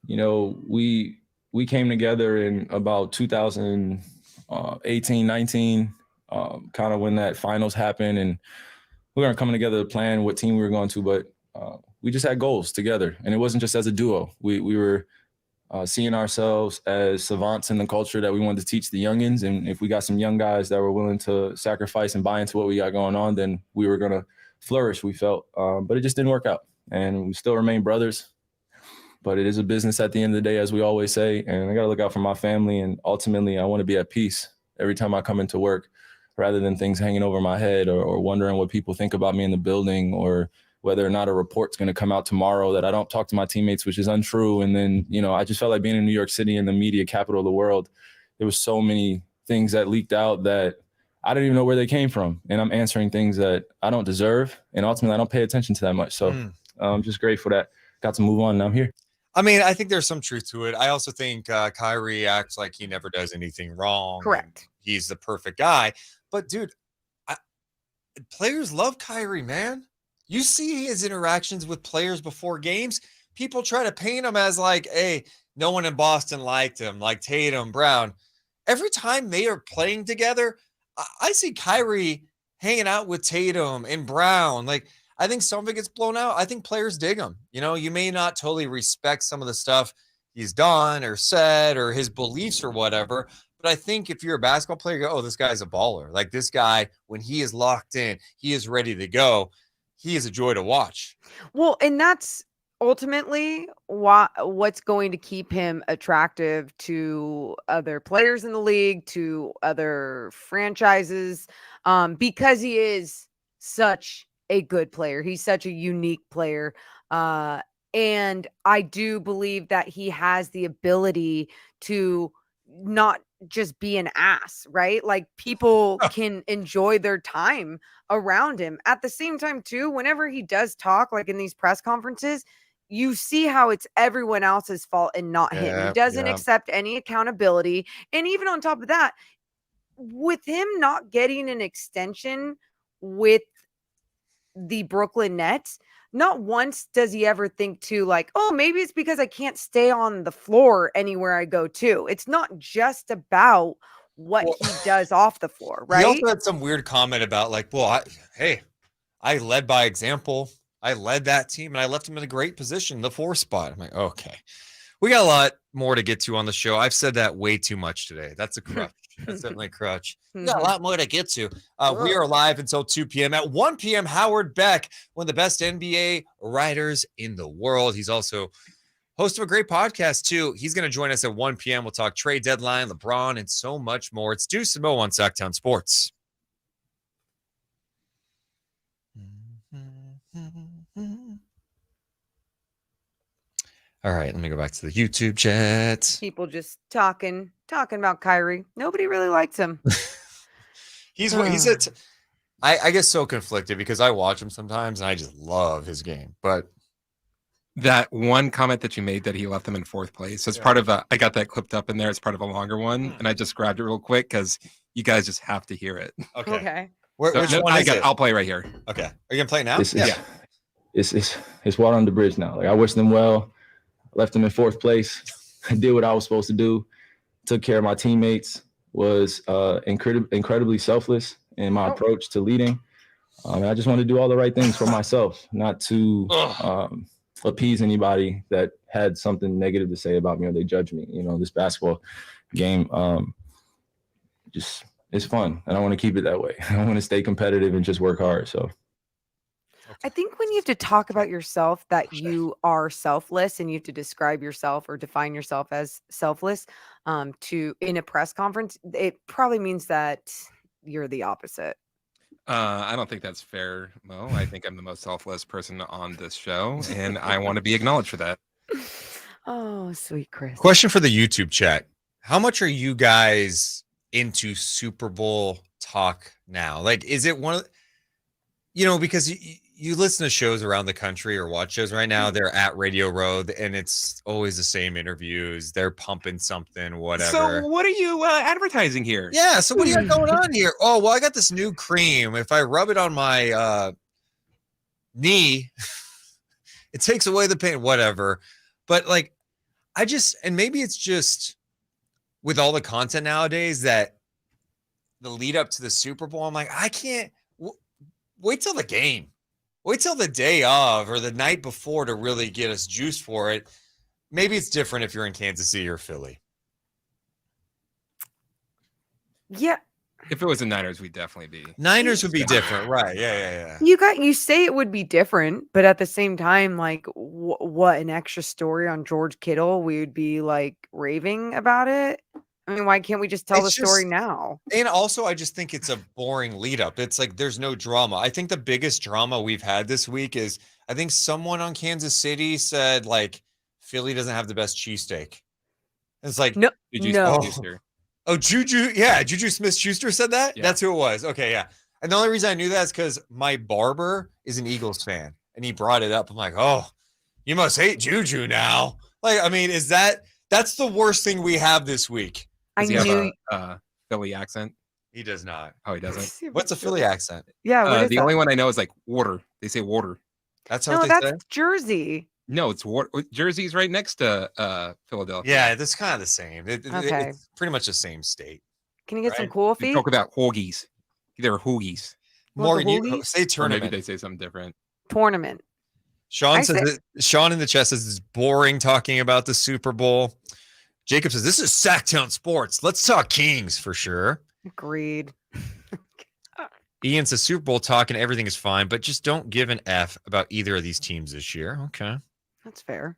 S16: know, we came together in about 2018, 19, kind of when that finals happened, and we weren't coming together to plan what team we were going to, but we just had goals together, and it wasn't just as a duo. We were seeing ourselves as savants in the culture that we wanted to teach the youngins, and if we got some young guys that were willing to sacrifice and buy into what we got going on, then we were going to flourish, we felt. But it just didn't work out, and we still remain brothers. But it is a business at the end of the day, as we always say, and I got to look out for my family, and ultimately I want to be at peace every time I come into work, rather than things hanging over my head or wondering what people think about me in the building, or whether or not a report's going to come out tomorrow that I don't talk to my teammates, which is untrue. And then, you know, I just felt like being in New York City in the media capital of the world, there was so many things that leaked out that I didn't even know where they came from. And I'm answering things that I don't deserve. And ultimately, I don't pay attention to that much. So I'm just grateful that got to move on and I'm here.
S12: I mean, I think there's some truth to it. I also think Kyrie acts like he never does anything wrong.
S7: Correct.
S12: He's the perfect guy. But, dude, players love Kyrie, man. You see his interactions with players before games. People try to paint him as like, hey, no one in Boston liked him, like Tatum, Brown. Every time they are playing together, I see Kyrie hanging out with Tatum and Brown. Like, I think some of it gets blown out. I think players dig him. You know, you may not totally respect some of the stuff he's done or said or his beliefs or whatever, but I think if you're a basketball player, you go, oh, this guy's a baller. Like, this guy, when he is locked in, he is ready to go. He is a joy to watch.
S7: Well, and that's ultimately what's going to keep him attractive to other players in the league, to other franchises, because he is such a good player. He's such a unique player. And I do believe that he has the ability to not just be an ass, right? Like, people can enjoy their time around him. At the same time, too, whenever he does talk, like in these press conferences, you see how it's everyone else's fault and not him. He doesn't accept any accountability. And even on top of that, with him not getting an extension with the Brooklyn Nets, not once does he ever think to like, oh, maybe it's because I can't stay on the floor anywhere I go to. It's not just about what he does off the floor, right?
S12: He also had some weird comment about like, well, I led by example. I led that team and I left him in a great position, the 4 spot. I'm like, okay, we got a lot more to get to on the show. I've said that way too much today. That's a crutch. That's definitely a crutch. We got a lot more to get to. We are live until 2 p.m. At 1 p.m., Howard Beck, one of the best NBA writers in the world. He's also host of a great podcast, too. He's going to join us at 1 p.m. We'll talk trade deadline, LeBron, and so much more. It's Deuce and Mo on Sactown Sports. All right, let me go back to the YouTube chat.
S7: People just talking about Kyrie. Nobody really likes him.
S12: I get so conflicted because I watch him sometimes and I just love his game. But
S5: that one comment that you made that he left them in 4th place. So it's part of I got that clipped up in there. It's part of a longer one. And I just grabbed it real quick because you guys just have to hear it.
S12: Okay.
S5: Which one is it? I'll play right here.
S12: Okay. Are you going to play now?
S16: It's water on the bridge now. Like, I wish them well. Left them in 4th place. I did what I was supposed to do. Took care of my teammates. Was incredibly selfless in my approach to leading. I just wanted to do all the right things for myself, not to appease anybody that had something negative to say about me or they judge me. You know, this basketball game, it's fun, and I want to keep it that way. I want to stay competitive and just work hard. So
S7: I think when you have to talk about yourself that you are selfless and you have to describe yourself or define yourself as selfless to in a press conference, it probably means that you're the opposite.
S5: I don't think that's fair, Mo. I think I'm the most selfless person on this show, and I want to be acknowledged for that.
S7: Oh, sweet Chris.
S12: Question for the YouTube chat. How much are you guys into Super Bowl talk now? Like, is it one of, because you listen to shows around the country or watch shows right now, they're at Radio Row and it's always the same interviews. They're pumping something, whatever.
S5: So what are you advertising here?
S12: Yeah. So what do you got going on here? Oh, well, I got this new cream. If I rub it on my knee, it takes away the pain, whatever. But like, and maybe it's just with all the content nowadays that the lead up to the Super Bowl, I'm like, I can't wait till the game. Wait till the day of or the night before to really get us juiced for it. Maybe it's different if you're in Kansas City or Philly.
S7: Yeah.
S5: If it was the Niners, we'd definitely be.
S12: Niners would be different, right? Yeah.
S7: You say it would be different, but at the same time, like, what an extra story on George Kittle? We would be like raving about it. I mean, why can't we just tell the story now?
S12: And also, I just think it's a boring lead up. It's like there's no drama. I think the biggest drama we've had this week is I think someone on Kansas City said like Philly doesn't have the best cheesesteak. It's like
S7: no.
S12: Oh, Juju. Yeah, Juju Smith-Schuster said that?
S5: Yeah.
S12: That's who it was. Okay, yeah. And the only reason I knew that is because my barber is an Eagles fan. And he brought it up. I'm like, oh, you must hate Juju now. Like, I mean, that's the worst thing we have this week.
S5: Does he have a Philly accent?
S12: He does not.
S5: Oh, he doesn't?
S12: What's a Philly accent?
S7: Yeah,
S5: the only one I know is like water. They say water.
S12: That's how they say?
S7: That's Jersey.
S5: No, it's water. Jersey's right next to Philadelphia.
S12: Yeah, that's kind of the same.
S7: Okay.
S12: It's pretty much the same state.
S7: Can you get some
S12: Right?
S7: cool
S5: They
S7: feet?
S5: talk about hoagies. They're hoagies.
S12: Morgan, you
S7: hoagies?
S12: say
S5: Or maybe
S12: tournament.
S5: they say something different.
S7: Tournament.
S12: Sean Sean in the chat says it's boring talking about the Super Bowl. Jacob says this is Sactown Sports. Let's talk Kings for sure.
S7: Agreed.
S12: Ian says Super Bowl talk and everything is fine, but just don't give an F about either of these teams this year. Okay.
S7: That's fair.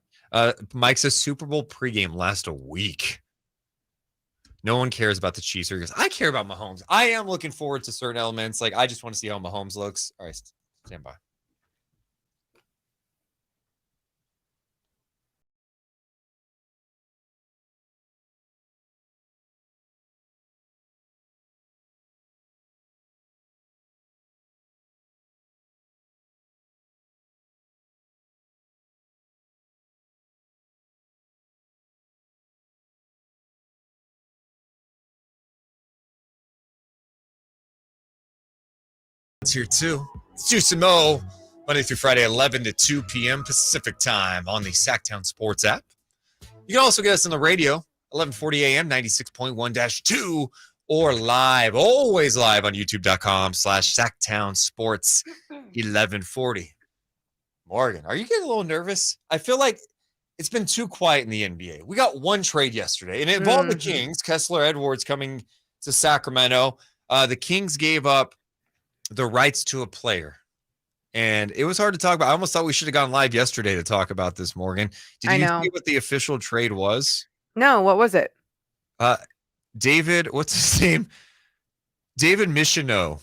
S12: Mike says Super Bowl pregame last a week. No one cares about the Chiefs. He goes, I care about Mahomes. I am looking forward to certain elements. Like, I just want to see how Mahomes looks. All right, stand by. It's here too. It's Deuce and Mo, Monday through Friday, 11 to 2 p.m. Pacific time on the Sactown Sports app. You can also get us on the radio, 1140 a.m., 96.1-2, or live, always live on youtube.com/Sactown Sports 1140. Morgan, are you getting a little nervous? I feel like it's been too quiet in the NBA. We got one trade yesterday, and it involved the Kings. Kessler Edwards coming to Sacramento. The Kings gave up the rights to a player. And it was hard to talk about. I almost thought we should have gone live yesterday to talk about this, Morgan. Did you see what the official trade was?
S7: No, what was it?
S12: David, what's his name? David Michonneau.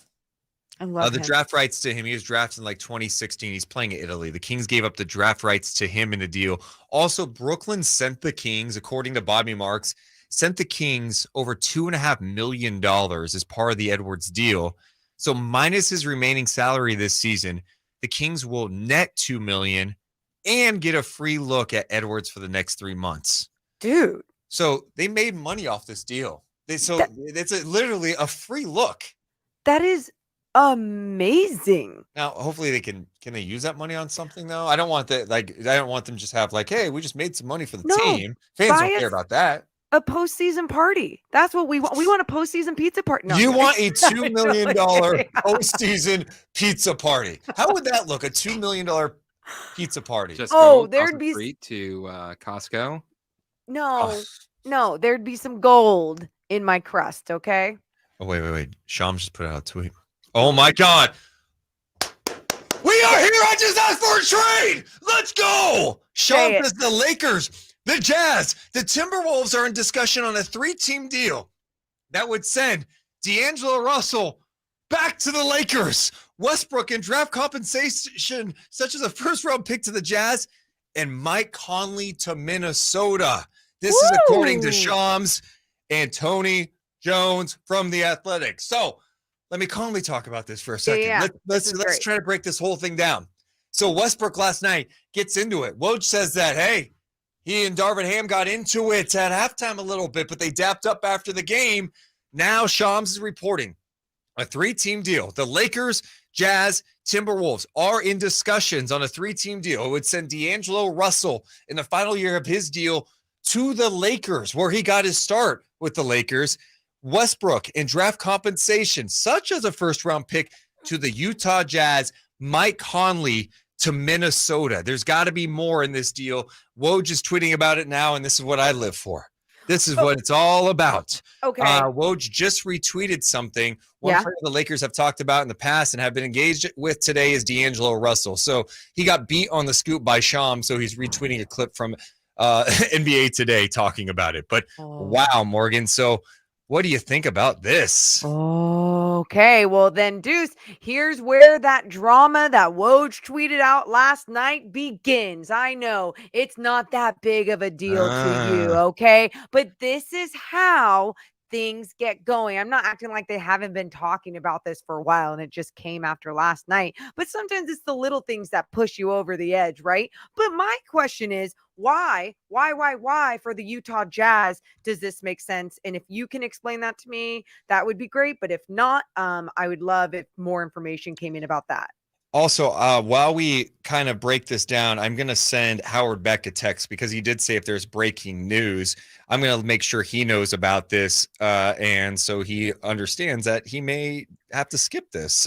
S7: I love
S12: the
S7: him.
S12: draft rights to him. He was drafted in like 2016. He's playing in Italy. The Kings gave up the draft rights to him in the deal. Also, Brooklyn sent the Kings, according to Bobby Marks, sent the Kings over $2.5 million as part of the Edwards deal. So minus his remaining salary this season, the Kings will net $2 million and get a free look at Edwards for the next 3 months.
S7: Dude.
S12: So they made money off this deal. It's literally a free look.
S7: That is amazing.
S12: Now, hopefully they can they use that money on something though? I don't want that. I don't want them to just have like, hey, we just made some money for the team. Fans don't care about that.
S7: A postseason party. That's what we want. We want a postseason pizza party. No,
S12: you want a $2 million postseason pizza party. How would that look? A $2 million pizza party.
S5: Just
S7: there'd be
S5: street to Costco.
S7: No, there'd be some gold in my crust. Okay.
S12: Oh, wait. Sham just put out a tweet. Oh my God. We not here. I just asked for a trade. Let's go. Sean says the Lakers, the Jazz, the Timberwolves are in discussion on a 3-team deal that would send D'Angelo Russell back to the Lakers, Westbrook in draft compensation, such as a first-round pick to the Jazz, and Mike Conley to Minnesota. This is according to Shams and Tony Jones from The Athletic. So let me calmly talk about this for a second.
S7: Yeah.
S12: Let's try to break this whole thing down. So Westbrook last night gets into it. Woj says that, hey, he and Darvin Ham got into it at halftime a little bit, but they dapped up after the game. Now Shams is reporting a 3-team deal. The Lakers, Jazz, Timberwolves are in discussions on a 3-team deal. It would send D'Angelo Russell in the final year of his deal to the Lakers, where he got his start with the Lakers. Westbrook in draft compensation, such as a first-round pick to the Utah Jazz. Mike Conley to Minnesota. There's got to be more in this deal. Woj is tweeting about it now, and this is what I live for. This is what it's all about.
S7: Okay.
S12: Woj just retweeted something. One player the Lakers have talked about in the past and have been engaged with today is D'Angelo Russell. So he got beat on the scoop by Sham, so he's retweeting a clip from NBA Today talking about it. But wow, Morgan. So what do you think about this?
S7: Okay, well then, Deuce, here's where that drama that Woj tweeted out last night begins. I know it's not that big of a deal to you, okay? But this is how things get going. I'm not acting like they haven't been talking about this for a while and it just came after last night. But sometimes it's the little things that push you over the edge, right? But my question is, why for the Utah Jazz does this make sense? And if you can explain that to me, that would be great. But if not, I would love if more information came in about that.
S12: Also, while we kind of break this down, I'm going to send Howard Beck a text because he did say if there's breaking news, I'm going to make sure he knows about this. And so he understands that he may have to skip this.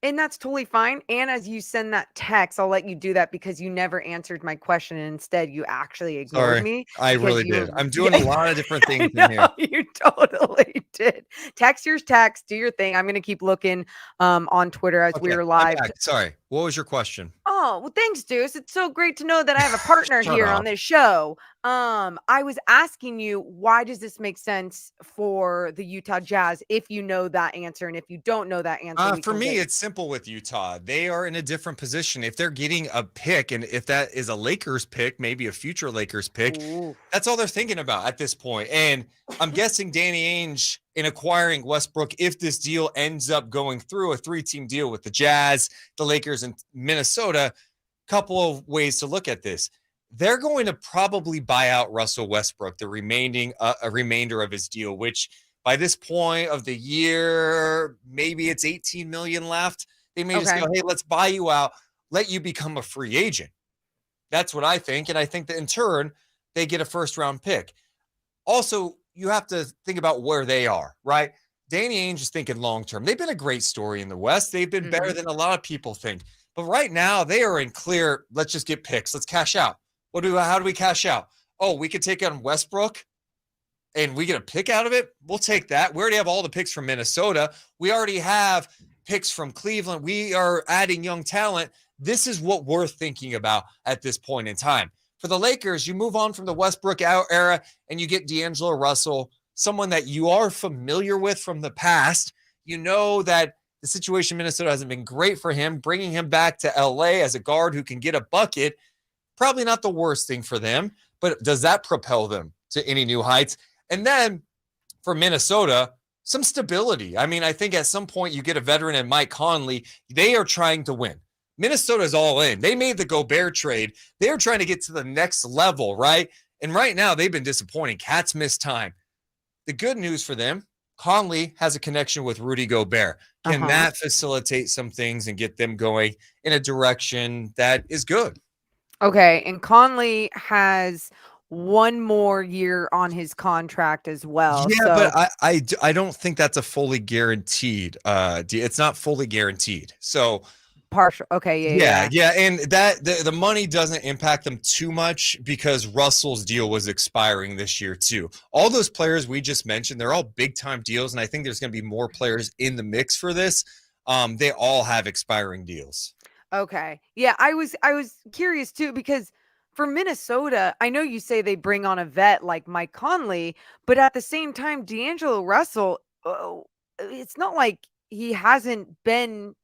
S7: And that's totally fine. And as you send that text, I'll let you do that because you never answered my question. And instead, you actually ignored me.
S12: I really did. I'm doing a lot of different things in here.
S7: You totally did. Text your text, do your thing. I'm going to keep looking on Twitter as we're live.
S12: Sorry. What was your question?
S7: Oh, well, thanks, Deuce. It's so great to know that I have a partner
S12: Shut
S7: here
S12: up.
S7: on this show. I was asking you, why does this make sense for the Utah Jazz if you know that answer? And if you don't know that answer,
S12: For me, it's simple with Utah. They are in a different position. If they're getting a pick, and if that is a Lakers pick, maybe a future Lakers pick, that's all they're thinking about at this point. And I'm guessing Danny Ainge in acquiring Westbrook, if this deal ends up going through a 3-team deal with the Jazz, the Lakers, and Minnesota, couple of ways to look at this. They're going to probably buy out Russell Westbrook, the remainder of his deal, which by this point of the year, maybe it's 18 million left. They may just go, hey, let's buy you out, let you become a free agent. That's what I think. And I think that in turn, they get a first-round pick. Also, you have to think about where they are, right? Danny Ainge is thinking long-term. They've been a great story in the West. They've been better than a lot of people think. But right now, they are in clear, let's just get picks. Let's cash out. How do we cash out? Oh, we could take on Westbrook and we get a pick out of it. We'll take that. We already have all the picks from Minnesota. We already have picks from Cleveland. We are adding young talent. This is what we're thinking about at this point in time. For the Lakers, you move on from the Westbrook era and you get D'Angelo Russell, someone that you are familiar with from the past. You know that the situation in Minnesota hasn't been great for him. Bringing him back to LA as a guard who can get a bucket, probably not the worst thing for them, but does that propel them to any new heights? And then for Minnesota, some stability. I mean, I think at some point you get a veteran in Mike Conley. They are trying to win. Minnesota's all in. They made the Gobert trade. They're trying to get to the next level, right? And right now they've been disappointing. Cats miss time. The good news for them, Conley has a connection with Rudy Gobert. Can that facilitate some things and get them going in a direction that is good?
S7: Okay, and Conley has one more year on his contract as well.
S12: Yeah,
S7: so.
S12: but I don't think that's a fully guaranteed. It's not fully guaranteed. So
S7: partial. Okay,
S12: yeah, and that the money doesn't impact them too much because Russell's deal was expiring this year too. All those players we just mentioned, they're all big time deals, and I think there's going to be more players in the mix for this. They all have expiring deals.
S7: Okay. Yeah, I was curious too because for Minnesota, I know you say they bring on a vet like Mike Conley, but at the same time, D'Angelo Russell, it's not like he hasn't been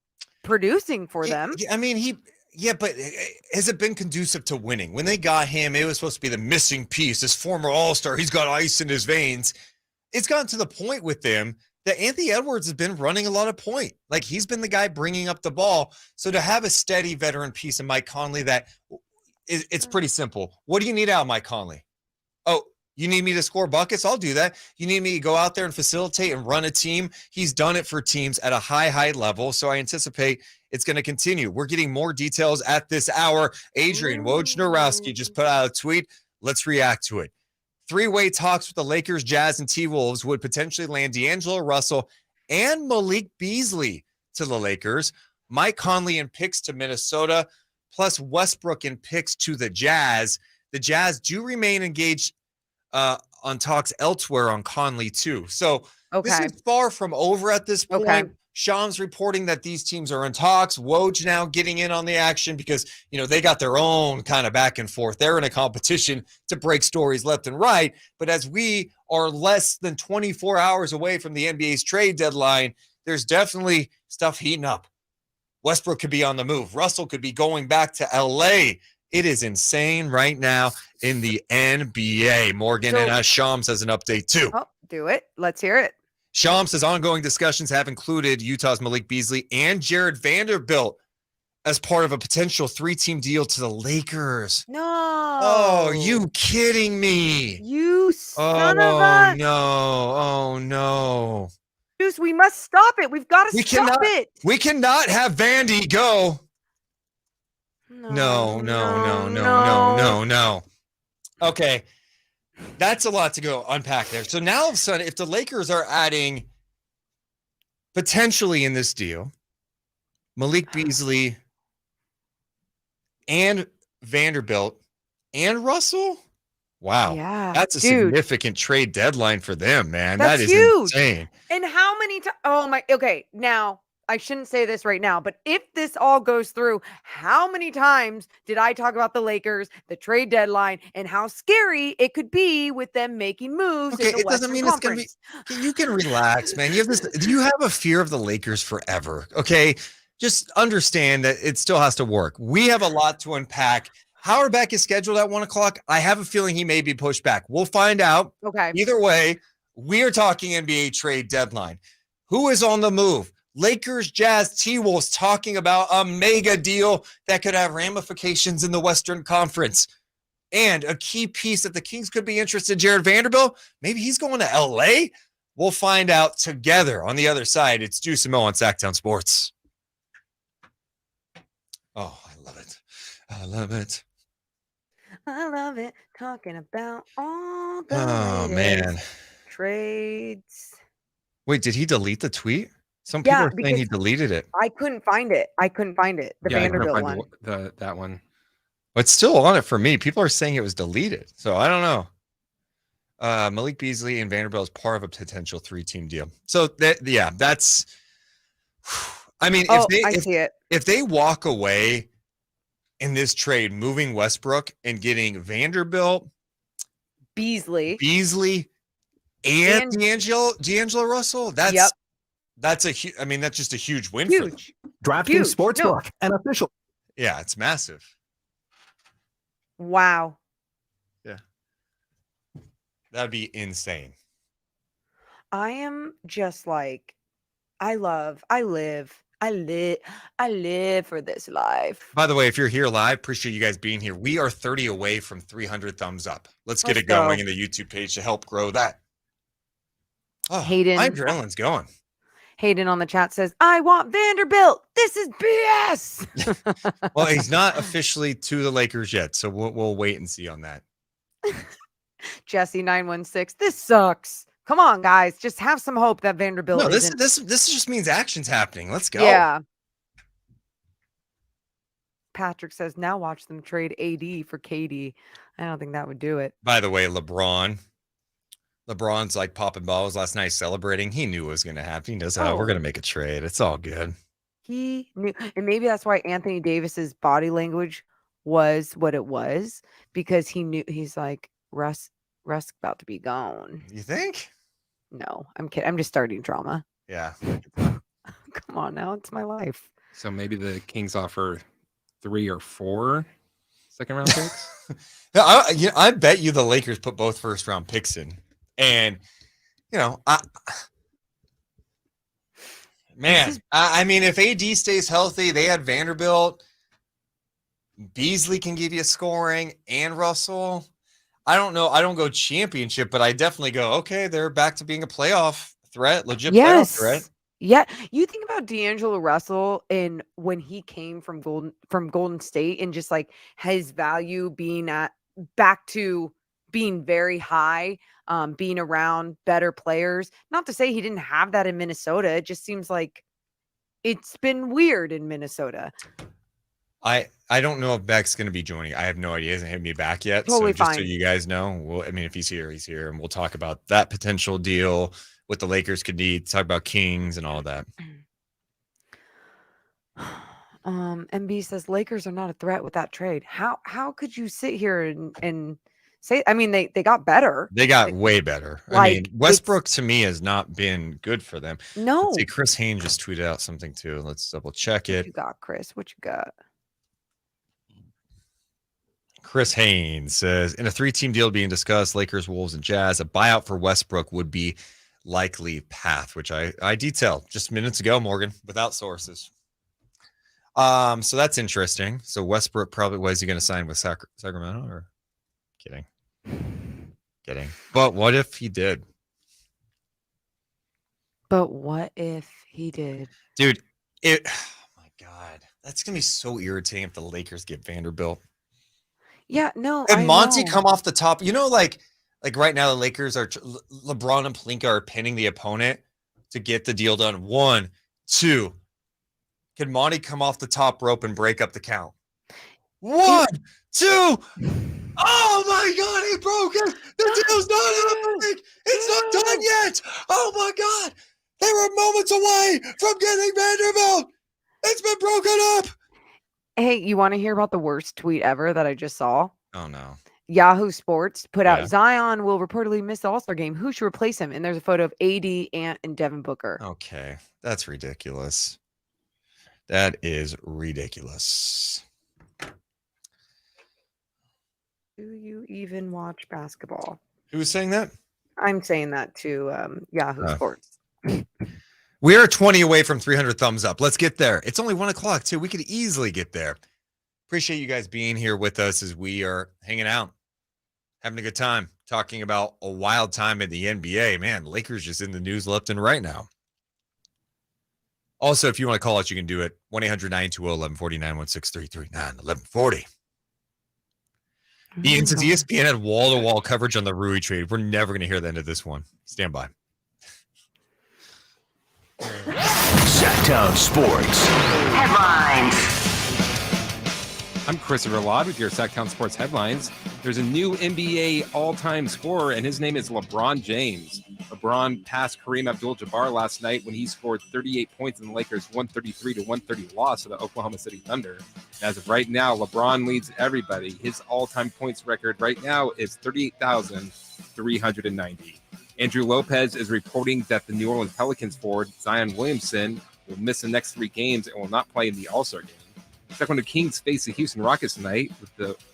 S7: producing for them.
S12: I mean, but has it been conducive to winning? When they got him, it was supposed to be the missing piece, this former All-Star. He's got ice in his veins. It's gotten to the point with them that Anthony Edwards has been running a lot of point. Like, he's been the guy bringing up the ball. So to have a steady veteran piece in Mike Conley, it's pretty simple. What do you need out of Mike Conley? Oh, you need me to score buckets? I'll do that. You need me to go out there and facilitate and run a team? He's done it for teams at a high level. So I anticipate it's going to continue. We're getting more details at this hour. Adrian Wojnarowski just put out a tweet. Let's react to it. Three-way talks with the Lakers, Jazz, and T-Wolves would potentially land D'Angelo Russell and Malik Beasley to the Lakers. Mike Conley in picks to Minnesota, plus Westbrook in picks to the Jazz. The Jazz do remain engaged on talks elsewhere on Conley too. So this is far from over at this point.
S7: Okay.
S12: Shams reporting that these teams are in talks. Woj now getting in on the action because, they got their own kind of back and forth. They're in a competition to break stories left and right. But as we are less than 24 hours away from the NBA's trade deadline, there's definitely stuff heating up. Westbrook could be on the move. Russell could be going back to LA. It is insane right now in the NBA. Morgan and Shams has an update too.
S7: Oh, do it. Let's hear it.
S12: Shams says ongoing discussions have included Utah's Malik Beasley and Jared Vanderbilt as part of a potential 3-team deal to the Lakers.
S7: No.
S12: Oh, you kidding me?
S7: You son of a...
S12: Oh, no.
S7: Deuce, we must stop it. We've got to stop it.
S12: We cannot have Vandy go. No. Okay. That's a lot to go unpack there. So now all of a sudden, if the Lakers are adding potentially in this deal, Malik Beasley and Vanderbilt and Russell, wow.
S7: Yeah,
S12: that's a significant trade deadline for them, man.
S7: That's
S12: that is
S7: huge.
S12: insane.
S7: And how many times? Oh my. Okay, now I shouldn't say this right now, but if this all goes through, how many times did I talk about the Lakers, the trade deadline, and how scary it could be with them making moves?
S12: Okay,
S7: in the
S12: it doesn't mean
S7: Western
S12: it's gonna be. You can relax, man. You have this. Do you have a fear of the Lakers forever? Okay, just understand that it still has to work. We have a lot to unpack. Howard Beck is scheduled at 1:00. I have a feeling he may be pushed back. We'll find out.
S7: Okay.
S12: Either way, we are talking NBA trade deadline. Who is on the move? Lakers, Jazz, T-Wolves talking about a mega deal that could have ramifications in the Western Conference. And a key piece that the Kings could be interested in, Jared Vanderbilt. Maybe he's going to LA. We'll find out together on the other side. It's Deuce and Mo on Sactown Sports. Oh, I love it. I love it.
S7: I love it. Talking about all the
S12: man.
S7: trades.
S12: Wait, did he delete the tweet? Some people are saying he deleted it.
S7: I couldn't find it. The Vanderbilt one.
S5: That one.
S12: It's still on it for me. People are saying it was deleted. So I don't know. Malik Beasley and Vanderbilt is part of a potential 3-team deal. So that's. I mean, if they walk away in this trade, moving Westbrook and getting Vanderbilt,
S7: Beasley,
S12: and D'Angelo Russell, that's just a huge win for them.
S1: DraftKings Sportsbook, an official.
S12: Yeah, it's massive.
S7: Wow.
S12: Yeah. That'd be insane.
S7: I am just like, I live for this life.
S12: By the way, if you're here live, appreciate you guys being here. We are 30 away from 300 thumbs up. Let's get it going in the YouTube page to help grow that. Oh,
S7: Hayden,
S12: my adrenaline's going.
S7: Hayden on the chat says, I want Vanderbilt. This is BS.
S12: Well, he's not officially to the Lakers yet, so we'll wait and see on that.
S7: Jesse 916, this sucks. Come on, guys. Just have some hope that Vanderbilt
S12: No,
S7: isn't.
S12: this just means action's happening. Let's go.
S7: Yeah. Patrick says, now watch them trade AD for KD. I don't think that would do it.
S12: By the way, LeBron's like popping balls last night celebrating. He knew it was going to happen. He knows how we're going to make a trade. It's all good.
S7: He knew, and maybe that's why Anthony Davis's body language was what it was, because he knew. He's like, Russ about to be gone.
S12: You think?
S7: No, I'm kidding. I'm just starting drama.
S12: Yeah.
S7: Come on now, it's my life.
S5: So maybe the Kings offer 3 or 4 second-round picks.
S12: I bet you the Lakers put both first-round picks in, and I mean, if AD stays healthy, they had Vanderbilt. Beasley can give you scoring, and Russell. I don't know. I don't go championship, but I definitely go, okay, they're back to being a playoff threat, legit playoff threat.
S7: Yeah. You think about D'Angelo Russell and when he came from Golden State, and just like his value being back to being very high, being around better players. Not to say he didn't have that in Minnesota. It just seems like it's been weird in Minnesota.
S12: I don't know if Beck's going to be joining. I have no idea. He hasn't hit me back yet.
S7: Totally
S12: so just
S7: fine.
S12: so you guys know, if he's here, he's here. And we'll talk about that potential deal, what the Lakers could need, talk about Kings and all of that.
S7: MB says Lakers are not a threat with that trade. How could you sit here and say, I mean, they got better.
S12: They got way better. I mean, Westbrook to me has not been good for them.
S7: No.
S12: Let's see, Chris Haynes just tweeted out something too. Let's double check it.
S7: What you got, Chris? What you got?
S12: Chris Haynes says, in a 3-team deal being discussed, Lakers, Wolves, and Jazz, a buyout for Westbrook would be likely path, which I detailed just minutes ago, Morgan, without sources. So that's interesting. So Westbrook probably, was he going to sign with Sacramento or kidding? But what if he did?
S7: But what if he did?
S12: Dude, oh my God. That's going to be so irritating if the Lakers get Vanderbilt.
S7: Yeah, no.
S12: And Monty come off the top. Like right now, the Lakers are LeBron and Pelinka are pinning the opponent to get the deal done. 1, 2. Can Monty come off the top rope and break up the count? 1, 2. Oh my God, he broke it. The deal's not happening. It's not done yet. Oh my God. They were moments away from getting Vanderbilt. It's been broken up.
S7: Hey, you want to hear about the worst tweet ever that I just saw?
S12: Oh, no.
S7: Yahoo Sports put out, Zion will reportedly miss the All-Star game. Who should replace him? And there's a photo of AD, Ant, and Devin Booker.
S12: Okay. That's ridiculous. That is ridiculous.
S7: Do you even watch basketball?
S12: Who's saying that?
S7: I'm saying that to Yahoo Sports.
S12: We are 20 away from 300 thumbs up. Let's get there. It's only 1 o'clock too. We could easily get there. Appreciate you guys being here with us as we are hanging out, having a good time, talking about a wild time in the NBA. Man, Lakers just in the news left and right now. Also, if you want to call us, you can do it. 1-800-920-1140, 916-339-1140. Ian says ESPN had wall-to-wall coverage on the Rui trade. We're never going to hear the end of this one. Stand by.
S3: Sactown Sports
S4: Headlines.
S5: I'm Christopher Ladd with your Sactown Sports headlines. There's a new NBA all-time scorer, and his name is LeBron James. LeBron passed Kareem Abdul-Jabbar last night when he scored 38 points in the Lakers' 133-130 loss to the Oklahoma City Thunder. As of right now, LeBron leads everybody. His all-time points record right now is 38,390. Andrew Lopez is reporting that the New Orleans Pelicans forward Zion Williamson will miss the next 3 games and will not play in the All-Star game. Sacramento Kings face the Houston Rockets tonight.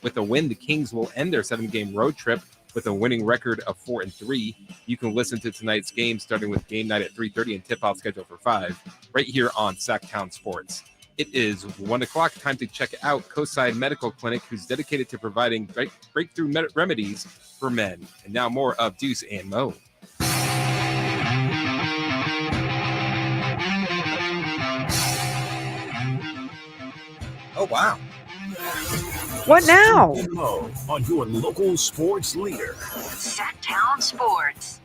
S5: With a win, the Kings will end their 7-game road trip with a winning record of 4-3. You can listen to tonight's game starting with game night at 3:30 and tip-off scheduled for 5 right here on Sactown Sports. It is 1 o'clock. Time to check out Coastside Medical Clinic, who's dedicated to providing breakthrough remedies for men. And now more of Deuce and Mo.
S12: Oh, wow.
S7: What now?
S3: On your local sports leader.
S4: Sactown Sports.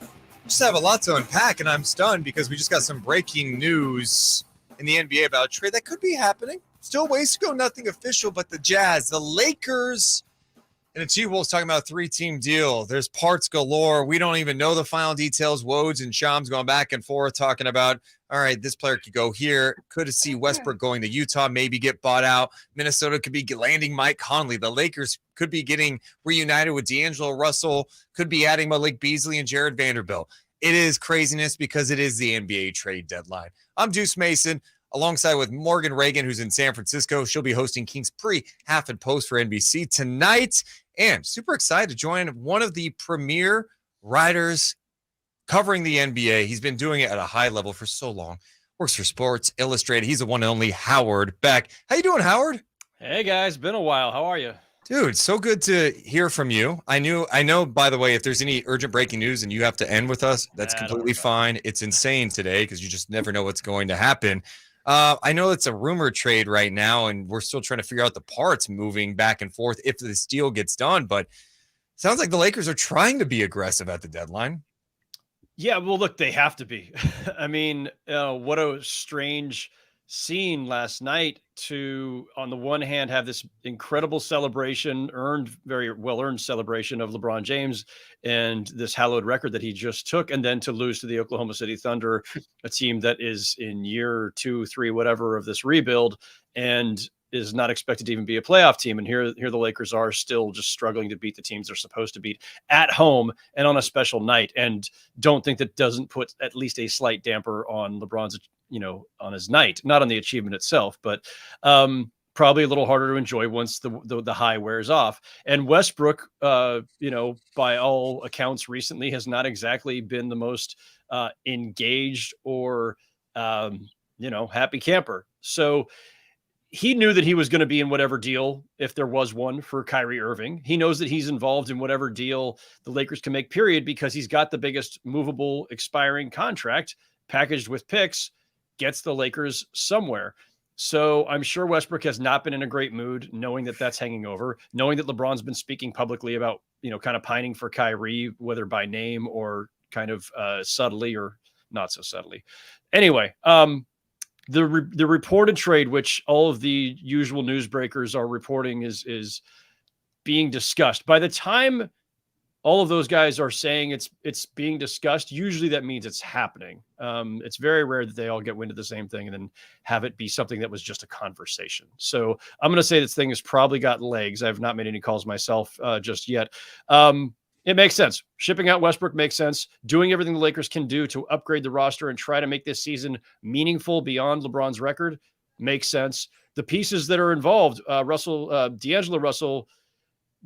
S12: Just have a lot to unpack, and I'm stunned because we just got some breaking news in the NBA about a trade that could be happening. Still ways to go, nothing official, but the Jazz, the Lakers And the T-Wolves talking about a 3-team deal. There's parts galore. We don't even know the final details. Woj and Shams going back and forth talking about, all right, this player could go here. Could see Westbrook going to Utah, maybe get bought out. Minnesota could be landing Mike Conley. The Lakers could be getting reunited with D'Angelo Russell, could be adding Malik Beasley and Jared Vanderbilt. It is craziness because it is the NBA trade deadline. I'm Deuce Mason, alongside with Morgan Reagan, who's in San Francisco. She'll be hosting Kings Pre, Half and Post for NBC tonight. And super excited to join one of the premier writers covering the NBA. He's been doing it at a high level for so long. Works for Sports Illustrated. He's the one and only Howard Beck. How you doing, Howard?
S17: Hey, guys. Been a while. How are you?
S12: Dude, so good to hear from you. I know, by the way, if there's any urgent breaking news and you have to end with us, that's completely fine. It's insane today because you just never know what's going to happen. I know it's a rumor trade right now, and we're still trying to figure out the parts moving back and forth if this deal gets done. But it sounds like the Lakers are trying to be aggressive at the deadline.
S17: Yeah, well, look, they have to be. I mean, what a strange scene last night to, on the one hand, have this incredible celebration, very well-earned celebration of LeBron James and this hallowed record that he just took, and then to lose to the Oklahoma City Thunder, a team that is in year 2, 3, whatever of this rebuild, and is not expected to even be a playoff team. And here the Lakers are still just struggling to beat the teams they're supposed to beat at home and on a special night. And don't think that doesn't put at least a slight damper on LeBron's, on his night, not on the achievement itself, but probably a little harder to enjoy once the high wears off. And Westbrook, by all accounts recently has not exactly been the most engaged or, happy camper. So he knew that he was going to be in whatever deal, if there was one, for Kyrie Irving. He knows that he's involved in whatever deal the Lakers can make, period, because he's got the biggest movable expiring contract packaged with picks, gets the Lakers somewhere. So I'm sure Westbrook has not been in a great mood, knowing that that's hanging over, knowing that LeBron's been speaking publicly about, kind of pining for Kyrie, whether by name or kind of subtly or not so subtly. Anyway, the reported trade, which all of the usual newsbreakers are reporting, is being discussed. By the time all of those guys are saying it's being discussed, usually that means it's happening. It's very rare that they all get wind of the same thing and then have it be something that was just a conversation. So I'm going to say this thing has probably got legs. I have not made any calls myself just yet. It makes sense. Shipping out Westbrook makes sense. Doing everything the Lakers can do to upgrade the roster and try to make this season meaningful beyond LeBron's makes sense. The pieces that are involved, D'Angelo Russell,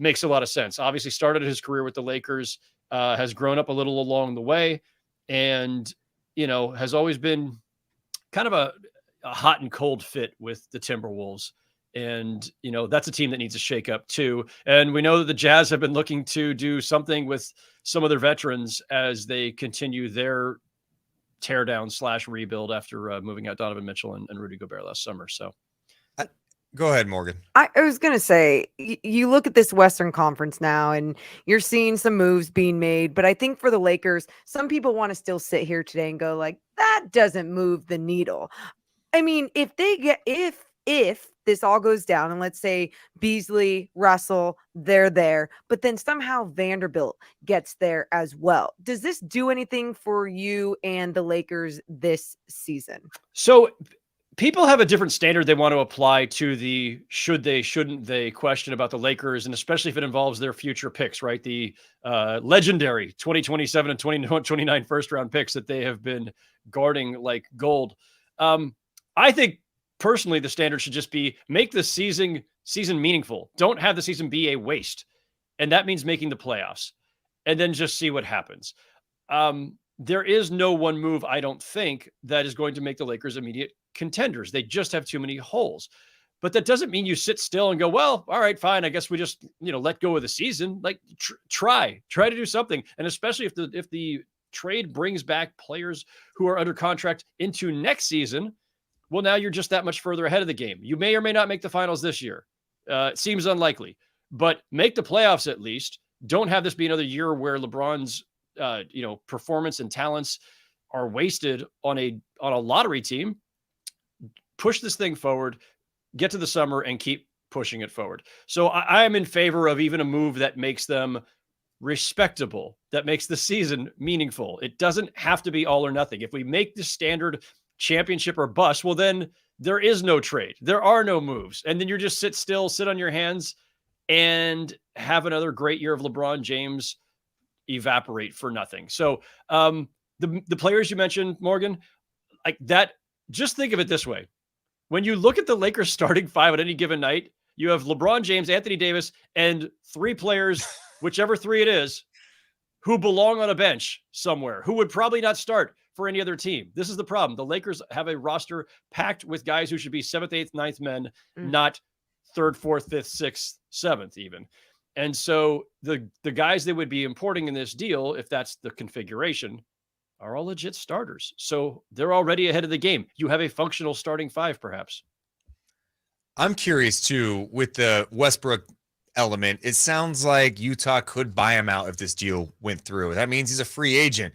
S17: makes a lot of sense. Obviously started his career with the Lakers, has grown up a little along the way, and, has always been kind of a hot and cold fit with the Timberwolves. And, that's a team that needs a shakeup too. And we know that the Jazz have been looking to do something with some of their veterans as they continue their teardown / rebuild after moving out Donovan Mitchell and Rudy Gobert last summer. So
S12: go ahead, Morgan.
S7: I was going to say, you look at this Western Conference now and you're seeing some moves being made, but I think for the Lakers, some people want to still sit here today and go like, that doesn't move the needle. I mean, if this all goes down and let's say Beasley, Russell, they're there, but then somehow Vanderbilt gets there as well. Does this do anything for you and the Lakers this season?
S17: So people have a different standard they want to apply to the should they, shouldn't they question about the Lakers, and especially if it involves their future picks, right? The legendary 2027 and 2029 first round picks that they have been guarding like gold. I think personally, the standard should just be make the season meaningful. Don't have the season be a waste. And that means making the playoffs and then just see what happens. There is no one move, I don't think, that is going to make the Lakers immediate contenders. They just have too many holes. But that doesn't mean you sit still and go, well, all right, fine. I guess we just, let go of the season. Like try to do something. And especially if the trade brings back players who are under contract into next season, well, now you're just that much further ahead of the game. You may or may not make the finals this year. It seems unlikely, but make the playoffs at least. Don't have this be another year where LeBron's, performance and talents are wasted on a lottery team. Push this thing forward, get to the summer, and keep pushing it forward. So I am in favor of even a move that makes them respectable, that makes the season meaningful. It doesn't have to be all or nothing. If we make the standard championship or bust, well, then there is no trade. There are no moves. And then you're just sit still, sit on your hands, and have another great year of LeBron James evaporate for nothing. So the players you mentioned, Morgan, like that, just think of it this way. When you look at the Lakers starting five at any given night, you have LeBron James, Anthony Davis, and three players, whichever three it is, who belong on a bench somewhere, who would probably not start for any other team. This is the problem. The Lakers have a roster packed with guys who should be 7th, 8th, 9th men, not 3rd, 4th, 5th, 6th, 7th even. And so the guys they would be importing in this deal, if that's the configuration, are all legit starters. So they're already ahead of the game. You have a functional starting five, perhaps.
S12: I'm curious too, with the Westbrook element, it sounds like Utah could buy him out if this deal went through. That means he's a free agent.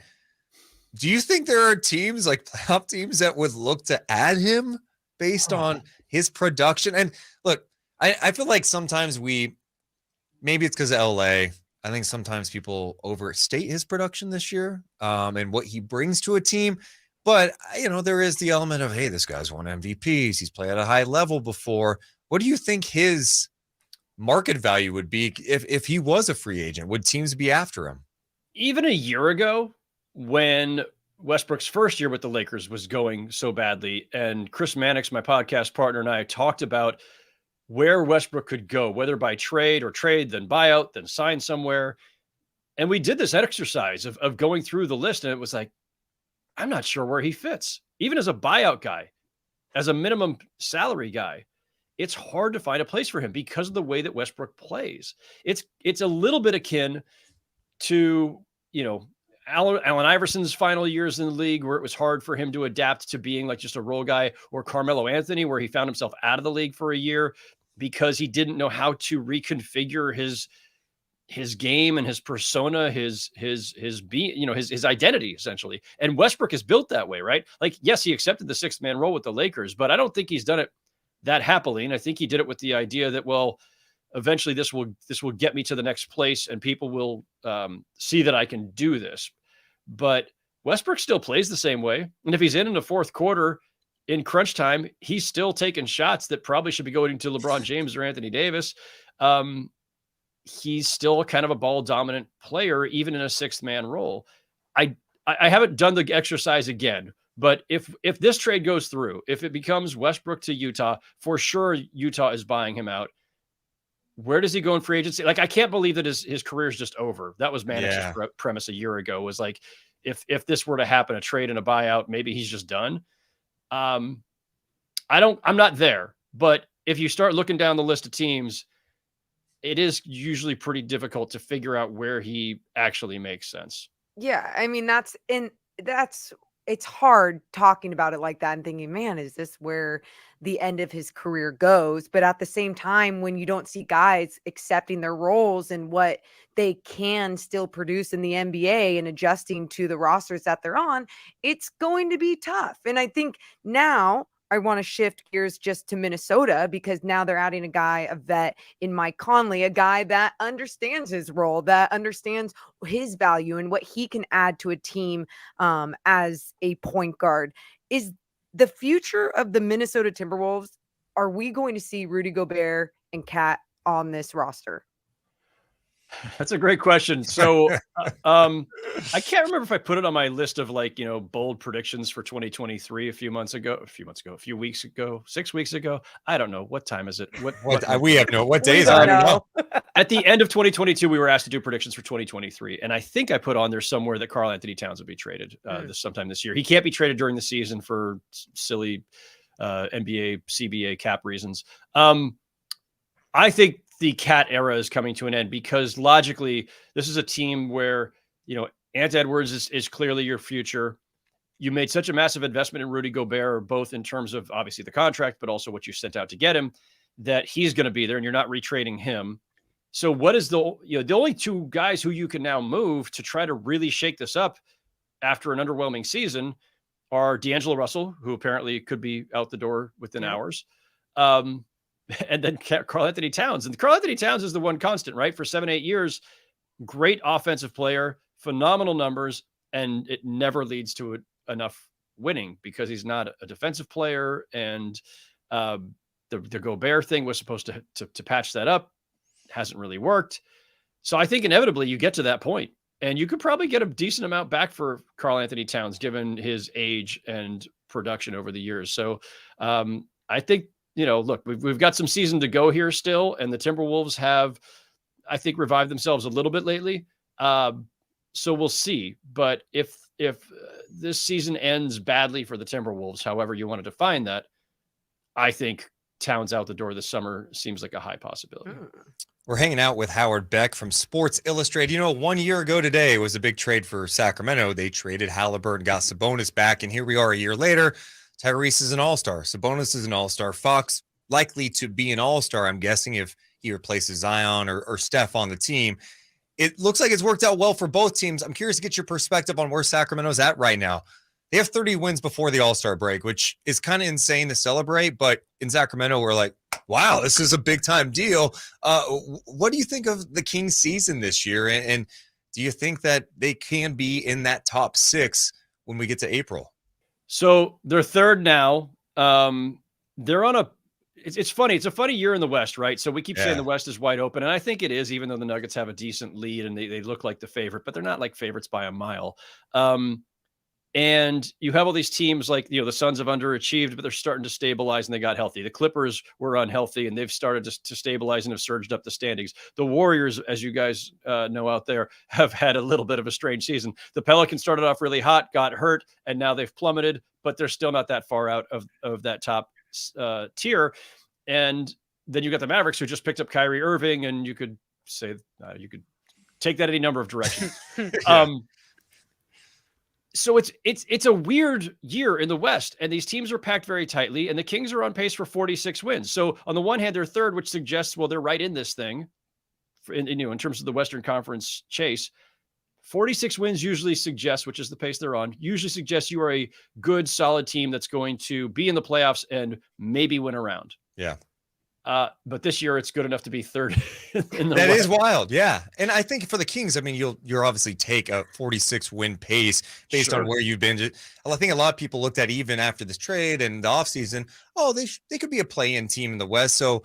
S12: Do you think there are teams like playoff teams that would look to add him based on his production? And look, I feel like sometimes maybe it's because of LA. I think sometimes people overstate his production this year and what he brings to a team. But, there is the element of, hey, this guy's won MVPs. He's played at a high level before. What do you think his market value would be if he was a free agent? Would teams be after him?
S17: Even a year ago, when Westbrook's first year with the Lakers was going so badly, and Chris Mannix, my podcast partner, and I talked about where Westbrook could go, whether by trade, then buyout, then sign somewhere. And we did this exercise of going through the list, and it was like, I'm not sure where he fits. Even as a buyout guy, as a minimum salary guy, it's hard to find a place for him because of the way that Westbrook plays. It's a little bit akin to, Allen Iverson's final years in the league, where it was hard for him to adapt to being like just a role guy, or Carmelo Anthony, where he found himself out of the league for a year because he didn't know how to reconfigure his game and his persona, his identity essentially. And Westbrook is built that way, right? Like, yes, he accepted the 6th man role with the Lakers, but I don't think he's done it that happily. And I think he did it with the idea that, well, eventually this will get me to the next place and people will see that I can do this. But Westbrook still plays the same way. And if he's in the fourth quarter in crunch time, he's still taking shots that probably should be going to LeBron James or Anthony Davis. He's still kind of a ball dominant player, even in a 6th man role. I haven't done the exercise again, but if this trade goes through, if it becomes Westbrook to Utah, for sure Utah is buying him out. Where does he go in free agency? Like, I can't believe that his career is just over. That was Mannix's premise a year ago, was like, if this were to happen, a trade and a buyout, maybe he's just done. I'm not there, but if you start looking down the list of teams, it is usually pretty difficult to figure out where he actually makes sense.
S7: Yeah. I mean, it's hard talking about it like that and thinking, man, is this where the end of his career goes? But at the same time, when you don't see guys accepting their roles and what they can still produce in the NBA and adjusting to the rosters that they're on, it's going to be tough. And I think now I want to shift gears just to Minnesota, because now they're adding a vet in Mike Conley, a guy that understands his role, that understands his value and what he can add to a team as a point guard. Is the future of the Minnesota Timberwolves, are we going to see Rudy Gobert and Cat on this roster?
S17: That's a great question. So I can't remember if I put it on my list of bold predictions for 2023 a few weeks ago, 6 weeks ago. I don't know. What time is it? What
S12: day is it? I don't know.
S17: At the end of 2022, we were asked to do predictions for 2023. And I think I put on there somewhere that Karl Anthony Towns will be traded sometime this year. He can't be traded during the season for silly NBA, CBA cap reasons. I think the Cat era is coming to an end, because logically, this is a team where, Ant Edwards is clearly your future. You made such a massive investment in Rudy Gobert, both in terms of obviously the contract, but also what you sent out to get him, that he's going to be there and you're not retrading him. So what is the only two guys who you can now move to try to really shake this up after an underwhelming season are D'Angelo Russell, who apparently could be out the door within hours. and then Karl-Anthony Towns. And Karl-Anthony Towns is the one constant, right? For 7-8 years, great offensive player, phenomenal numbers, and it never leads to enough winning because he's not a defensive player. And the Gobert thing was supposed to patch that up. Hasn't really worked. So I think inevitably you get to that point, and you could probably get a decent amount back for Karl-Anthony Towns given his age and production over the years. So I think, look, we've got some season to go here still, and the Timberwolves have, I think, revived themselves a little bit lately. So we'll see. But if this season ends badly for the Timberwolves, however you want to define that, I think Towns out the door this summer seems like a high possibility.
S12: We're hanging out with Howard Beck from Sports Illustrated. 1 year ago today was a big trade for Sacramento. They traded Haliburton, got Sabonis back, and here we are a year later. Tyrese is an all-star. Sabonis is an all-star. Fox likely to be an all-star, I'm guessing, if he replaces Zion or Steph on the team. It looks like it's worked out well for both teams. I'm curious to get your perspective on where Sacramento's at right now. They have 30 wins before the All-Star break, which is kind of insane to celebrate. But in Sacramento, we're like, wow, this is a big-time deal. What do you think of the Kings' season this year? And do you think that they can be in that top 6 when we get to April?
S17: So they're third now. They're on it's funny. It's a funny year in the West, right? So we keep saying the West is wide open, and I think it is, even though the Nuggets have a decent lead and they look like the favorite, but they're not like favorites by a mile. And you have all these teams like, the Suns have underachieved, but they're starting to stabilize and they got healthy. The Clippers were unhealthy and they've started to stabilize and have surged up the standings. The Warriors, as you guys know out there, have had a little bit of a strange season. The Pelicans started off really hot, got hurt, and now they've plummeted, but they're still not that far out of that top tier. And then you got the Mavericks, who just picked up Kyrie Irving, and you could say you could take that any number of directions. So it's a weird year in the West, and these teams are packed very tightly, and the Kings are on pace for 46 wins. So on the one hand, they're third, which suggests, well, they're right in this thing in terms of the Western Conference chase. 46 wins usually suggests, which is the pace they're on, usually suggests you are a good, solid team that's going to be in the playoffs and maybe win a round.
S12: Yeah.
S17: But this year it's good enough to be third in the
S12: That
S17: West.
S12: is wild. Yeah. And I think for the Kings, I mean, you're obviously take a 46 win pace based on where you've been. I think a lot of people looked at, even after this trade and the offseason, they could be a play-in team in the West. So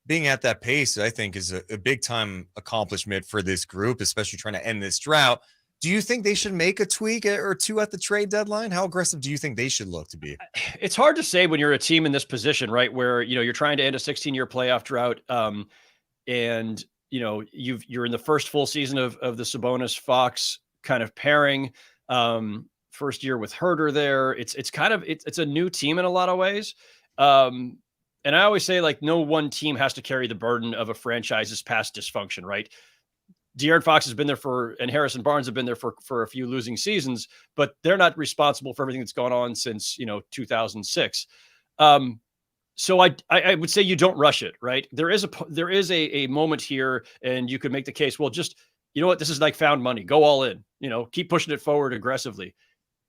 S12: being at that pace, I think, is a big time accomplishment for this group, especially trying to end this drought. Do you think they should make a tweak or two at the trade deadline? How aggressive do you think they should look to be?
S17: It's hard to say when you're a team in this position, right? Where, you're trying to end a 16-year playoff drought. And, you're in the first full season of the Sabonis-Fox kind of pairing. First year with Herter there. It's a new team in a lot of ways. And I always say, like, no one team has to carry the burden of a franchise's past dysfunction, right? De'Aaron Fox has been there and Harrison Barnes have been there for a few losing seasons, but they're not responsible for everything that's gone on since, 2006. So I would say you don't rush it, right? There is a moment here, and you could make the case, well, just, you know what, this is like found money, go all in, keep pushing it forward aggressively.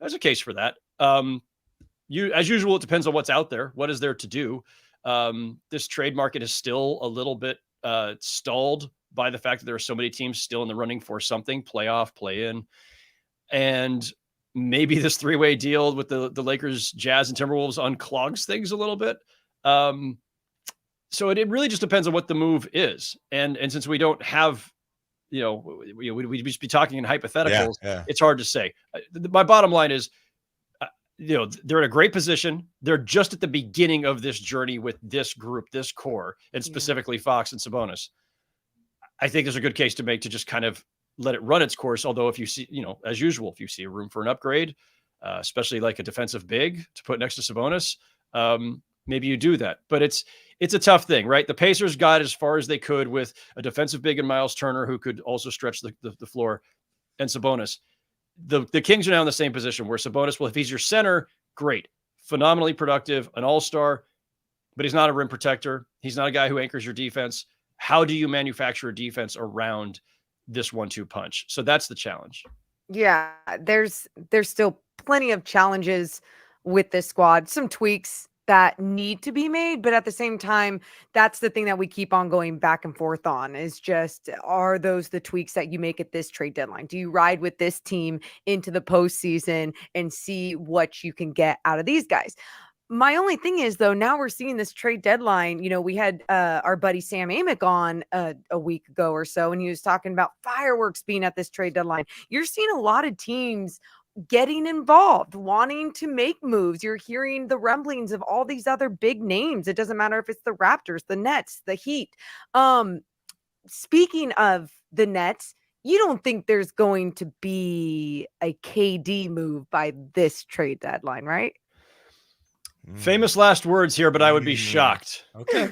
S17: There's a case for that. As usual, it depends on what's out there. What is there to do? This trade market is still a little bit stalled by the fact that there are so many teams still in the running for something, playoff, play-in. And maybe this three-way deal with the Lakers, Jazz, and Timberwolves unclogs things a little bit. So it really just depends on what the move is. And since we don't have, we'd just be talking in hypotheticals.
S12: Yeah.
S17: It's hard to say. My bottom line is, they're in a great position. They're just at the beginning of this journey with this group, this core, and specifically Fox and Sabonis. I think there's a good case to make to just kind of let it run its course. Although if you see, as usual, if you see a room for an upgrade, especially like a defensive big to put next to Sabonis, maybe you do that. But it's a tough thing, right? The Pacers got as far as they could with a defensive big and Miles Turner, who could also stretch the floor, and Sabonis. The Kings are now in the same position where Sabonis, well, if he's your center, great, phenomenally productive, an all-star, but he's not a rim protector. He's not a guy who anchors your defense. How do you manufacture a defense around this 1-2 punch? So that's the challenge.
S7: Yeah, there's still plenty of challenges with this squad. Some tweaks that need to be made. But at the same time, that's the thing that we keep on going back and forth on is just, are those the tweaks that you make at this trade deadline? Do you ride with this team into the postseason and see what you can get out of these guys? My only thing is, though, now we're seeing this trade deadline. You know, we had our buddy Sam Amick on a week ago or so, and he was talking about fireworks being at this trade deadline. You're seeing a lot of teams getting involved, wanting to make moves. You're hearing the rumblings of all these other big names. It doesn't matter if it's the Raptors, the Nets, the Heat. Speaking of the Nets, you don't think there's going to be a KD move by this trade deadline, right?
S17: Famous last words here, but I would be shocked.
S12: Okay.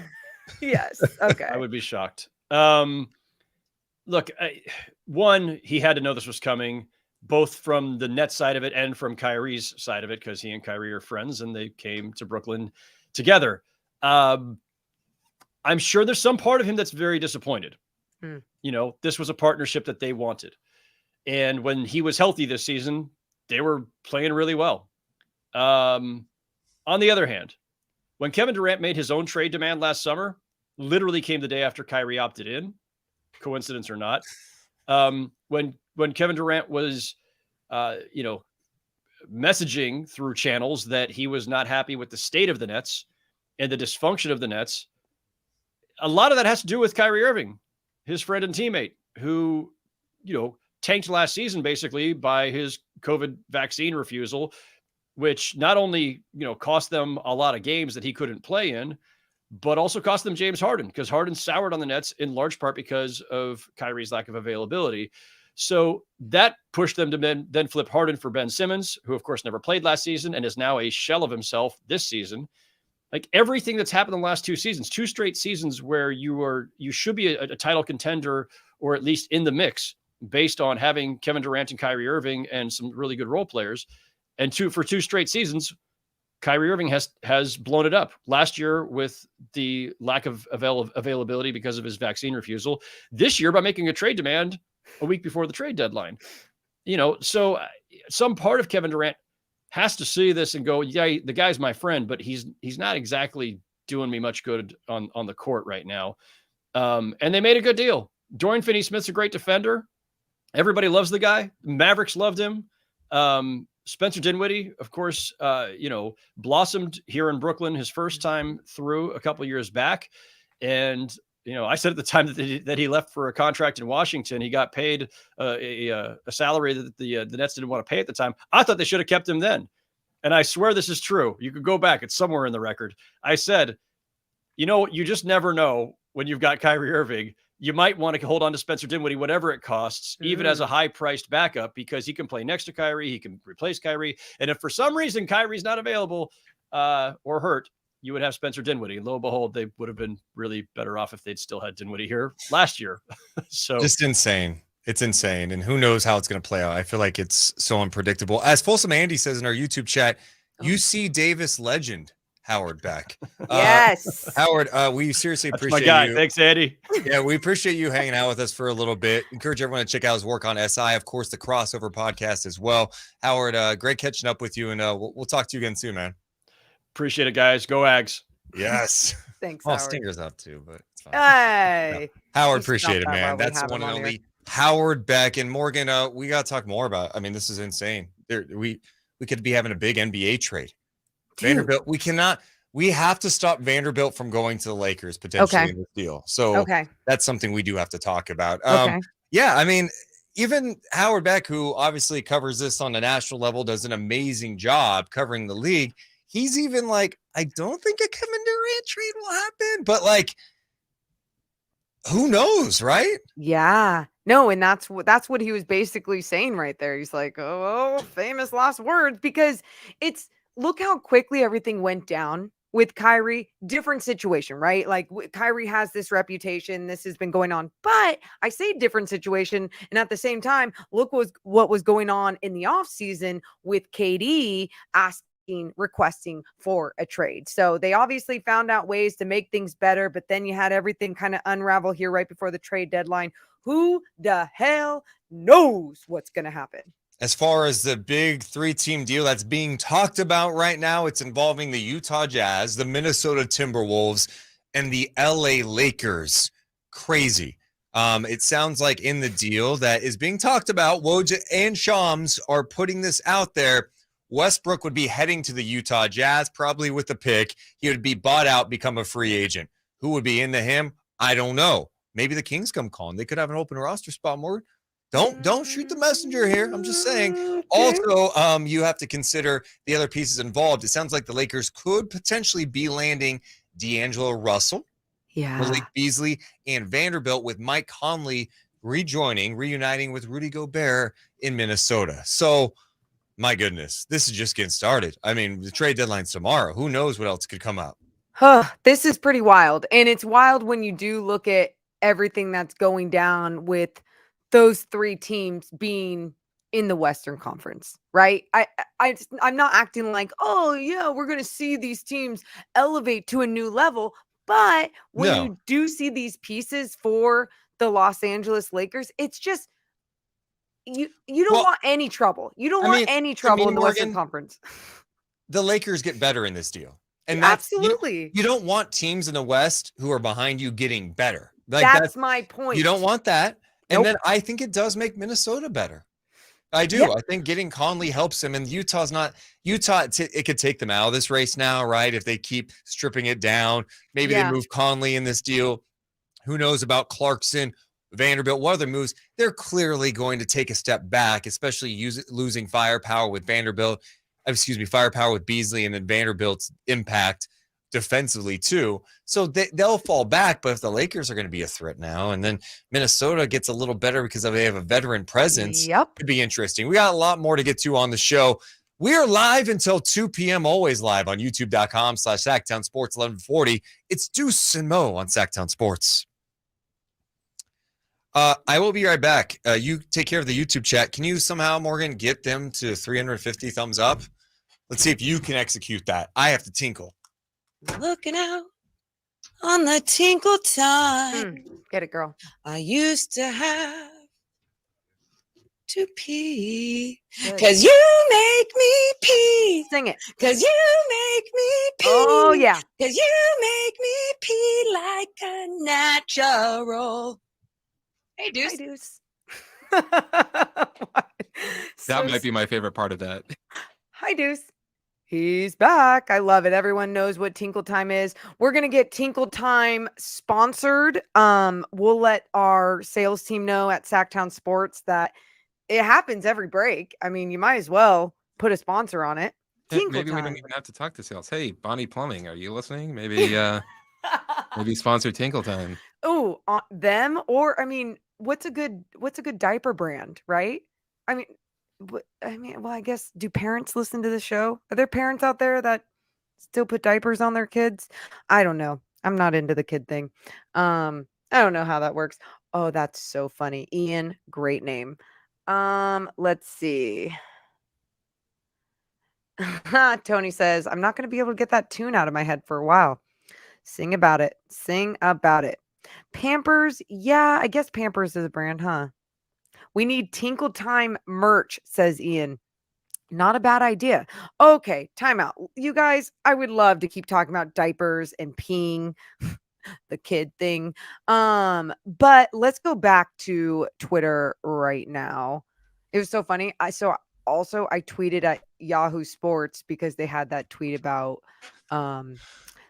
S7: Yes. Okay.
S17: I would be shocked. Look, one, he had to know this was coming, both from the Nets side of it and from Kyrie's side of it, because he and Kyrie are friends and they came to Brooklyn together. I'm sure there's some part of him that's very disappointed. You know, this was a partnership that they wanted. And when he was healthy this season, they were playing really well. On the other hand, when Kevin Durant made his own trade demand last summer, literally came the day after Kyrie opted in, coincidence or not, when Kevin Durant was, messaging through channels that he was not happy with the state of the Nets and the dysfunction of the Nets, a lot of that has to do with Kyrie Irving, his friend and teammate, who, tanked last season basically by his COVID vaccine refusal, which not only, cost them a lot of games that he couldn't play in, but also cost them James Harden, because Harden soured on the Nets in large part because of Kyrie's lack of availability. So that pushed them to then flip Harden for Ben Simmons, who of course never played last season and is now a shell of himself this season. Like everything that's happened in the last 2 seasons, 2 straight seasons where you should be a title contender or at least in the mix based on having Kevin Durant and Kyrie Irving and some really good role players. And for 2 straight seasons, Kyrie Irving has blown it up. Last year with the lack of availability because of his vaccine refusal. This year by making a trade demand a week before the trade deadline. So some part of Kevin Durant has to see this and go, yeah, the guy's my friend, but he's not exactly doing me much good on the court right now. And they made a good deal. Dorian Finney-Smith's a great defender. Everybody loves the guy. Mavericks loved him. Spencer Dinwiddie, of course, blossomed here in Brooklyn his first time through a couple years back. And, I said at the time that he left for a contract in Washington, he got paid a salary that the Nets didn't want to pay at the time. I thought they should have kept him then. And I swear this is true. You could go back. It's somewhere in the record. I said, you just never know when you've got Kyrie Irving. You might want to hold on to Spencer Dinwiddie, whatever it costs, even as a high-priced backup, because he can play next to Kyrie. He can replace Kyrie. And if for some reason Kyrie's not available or hurt, you would have Spencer Dinwiddie. Lo and behold, they would have been really better off if they'd still had Dinwiddie here last year. So
S12: just insane. It's insane. And who knows how it's going to play out. I feel like it's so unpredictable. As Folsom Andy says in our YouTube chat, UC Davis legend Howard Beck.
S7: Yes.
S12: Howard, we seriously
S17: That's
S12: appreciate
S17: my guy.
S12: you.
S17: Thanks, Andy.
S12: Yeah, we appreciate you hanging out with us for a little bit. Encourage everyone to check out his work on SI, of course, the Crossover podcast as well. Howard, great catching up with you, and we'll talk to you again soon, man.
S17: Appreciate it, guys. Go Ags.
S12: Yes.
S7: Thanks,
S12: Well,
S7: Howard.
S12: Stinger's up too, but it's fine.
S7: Hey.
S12: No. Howard,
S7: He's
S12: appreciate it,
S7: not that
S12: man.
S7: well. We
S12: That's the
S7: have
S12: one
S7: him
S12: and
S7: on
S12: only
S7: here.
S12: Howard Beck. And Morgan, we got to talk more about. I mean, this is insane. We could be having a big NBA trade.
S7: Dude.
S12: Vanderbilt, we have to stop Vanderbilt from going to the Lakers potentially in this deal. So that's something we do have to talk about. Yeah, I mean, even Howard Beck, who obviously covers this on a national level, does an amazing job covering the league. He's even like, I don't think a Kevin Durant trade will happen, but like, who knows, right?
S7: Yeah. No, and that's what he was basically saying right there. He's like, oh, famous last words, because look how quickly everything went down with Kyrie. Different situation, right? Like Kyrie has this reputation. This has been going on, but I say different situation. And at the same time, look what was going on in the offseason with KD requesting for a trade. So they obviously found out ways to make things better, but then you had everything kind of unravel here right before the trade deadline. Who the hell knows what's going to happen?
S12: As far as the big 3-team deal that's being talked about right now, it's involving the Utah Jazz, the Minnesota Timberwolves, and the LA Lakers. Crazy. It sounds like in the deal that is being talked about, Woj and Shams are putting this out there. Westbrook would be heading to the Utah Jazz, probably with the pick. He would be bought out, become a free agent. Who would be into him? I don't know. Maybe the Kings come calling. They could have an open roster spot, more. Don't shoot the messenger here. I'm just saying. Also, you have to consider the other pieces involved. It sounds like the Lakers could potentially be landing D'Angelo Russell, Malik Beasley, and Vanderbilt, with Mike Conley reuniting with Rudy Gobert in Minnesota. So, my goodness, this is just getting started. I mean, the trade deadline's tomorrow. Who knows what else could come up?
S7: This is pretty wild. And it's wild when you do look at everything that's going down with those 3 teams being in the Western Conference, right? I'm not acting like, oh yeah, we're going to see these teams elevate to a new level. But when you do see these pieces for the Los Angeles Lakers, it's just, you don't want any trouble. You don't want any trouble in the Western Conference.
S12: The Lakers get better in this deal. And
S7: absolutely.
S12: You don't want teams in the West who are behind you getting better. Like
S7: that's my point.
S12: You don't want that. And then I think it does make Minnesota better. I do. Yeah. I think getting Conley helps him. And Utah, it could take them out of this race now, right? If they keep stripping it down. Maybe they move Conley in this deal. Who knows about Clarkson, Vanderbilt, what other moves? They're clearly going to take a step back, especially losing firepower with firepower with Beasley, and then Vanderbilt's impact defensively too. So they'll fall back, but if the Lakers are going to be a threat now, and then Minnesota gets a little better because they have a veteran presence, could be interesting. We got a lot more to get to on the show. We are live until 2 p.m., always live on youtube.com/Sactown Sports 1140. It's Deuce and Mo on Sactown Sports. I will be right back. You take care of the YouTube chat. Can you somehow, Morgan, get them to 350 thumbs up? Let's see if you can execute that. I have to tinkle.
S13: Looking out on the tinkle time.
S7: Get it, girl.
S13: I used to have to pee. Because you make me pee.
S7: Sing it.
S13: Because you make me pee.
S7: Oh, yeah.
S13: Because you make me pee like a natural. Hey, Deuce.
S7: Hi, Deuce.
S5: That might be my favorite part of that.
S7: Hi, Deuce. He's back. I love it. Everyone knows what Tinkle Time is. We're going to get Tinkle Time sponsored. We'll let our sales team know at Sactown Sports that it happens every break. I mean, you might as well put a sponsor on it. Tinkle
S5: Maybe
S7: Time.
S5: we don't even have to talk to sales. Hey, Bonnie Plumbing, are you listening? Maybe sponsor Tinkle Time.
S7: Oh, them, or I mean, what's a good diaper brand, right? Well, I guess, do parents listen to the show? Are there parents out there that still put diapers on their kids? I don't know. I'm not into the kid thing. I don't know how that works. Oh, that's so funny. Ian, great name. Let's see. Tony says, I'm not going to be able to get that tune out of my head for a while. Sing about it. Sing about it. Pampers. Yeah, I guess Pampers is a brand, huh? We need Tinkle Time merch, says Ian. Not a bad idea. Okay, timeout. You guys, I would love to keep talking about diapers and peeing, the kid thing. But let's go back to Twitter right now. It was so funny. I tweeted at Yahoo Sports because they had that tweet about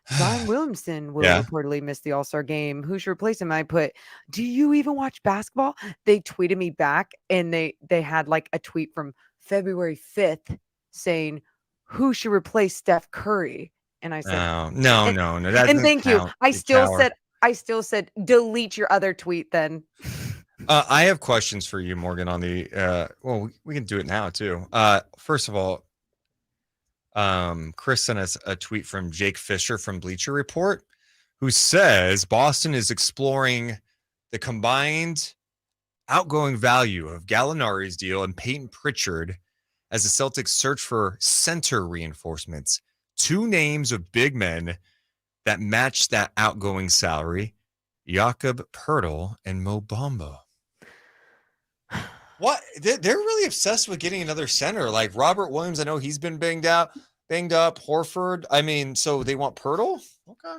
S7: Zion Williamson will reportedly miss the All-Star game. Who should replace him? I put, do you even watch basketball? They tweeted me back, and they had like a tweet from February 5th saying, who should replace Steph Curry? And I said,
S12: no.
S7: And thank you. I still said, delete your other tweet then.
S12: I have questions for you, Morgan, on the, we can do it now too. First of all, Chris sent us a tweet from Jake Fisher from Bleacher Report, who says Boston is exploring the combined outgoing value of Gallinari's deal and Peyton Pritchard as the Celtics search for center reinforcements. 2 names of big men that match that outgoing salary: Jakob Poeltl and Mo Bamba. What? They're really obsessed with getting another center. Like Robert Williams, I know he's been banged up. Horford. I mean, so they want Pirtle? Okay.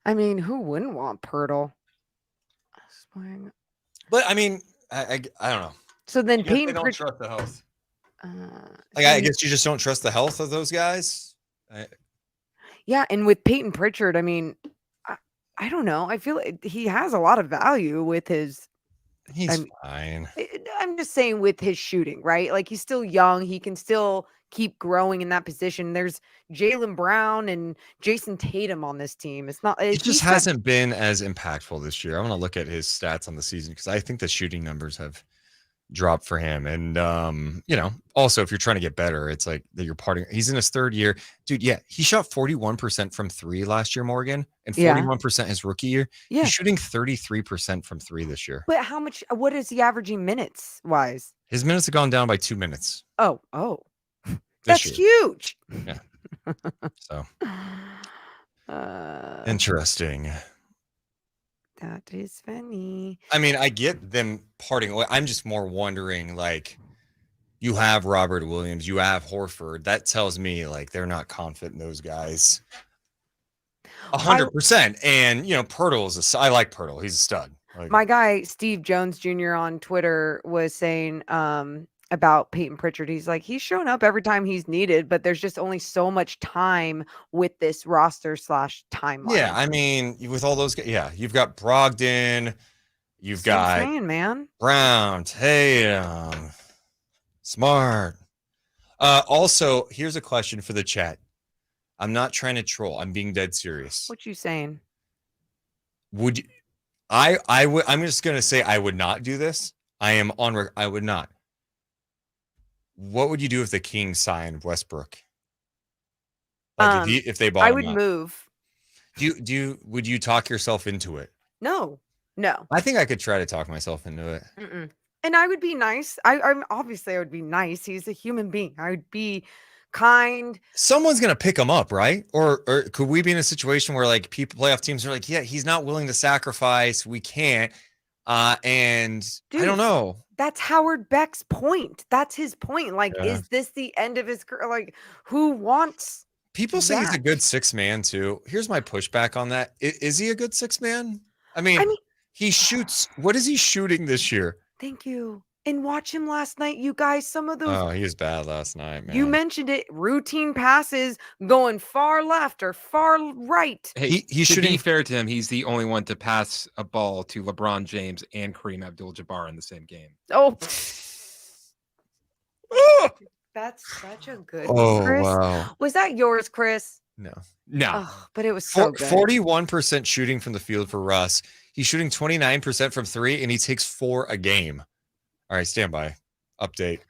S7: I mean, who wouldn't want Pirtle?
S12: But I mean, I don't know.
S7: So then
S12: I guess they
S7: Peyton
S12: don't
S7: Pritchard.
S12: trust the health. I guess you just don't trust the health of those guys.
S7: Yeah, and with Peyton Pritchard, I mean, I don't know. I feel like he has a lot of value with his.
S12: He's fine.
S7: I'm just saying with his shooting, right? Like he's still young. He can still keep growing in that position. There's Jaylen Brown and Jason Tatum on this team. It's not.
S12: He just hasn't been as impactful this year. I want to look at his stats on the season because I think the shooting numbers have dropped for him. And also if you're trying to get better, it's like that you're parting. He's in his third year, dude. Yeah, he shot 41% from three last year, Morgan, and 41% his rookie year.
S7: Yeah,
S12: he's shooting 33% from three this year.
S7: But how much? What is he averaging minutes wise?
S12: His minutes have gone down by 2 minutes.
S7: Oh, that's huge.
S12: Yeah. So interesting.
S7: That is funny.
S12: I mean, I get them parting away. I'm just more wondering, like, you have Robert Williams, you have Horford. That tells me, like, they're not confident in those guys. 100%. And, Pirtle is I like Pirtle. He's a stud. Like,
S7: my guy, Steve Jones Jr. on Twitter was saying about Peyton Pritchard. He's like, he's shown up every time he's needed, but there's just only so much time with this roster / timeline.
S12: Yeah, I mean, with all those guys, you've got Brogdon, you've got
S7: man.
S12: Brown, Tatum, Smart. Also, here's a question for the chat. I'm not trying to troll. I'm being dead serious.
S7: What you saying?
S12: Would you, I'm just going to say I would not do this. I would not. What would you do if the Kings signed Westbrook? Like if they bought him,
S7: I would move.
S12: Would you talk yourself into it?
S7: No.
S12: I think I could try to talk myself into it.
S7: Mm-mm. And I would be nice. I'm obviously I would be nice. He's a human being. I would be kind.
S12: Someone's gonna pick him up, right? Or could we be in a situation where like playoff teams are like, yeah, he's not willing to sacrifice. We can't. And
S7: Dude,
S12: I don't know.
S7: That's Howard Beck's point. That's his point. Like, is this the end of his career? Like, who wants?
S12: People say he's a good six man too. Here's my pushback on that. Is he a good six man? I mean, he shoots. What is he shooting this year?
S7: Thank you. And watch him last night, you guys. Some of those.
S12: Oh, he was bad last night, man.
S7: You mentioned it. Routine passes going far left or far right.
S5: Hey, he's to be fair to him, he's the only one to pass a ball to LeBron James and Kareem Abdul-Jabbar in the same game.
S7: Oh. That's such a good one, Chris.
S12: Wow.
S7: Was that yours, Chris?
S12: No.
S7: Oh, but it was so good.
S12: 41% shooting from the field for Russ. He's shooting 29% from three, and he takes 4 a game. All right, stand by. Update.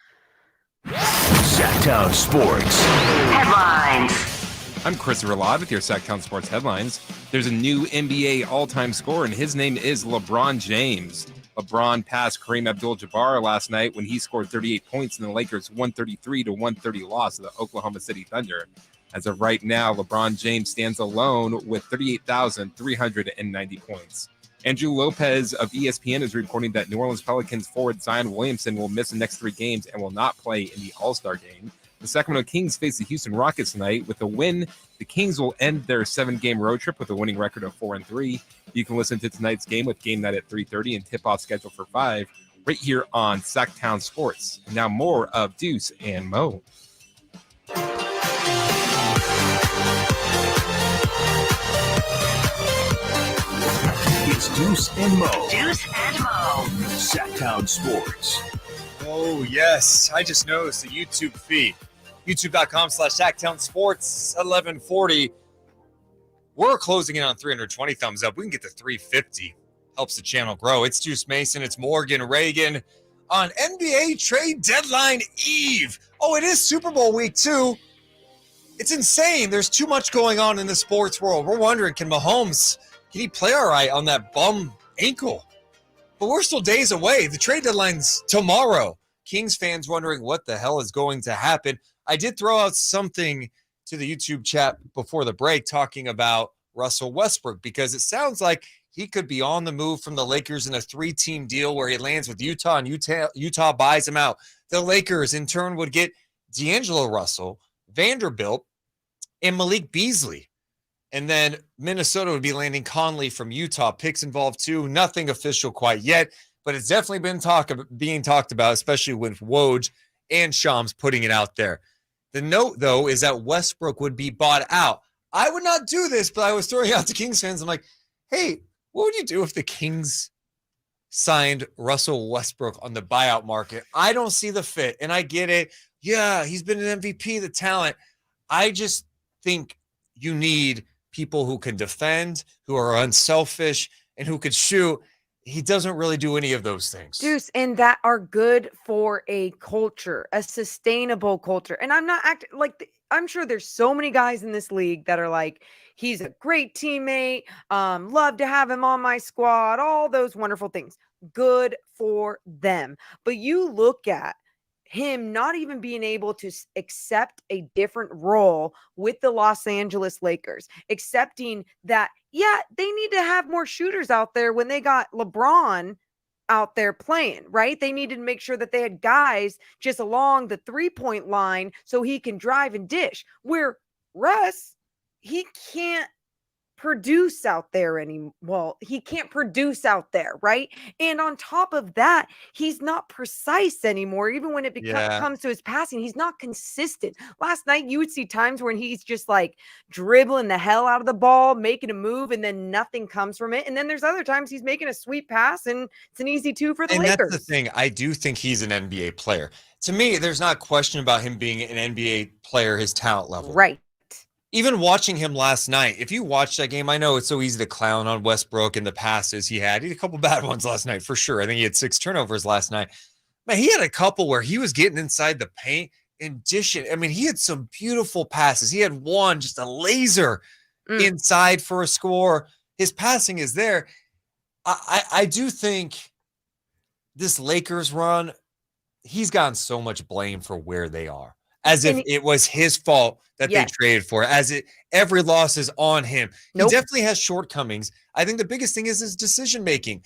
S3: Sactown Sports
S4: Headlines.
S5: I'm Chris Live with your Sactown Sports headlines. There's a new NBA all-time scorer, and his name is LeBron James. LeBron passed Kareem Abdul-Jabbar last night when he scored 38 points in the Lakers' 133-130 loss to the Oklahoma City Thunder. As of right now, LeBron James stands alone with 38,390 points. Andrew Lopez of ESPN is reporting that New Orleans Pelicans forward Zion Williamson will miss the next 3 games and will not play in the All-Star game. The Sacramento Kings face the Houston Rockets tonight. With a win, the Kings will end their 7-game road trip with a winning record of 4-3. You can listen to tonight's game with game night at 3:30 and tip-off scheduled for 5 right here on Sactown Sports. Now more of Deuce and Mo.
S3: It's Deuce and Mo.
S4: Deuce and Mo.
S3: Sactown Sports.
S12: Oh, yes. I just noticed the YouTube feed. YouTube.com/Sactown Sports 1140. We're closing in on 320 thumbs up. We can get to 350. Helps the channel grow. It's Deuce Mason. It's Morgan Reagan on NBA trade deadline eve. Oh, it is Super Bowl week, too. It's insane. There's too much going on in the sports world. We're wondering, can he play all right on that bum ankle? But we're still days away. The trade deadline's tomorrow. Kings fans wondering what the hell is going to happen. I did throw out something to the YouTube chat before the break talking about Russell Westbrook because it sounds like he could be on the move from the Lakers in a 3-team deal where he lands with Utah, and Utah buys him out. The Lakers, in turn, would get D'Angelo Russell, Vanderbilt, and Malik Beasley. And then Minnesota would be landing Conley from Utah. Picks involved too. Nothing official quite yet, but it's definitely been being talked about, especially with Woj and Shams putting it out there. The note, though, is that Westbrook would be bought out. I would not do this, but I was throwing out to Kings fans. I'm like, hey, what would you do if the Kings signed Russell Westbrook on the buyout market? I don't see the fit, and I get it. Yeah, he's been an MVP, the talent. I just think you need people who can defend, who are unselfish, and who could shoot. He doesn't really do any of those things.
S7: Deuce, and that are good for a culture, a sustainable culture. And I'm not acting like, I'm sure there's so many guys in this league that are like, he's a great teammate, love to have him on my squad, all those wonderful things. Good for them. But you look at him not even being able to accept a different role with the Los Angeles Lakers, accepting that, yeah, they need to have more shooters out there when they got LeBron out there playing, right? They needed to make sure that they had guys just along the 3-point line so he can drive and dish. Where Russ, he can't produce out there anymore. Well, he can't produce out there, right? And on top of that, he's not precise anymore. Even when it comes to his passing, he's not consistent. Last night, you would see times when he's just like dribbling the hell out of the ball, making a move, and then nothing comes from it. And then there's other times he's making a sweet pass, and it's an easy 2 for the Lakers.
S12: And that's the thing. I do think he's an NBA player. To me, there's not a question about him being an NBA player, his talent level.
S7: Right.
S12: Even watching him last night, if you watch that game, I know it's so easy to clown on Westbrook and the passes he had. He had a couple bad ones last night for sure. I think he had 6 turnovers last night. But he had a couple where he was getting inside the paint and dishing. I mean, he had some beautiful passes. He had one, just a laser inside for a score. His passing is there. I do think this Lakers run, he's gotten so much blame for where they are. As if it was his fault that they traded for, every loss is on him. He definitely has shortcomings. I think the biggest thing is his decision-making.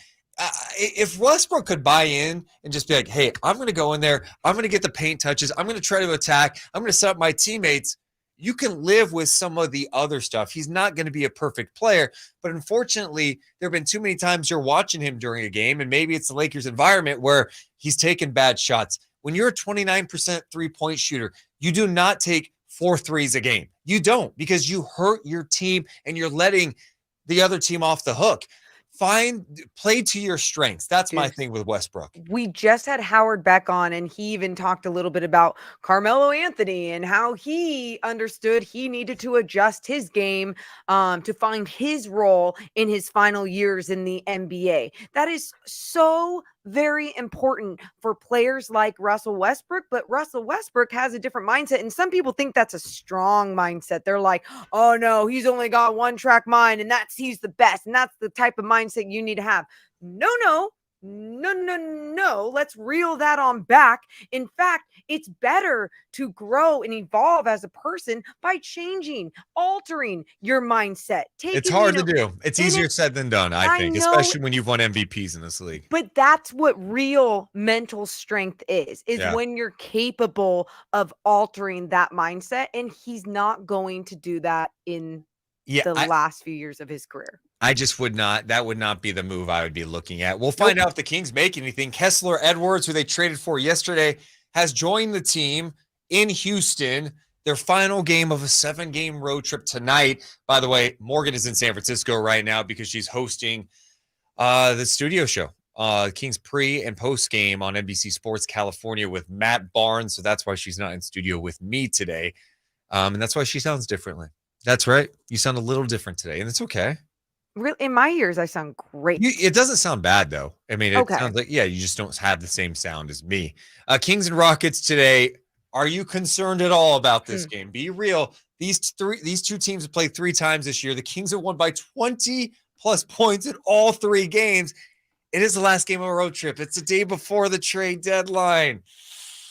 S12: If Westbrook could buy in and just be like, hey, I'm going to go in there, I'm going to get the paint touches, I'm going to try to attack, I'm going to set up my teammates, you can live with some of the other stuff. He's not going to be a perfect player, but unfortunately, there have been too many times you're watching him during a game, and maybe it's the Lakers environment where he's taking bad shots. When you're a 29% three-point shooter, you do not take 4 threes a game. You don't, because you hurt your team and you're letting the other team off the hook. Play to your strengths. That's my thing with Westbrook.
S7: We just had Howard Beck on, and he even talked a little bit about Carmelo Anthony and how he understood he needed to adjust his game to find his role in his final years in the NBA. That is so very important for players like Russell Westbrook, but Russell Westbrook has a different mindset, and some people think that's a strong mindset. They're like, oh no, he's only got one track mind, and he's the best, and that's the type of mindset you need to have. No. Let's reel that on back. In fact, it's better to grow and evolve as a person by changing, altering your mindset.
S12: It's hard to do. It's easier said than done, I think, especially when you've won MVPs in this league.
S7: But that's what real mental strength is when you're capable of altering that mindset. And he's not going to do that in the last few years of his career.
S12: I just would not. That would not be the move I would be looking at. We'll find out if the Kings make anything. Kessler Edwards, who they traded for yesterday, has joined the team in Houston. Their final game of a 7-game road trip tonight. By the way, Morgan is in San Francisco right now because she's hosting the studio show, Kings pre and post game on NBC Sports California with Matt Barnes. So that's why she's not in studio with me today. And that's why she sounds differently. That's right. You sound a little different today, and it's okay.
S7: Really, in my ears, I sound great.
S12: It doesn't sound bad, though. I mean, it sounds like, you just don't have the same sound as me. Kings and Rockets today. Are you concerned at all about this game? Be real. These two teams have played 3 times this year. The Kings have won by 20-plus points in all 3 games. It is the last game of a road trip. It's the day before the trade deadline.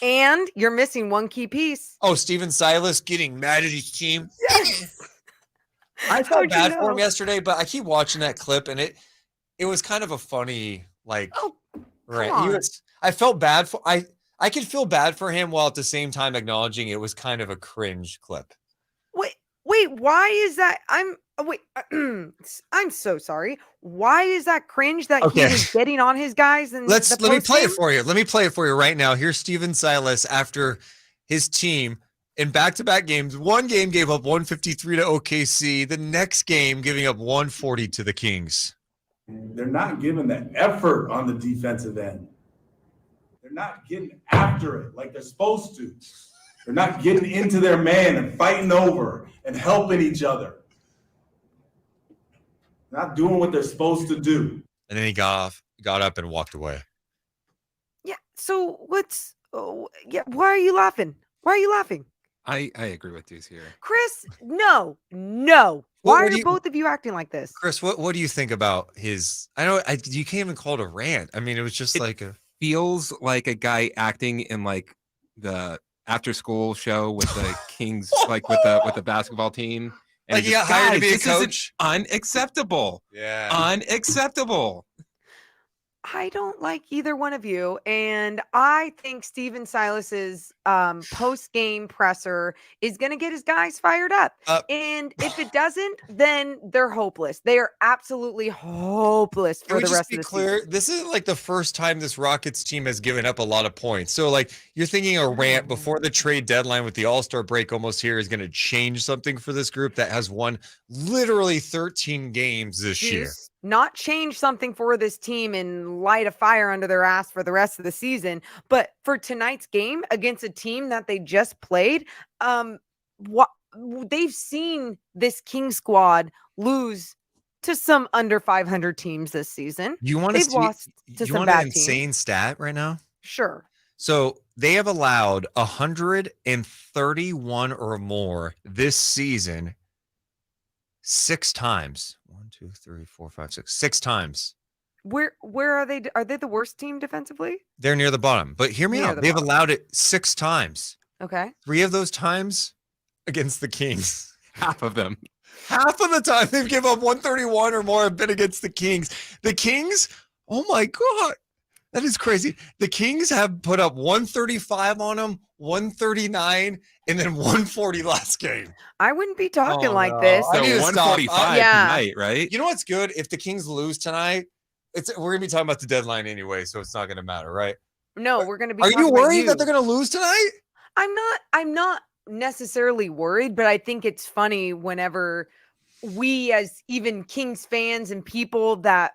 S7: And you're missing one key piece.
S12: Oh, Steven Silas getting mad at his team.
S7: Yes.
S12: I felt bad for him yesterday, but I keep watching that clip, and it was kind of a funny, like,
S7: right.
S12: I felt bad for, I could feel bad for him while at the same time acknowledging it was kind of a cringe clip.
S7: Wait, why is that? I'm so sorry. Why is that cringe that he was getting on his guys? And
S12: let me play it for you. Let me play it for you right now. Here's Steven Silas after his team in back-to-back games. One game gave up 153 to OKC. The next game giving up 140 to the Kings.
S18: They're not giving the effort on the defensive end. They're not getting after it like they're supposed to. They're not getting into their man and fighting over and helping each other. Not doing what they're supposed to do.
S12: And then he got up and walked away.
S7: Yeah. So why are you laughing? Why are you laughing?
S5: I agree with Deuce here.
S7: Chris, no. Why are both of you acting like this?
S12: Chris, what do you think about his? You can't even call it a rant. I mean, it was just
S5: feels like a guy acting in like the after school show with the Kings, like with the basketball team. And
S12: like he got hired to be a
S5: this
S12: coach.
S5: Unacceptable.
S12: Yeah.
S5: Unacceptable.
S7: I don't like either one of you. And I think Steven Silas's post-game presser is going to get his guys fired up. And if it doesn't, then they're hopeless. They are absolutely hopeless for the rest of the season.
S12: This is like the first time this Rockets team has given up a lot of points. So like you're thinking a rant before the trade deadline with the All-Star break almost here is going to change something for this group that has won literally 13 games this year.
S7: Not change something for this team and light a fire under their ass for the rest of the season. But for tonight's game against a team that they just played, they've seen this King squad lose to some under 500 teams this season.
S12: You want
S7: They've lost to some bad teams.
S12: Insane stat right now?
S7: Sure.
S12: So they have allowed 131 or more this season 6 times. 1, 2, 3, 4, 5, 6. 6 times.
S7: Where are they? Are they the worst team defensively?
S12: They're near the bottom. But hear me out. They've allowed it 6 times.
S7: Okay.
S12: 3 of those times against the Kings.
S5: Half of them.
S12: Half of the time they've given up 131 or more have been against the Kings. The Kings, oh my God. That is crazy. The Kings have put up 135 on them, 139, and then 140 last game.
S7: I wouldn't be talking like this.
S12: So
S5: 145 tonight, right?
S12: You know what's good? If the Kings lose tonight, we're gonna be talking about the deadline anyway, so it's not gonna matter, right?
S7: No, we're gonna be.
S12: Are you worried that they're gonna lose tonight?
S7: I'm not necessarily worried, but I think it's funny whenever we, as even Kings fans and people that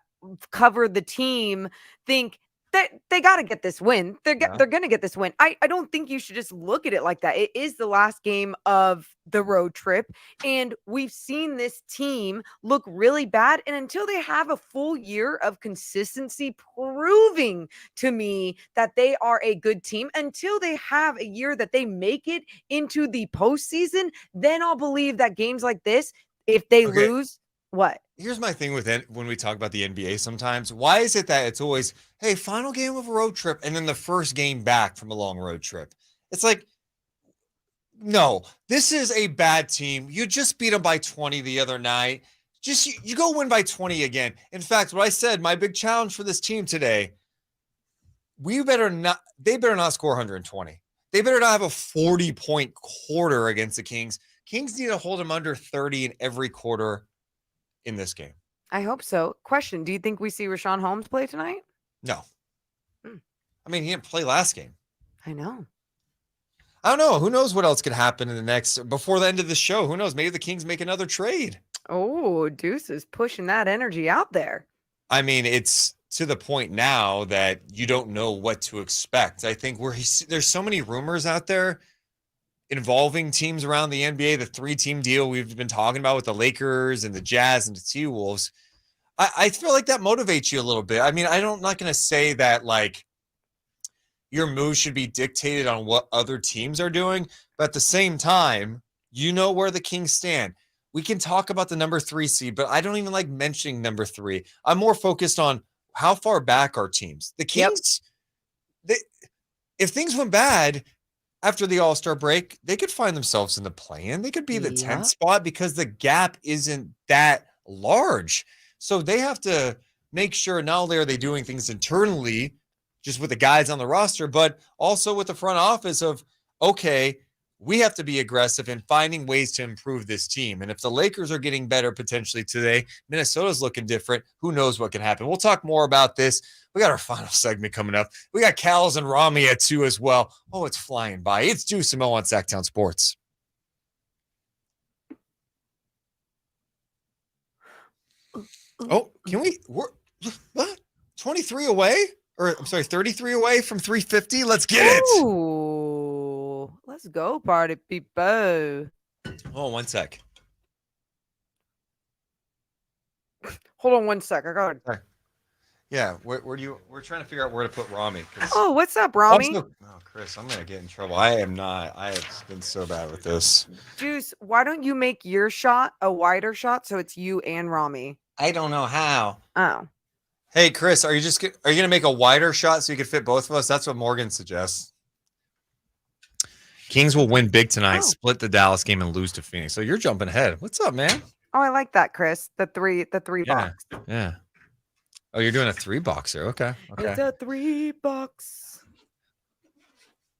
S7: cover the team, think that they got to get this win. They're going to get this win. I don't think you should just look at it like that. It is the last game of the road trip, and we've seen this team look really bad. And until they have a full year of consistency proving to me that they are a good team, until they have a year that they make it into the postseason, then I'll believe that games like this, if they lose, what?
S12: Here's my thing with it when we talk about the NBA sometimes. Why is it that it's always, hey, final game of a road trip and then the first game back from a long road trip? It's like, no, this is a bad team. You just beat them by 20 the other night. You go win by 20 again. In fact, what I said, my big challenge for this team today, they better not score 120. They better not have a 40-point quarter against the Kings. Kings need to hold them under 30 in every quarter in this game.
S7: I hope so. Question: do you think we see Rashawn Holmes play tonight?
S12: No. I mean, he didn't play last game.
S7: I know.
S12: I don't know. Who knows what else could happen in the next before the end of the show? Who knows? Maybe the Kings make another trade.
S7: Oh, Deuce is pushing that energy out there.
S12: I mean, it's to the point now that you don't know what to expect. I think there's so many rumors out there involving teams around the NBA, the 3-team deal we've been talking about with the Lakers and the Jazz and the T-Wolves. I feel like that motivates you a little bit. I mean, I'm not going to say that like your move should be dictated on what other teams are doing, but at the same time, you know where the Kings stand. We can talk about the number 3 seed, but I don't even like mentioning number 3. I'm more focused on how far back are teams. The Kings, if things went bad after the All-Star break, they could find themselves in the play-in. They could be the 10th spot because the gap isn't that large. So they have to make sure not only are they doing things internally, just with the guys on the roster, but also with the front office of, okay, we have to be aggressive in finding ways to improve this team. And if the Lakers are getting better potentially today, Minnesota's looking different. Who knows what can happen? We'll talk more about this. We got our final segment coming up. We got Cals and Rami at 2 as well. Oh, it's flying by. It's Deuce and Mo on Sactown Sports. Oh, can we? We're what? 23 away? Or I'm sorry, 33 away from 350. Let's get it.
S7: Ooh, let's go, party people.
S12: Oh, 1 sec.
S7: Hold on 1 sec. I got it.
S12: Yeah, where do you? We're trying to figure out where to put Rami.
S7: Oh, what's up, Rami?
S12: Oh, Chris, I'm gonna get in trouble. I am not. I have been so bad with this.
S7: Juice, why don't you make your shot a wider shot so it's you and Rami?
S12: I don't know how.
S7: Oh.
S12: Hey, Chris, are you gonna make a wider shot so you can fit both of us? That's what Morgan suggests. Kings will win big tonight, split the Dallas game, and lose to Phoenix. So you're jumping ahead. What's up, man?
S7: Oh, I like that, Chris. The three box.
S12: Yeah. Oh, you're doing a 3-boxer. Okay.
S7: It's a 3 box.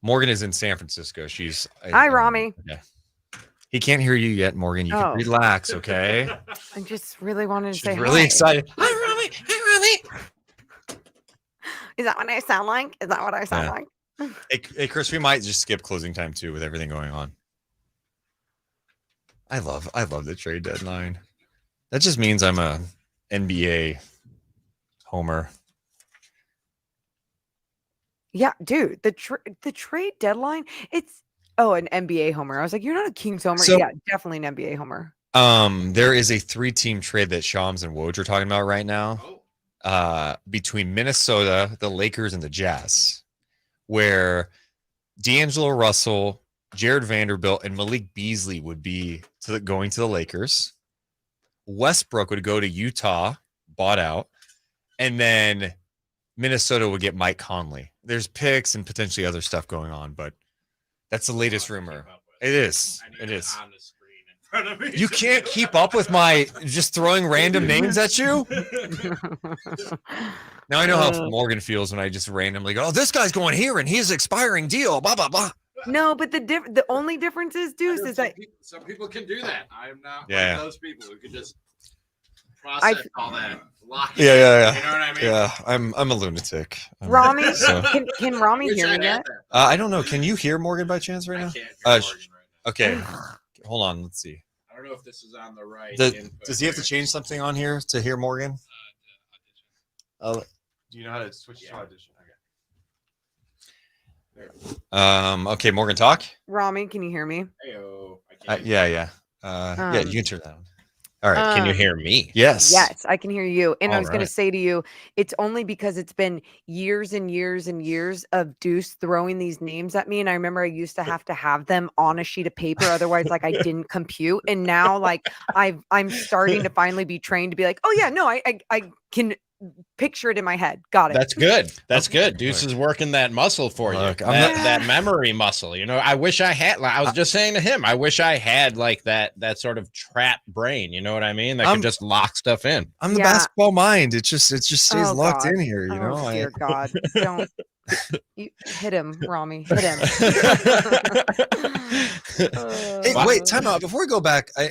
S12: Morgan is in San Francisco. She's
S7: Hi, Rami.
S12: Okay. He can't hear you yet, Morgan. You can relax, okay?
S7: I just really wanted to
S12: She's
S7: say
S12: really
S7: hi.
S12: excited.
S7: Hi, Rami. Hi, Rami. Is that what I sound like? Is that what I sound like?
S12: Hey, Chris, we might just skip closing time too with everything going on. I love the trade deadline. That just means I'm a NBA homer.
S7: Yeah, dude. The trade deadline. It's an NBA homer. I was like, you're not a Kings homer.
S12: So-
S7: Yeah, definitely an NBA homer.
S12: There is a 3-team trade that Shams and Woj are talking about right now. Between Minnesota, the Lakers, and the Jazz, where D'Angelo Russell, Jared Vanderbilt, and Malik Beasley would be going to the Lakers. Westbrook would go to Utah, bought out, and then Minnesota would get Mike Conley. There's picks and potentially other stuff going on, but that's the latest rumor. It is. You can't keep up with my just throwing random names at you. Now I know how Morgan feels when I just randomly go, "Oh, this guy's going here and he's expiring deal." Blah blah blah.
S7: No, but the only difference is, Deuce, is that
S19: some people can do that. I'm not
S12: Yeah.
S19: one of those people who can just process all that. Lock it
S12: Yeah.
S19: in, you know what I mean?
S12: Yeah, I'm a lunatic.
S7: Rami,
S12: So-
S7: can Rami
S19: Wish
S7: hear
S19: I
S7: me
S19: had
S7: yet?
S19: that.
S12: I don't know. Can you hear Morgan by chance right now? Okay. Hold on. Let's see.
S19: I don't know if this is on the right.
S12: Does he have to change something on here to hear Morgan? Do you know how to switch to audition? Okay. Okay, Morgan, talk.
S7: Rami, can you hear me?
S12: Yeah. Yeah, you can turn that on. All right.
S7: Can you
S12: hear me? Yes.
S7: Yes, I can hear you. And I
S12: All
S7: was going to
S12: right.
S7: say to you, it's only because it's been years and years and years of Deuce throwing these names at me. And I remember I used to have them on a sheet of paper. Otherwise, like I didn't compute. And now like I'm starting to finally be trained to be like, oh yeah, no, I can picture it in my head. Got it.
S20: That's good. That's good. Deuce is working that muscle for you.
S12: Look, I'm
S20: That memory muscle. You know, I wish I had. I was just saying to him, I wish I had like that sort of trap brain. You know what I mean? That could just lock stuff in.
S12: I'm the basketball mind. It just stays
S7: Oh,
S12: locked
S7: God.
S12: in here. You know.
S7: Oh, dear God. Don't you hit him, Rami. Hit him.
S12: Hey, wait, time out. Before we go back, I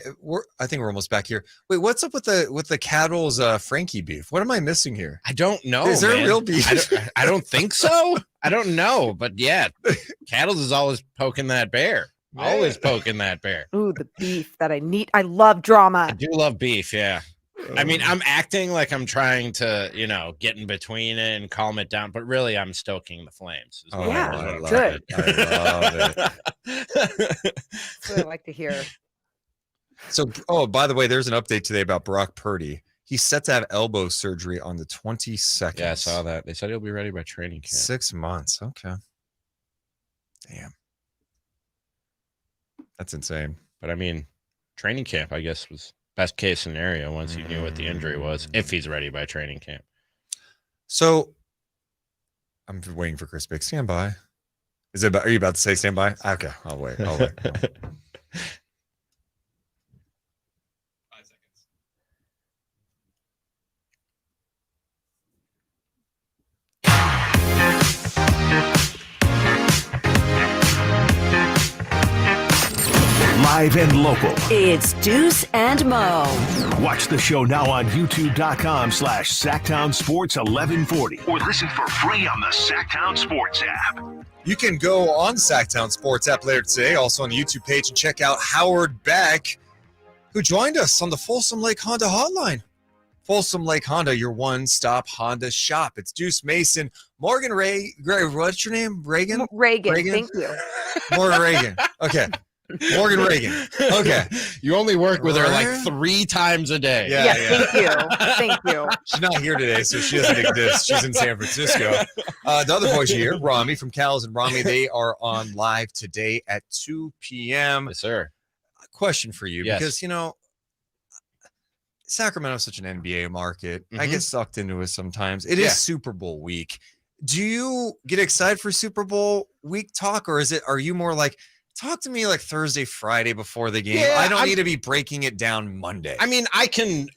S12: think we're almost back here. Wait, what's up with the Cattles Frankie beef? What am I missing here?
S20: I don't know.
S12: Is there
S20: man.
S12: a real beef?
S20: I don't think so. I don't know, but yeah, Cattles is always poking that bear. Always poking that bear.
S7: Ooh, the beef that I need. I love drama.
S20: I do love beef. Yeah. I mean, I'm acting like I'm trying to, get in between it and calm it down, but really I'm stoking the flames. is what
S7: Yeah,
S20: I love
S7: good.
S20: it. I love it.
S7: That's what I like to hear.
S12: So, by the way, there's an update today about Brock Purdy. He's set to have elbow surgery on the 22nd.
S20: Yeah, I saw that. They said he'll be ready by training camp.
S12: 6 months. Okay. Damn.
S20: That's insane. But I mean, training camp, I guess, was best case scenario once you knew what the injury was, if he's ready by training camp.
S12: So, I'm waiting for Chris Bick. Stand by. Are you about to say stand by? Okay, I'll wait.
S19: 5 seconds.
S3: live and local.
S4: It's Deuce and Mo.
S3: Watch the show now on youtube.com/Sactown Sports 1140 or listen for free on the Sactown Sports app.
S6: You can go on Sactown Sports app later today, also on the YouTube page, and check out Howard Beck, who joined us on the Folsom Lake Honda hotline. Folsom Lake Honda, your one-stop Honda shop. It's Deuce Mason, Morgan Ray. What's your name? Reagan?
S7: Reagan. Thank you.
S6: Morgan Reagan. Okay. Morgan Reagan. Okay.
S20: You only work with her like 3 times a day.
S6: Yeah.
S7: Thank you. Thank you.
S6: She's not here today, so she doesn't exist. She's in San Francisco. The other voice here, Rami from Cals and Rami, they are on live today at 2 p.m.
S20: Yes, sir.
S6: A question for you,
S20: Yes.
S6: because, Sacramento is such an NBA market. I get sucked into it sometimes. It is Super Bowl week. Do you get excited for Super Bowl week talk, or are you more like, talk to me like Thursday, Friday before the game?
S20: Yeah,
S6: I don't need to be breaking it down Monday.
S20: I mean, I can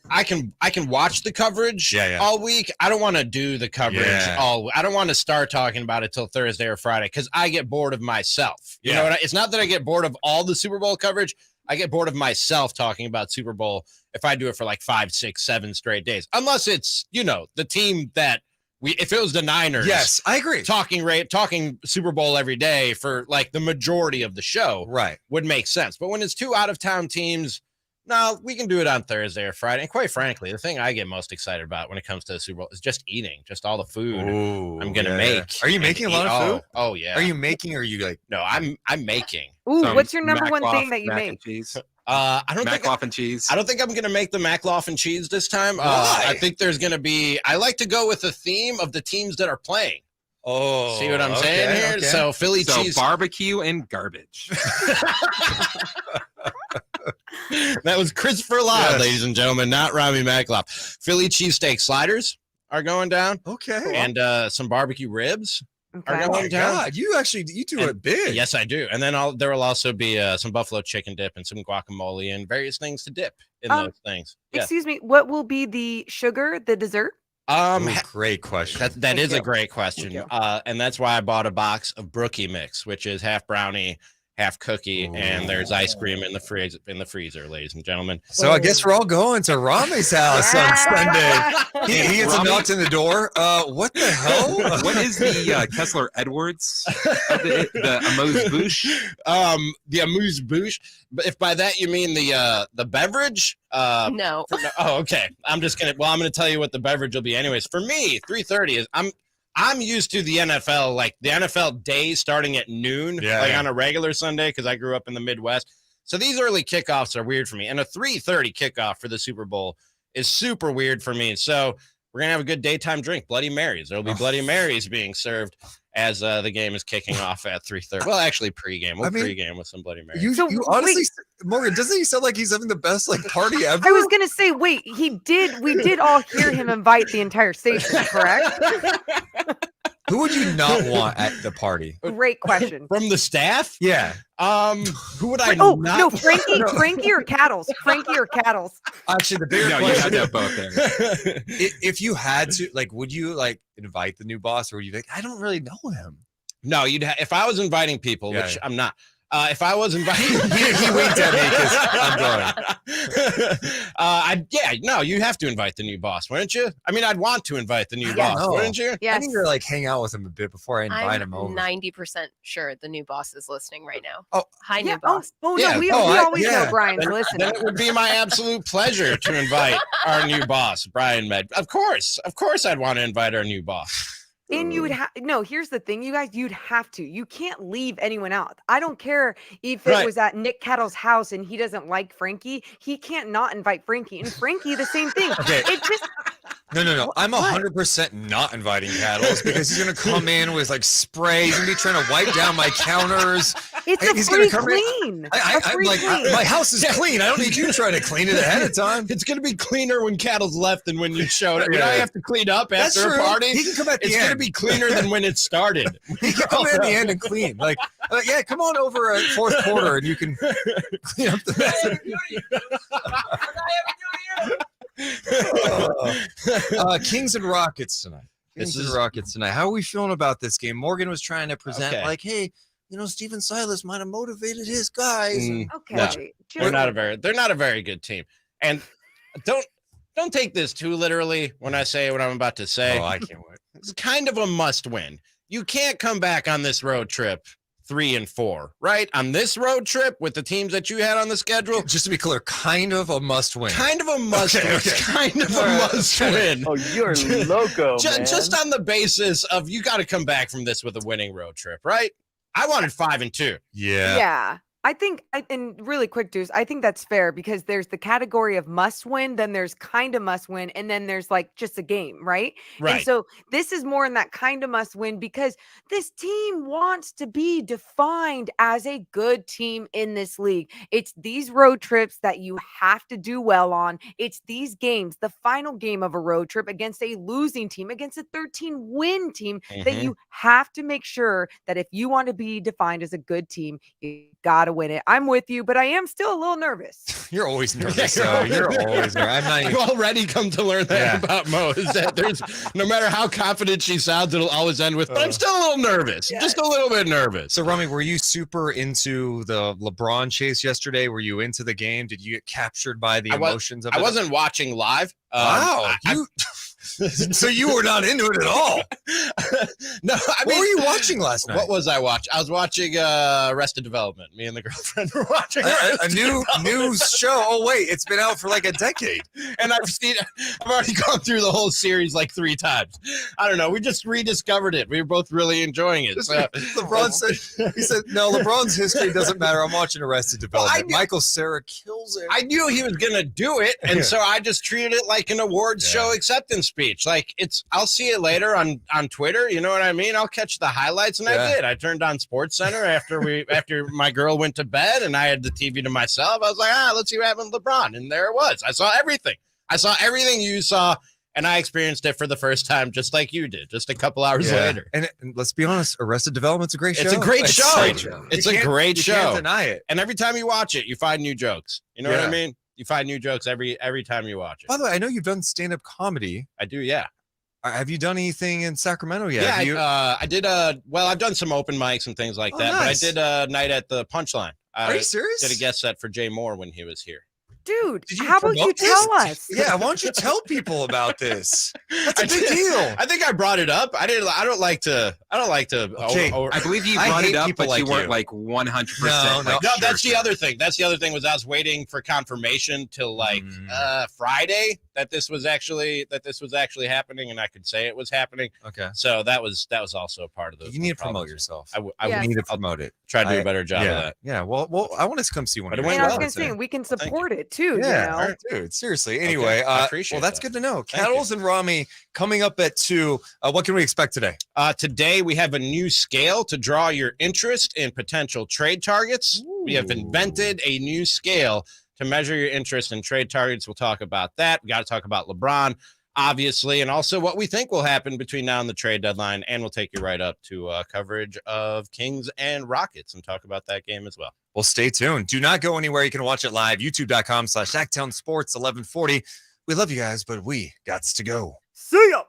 S20: watch the coverage all week. I don't want to do the coverage I don't want to start talking about it till Thursday or Friday because I get bored of myself. You know, it's not that I get bored of all the Super Bowl coverage. I get bored of myself talking about Super Bowl if I do it for like 5, 6, 7 straight days. Unless it's, the team that if it was the Niners.
S6: Yes, I agree.
S20: Talking Super Bowl every day for like the majority of the show would make sense. But when it's 2 out-of-town teams, no, we can do it on Thursday or Friday. And quite frankly, the thing I get most excited about when it comes to the Super Bowl is just eating, just all the food I'm going to make.
S6: Are you making a lot of food?
S20: Oh, yeah.
S6: Are you making or are you like?
S20: No, I'm making.
S7: Ooh, what's your number one thing that you make?
S20: I don't think
S5: Macloff cheese.
S20: I don't think I'm going to make the Macloff cheese this time.
S6: Why?
S20: I think there's going to be. I like to go with the theme of the teams that are playing.
S6: Oh,
S20: see what I'm saying here?
S6: Okay.
S20: So Philly cheese,
S5: barbecue, and garbage.
S20: That was Christopher Loud, ladies and gentlemen, not Rami Macloff. Philly cheesesteak sliders are going down.
S6: Okay,
S20: and some barbecue ribs.
S7: Okay.
S20: Are going down.
S6: God, you do it big.
S20: Yes, I do. And then there will also be some buffalo chicken dip and some guacamole and various things to dip in those things. Yes.
S7: Excuse me. What will be the sugar, the dessert?
S6: Great question.
S20: That is a great question. And that's why I bought a box of Brookie Mix, which is half brownie, half cookie, and there's ice cream in the freezer, ladies and gentlemen.
S6: So I guess we're all going to Rami's house on Sunday. He gets a knock in the door. What the hell?
S5: What is the Kessler Edwards? The amuse-bouche?
S20: The amuse-bouche. But if by that you mean the beverage?
S13: No.
S20: Oh, okay. I'm gonna tell you what the beverage will be. Anyways, for me, 3:30 is I'm used to the NFL, like the NFL day starting at noon, on a regular Sunday, because I grew up in the Midwest. So these early kickoffs are weird for me. And a 3:30 kickoff for the Super Bowl is super weird for me. So we're going to have a good daytime drink, Bloody Marys. There will be Bloody Marys being served as the game is kicking off at 3:30. Well, actually pregame. We'll pregame with some Bloody Marys.
S6: You honestly, Morgan, doesn't he sound like he's having the best party ever?
S7: I was going to say, wait, we did all hear him invite the entire station, correct?
S6: Who would you not want at the party?
S7: Great question.
S20: From the staff?
S6: Yeah.
S20: Who would I
S7: not?
S20: No,
S7: Frankie or Cattles? Frankie or Cattles?
S6: Actually, the bigger
S5: you
S6: question.
S5: had to have both there.
S6: If you had to, would you invite the new boss, or would you I don't really know him?
S20: No, if I was inviting people, which I'm not. If I was inviting,
S6: he winked at me because I'm going.
S20: You have to invite the new boss, wouldn't you? I mean, I'd want to invite the new boss, wouldn't you?
S6: I need to hang out with him a bit before I invite him over.
S13: 90% sure the new boss is listening right now.
S6: Oh,
S13: hi, new boss.
S7: No, we always know Brian's listening.
S20: Then it would be my absolute pleasure to invite our new boss, Brian Med. Of course, I'd want to invite our new boss.
S7: And you would here's the thing, you guys, you'd have to. You can't leave anyone out. I don't care if it was at Nick Cattle's house and he doesn't like Frankie. He can't not invite Frankie. And Frankie, the same thing.
S6: Okay.
S7: It just
S6: No. I'm 100% not inviting Cattles because he's going to come in with spray. He's going to be trying to wipe down my counters.
S7: It's free clean.
S6: My house is clean. I don't need you trying to clean it ahead of time.
S20: It's going to be cleaner when Cattle's left than when you showed up. I have to clean up after a party.
S6: He can come at the end.
S20: It's going to be cleaner than when it started.
S6: He can come at the end and clean. Come on over at fourth quarter and you can clean up the mess. Kings and Rockets tonight. How are we feeling about this game? Morgan was trying to present hey,
S12: Steven Silas might have motivated his guys.
S7: Okay.
S20: They're not a very good team. And don't take this too literally when I say what I'm about to say.
S12: Oh, I can't wait.
S20: It's kind of a must win. You can't come back on this road trip 3-4, right? On this road trip with the teams that you had on the schedule.
S12: Just to be clear, kind of a must win.
S20: Kind of a must win.
S12: Okay.
S20: Kind of a must win.
S21: Oh, you're loco, man.
S20: Just on the basis of you got to come back from this with a winning road trip, right? I wanted 5-2.
S7: Yeah. I think, and really quick, Deuce, I think that's fair because there's the category of must win, then there's kind of must win, and then there's like just a game, right?
S20: Right.
S7: And so this is more in that kind of must win because this team wants to be defined as a good team in this league. It's these road trips that you have to do well on. It's these games, the final game of a road trip against a losing team, against a 13-win team, that you have to make sure that if you want to be defined as a good team, you got to win it. I'm with you, but I am still a little nervous.
S12: You're always nervous. You're always nervous. I'm not even...
S20: You already come to learn that about Mo, is that there's no matter how confident she sounds, it'll always end with, but I'm still a little nervous. Just a little bit nervous.
S12: So, Rami, were you super into the LeBron chase yesterday? Were you into the game? Did you get captured by the emotions of it?
S20: I wasn't watching live.
S12: Wow. So you were not into it at all.
S20: No,
S12: what were you watching last night?
S20: What was I watching? I was watching Arrested Development. Me and the girlfriend were watching
S12: a new show. Oh wait, it's been out for like a decade,
S20: and I've already gone through the whole series like 3 times. I don't know. We just rediscovered it. We were both really enjoying it. So.
S12: LeBron said, "No, LeBron's history doesn't matter. I'm watching Arrested Development." Michael Cera kills it.
S20: I knew he was gonna do it, and so I just treated it like an awards show acceptance speech. Like I'll see it later on Twitter. You know what I mean? I'll catch the highlights, and I did. I turned on SportsCenter after my girl went to bed, and I had the TV to myself. I was like, let's see what happened with LeBron, and there it was. I saw everything. I saw everything you saw, and I experienced it for the first time, just like you did, just a couple hours later.
S12: And let's be honest, Arrested Development's a great show.
S20: It's a great show. It's a great show.
S12: You can't deny it.
S20: And every time you watch it, you find new jokes. You know what I mean? You find new jokes every time you watch it.
S12: By the way, I know you've done stand-up comedy.
S20: I do, yeah.
S12: Have you done anything in Sacramento yet?
S20: Yeah, I did. Well, I've done some open mics and things like that.
S12: Nice.
S20: But I did a night at the Punchline.
S12: Are you serious?
S20: Did a guest set for Jay Moore when he was here.
S7: Dude, how about you tell us?
S12: Yeah, why don't you tell people about this? That's a big deal.
S20: I think I brought it up. I don't like to.
S12: Okay,
S5: I believe you brought it up, but you weren't like 100%.
S20: No, that's the other thing. That's the other thing was I was waiting for confirmation till like Friday that this was actually happening, and I could say it was happening.
S12: Okay.
S20: So that was also a part of the.
S12: You need to promote yourself.
S20: I
S12: need to promote it.
S20: Try to do a better job of that.
S12: Yeah. Well, I want to come see one.
S7: I was gonna say we can support it too.
S12: Yeah,
S7: you know?
S12: dude. Seriously. Anyway,
S20: I appreciate
S12: that's good to know. Kettles and Rami coming up at 2. What can we expect today?
S20: Today we have a new scale to draw your interest in potential trade targets. Ooh. We have invented a new scale to measure your interest in trade targets. We'll talk about that. We got to talk about LeBron, obviously, and also what we think will happen between now and the trade deadline. And we'll take you right up to coverage of Kings and Rockets and talk about that game as well.
S12: Well, stay tuned. Do not go anywhere. You can watch it live, youtube.com/Sactown Sports 1140. We love you guys, but we gots to go.
S7: See ya.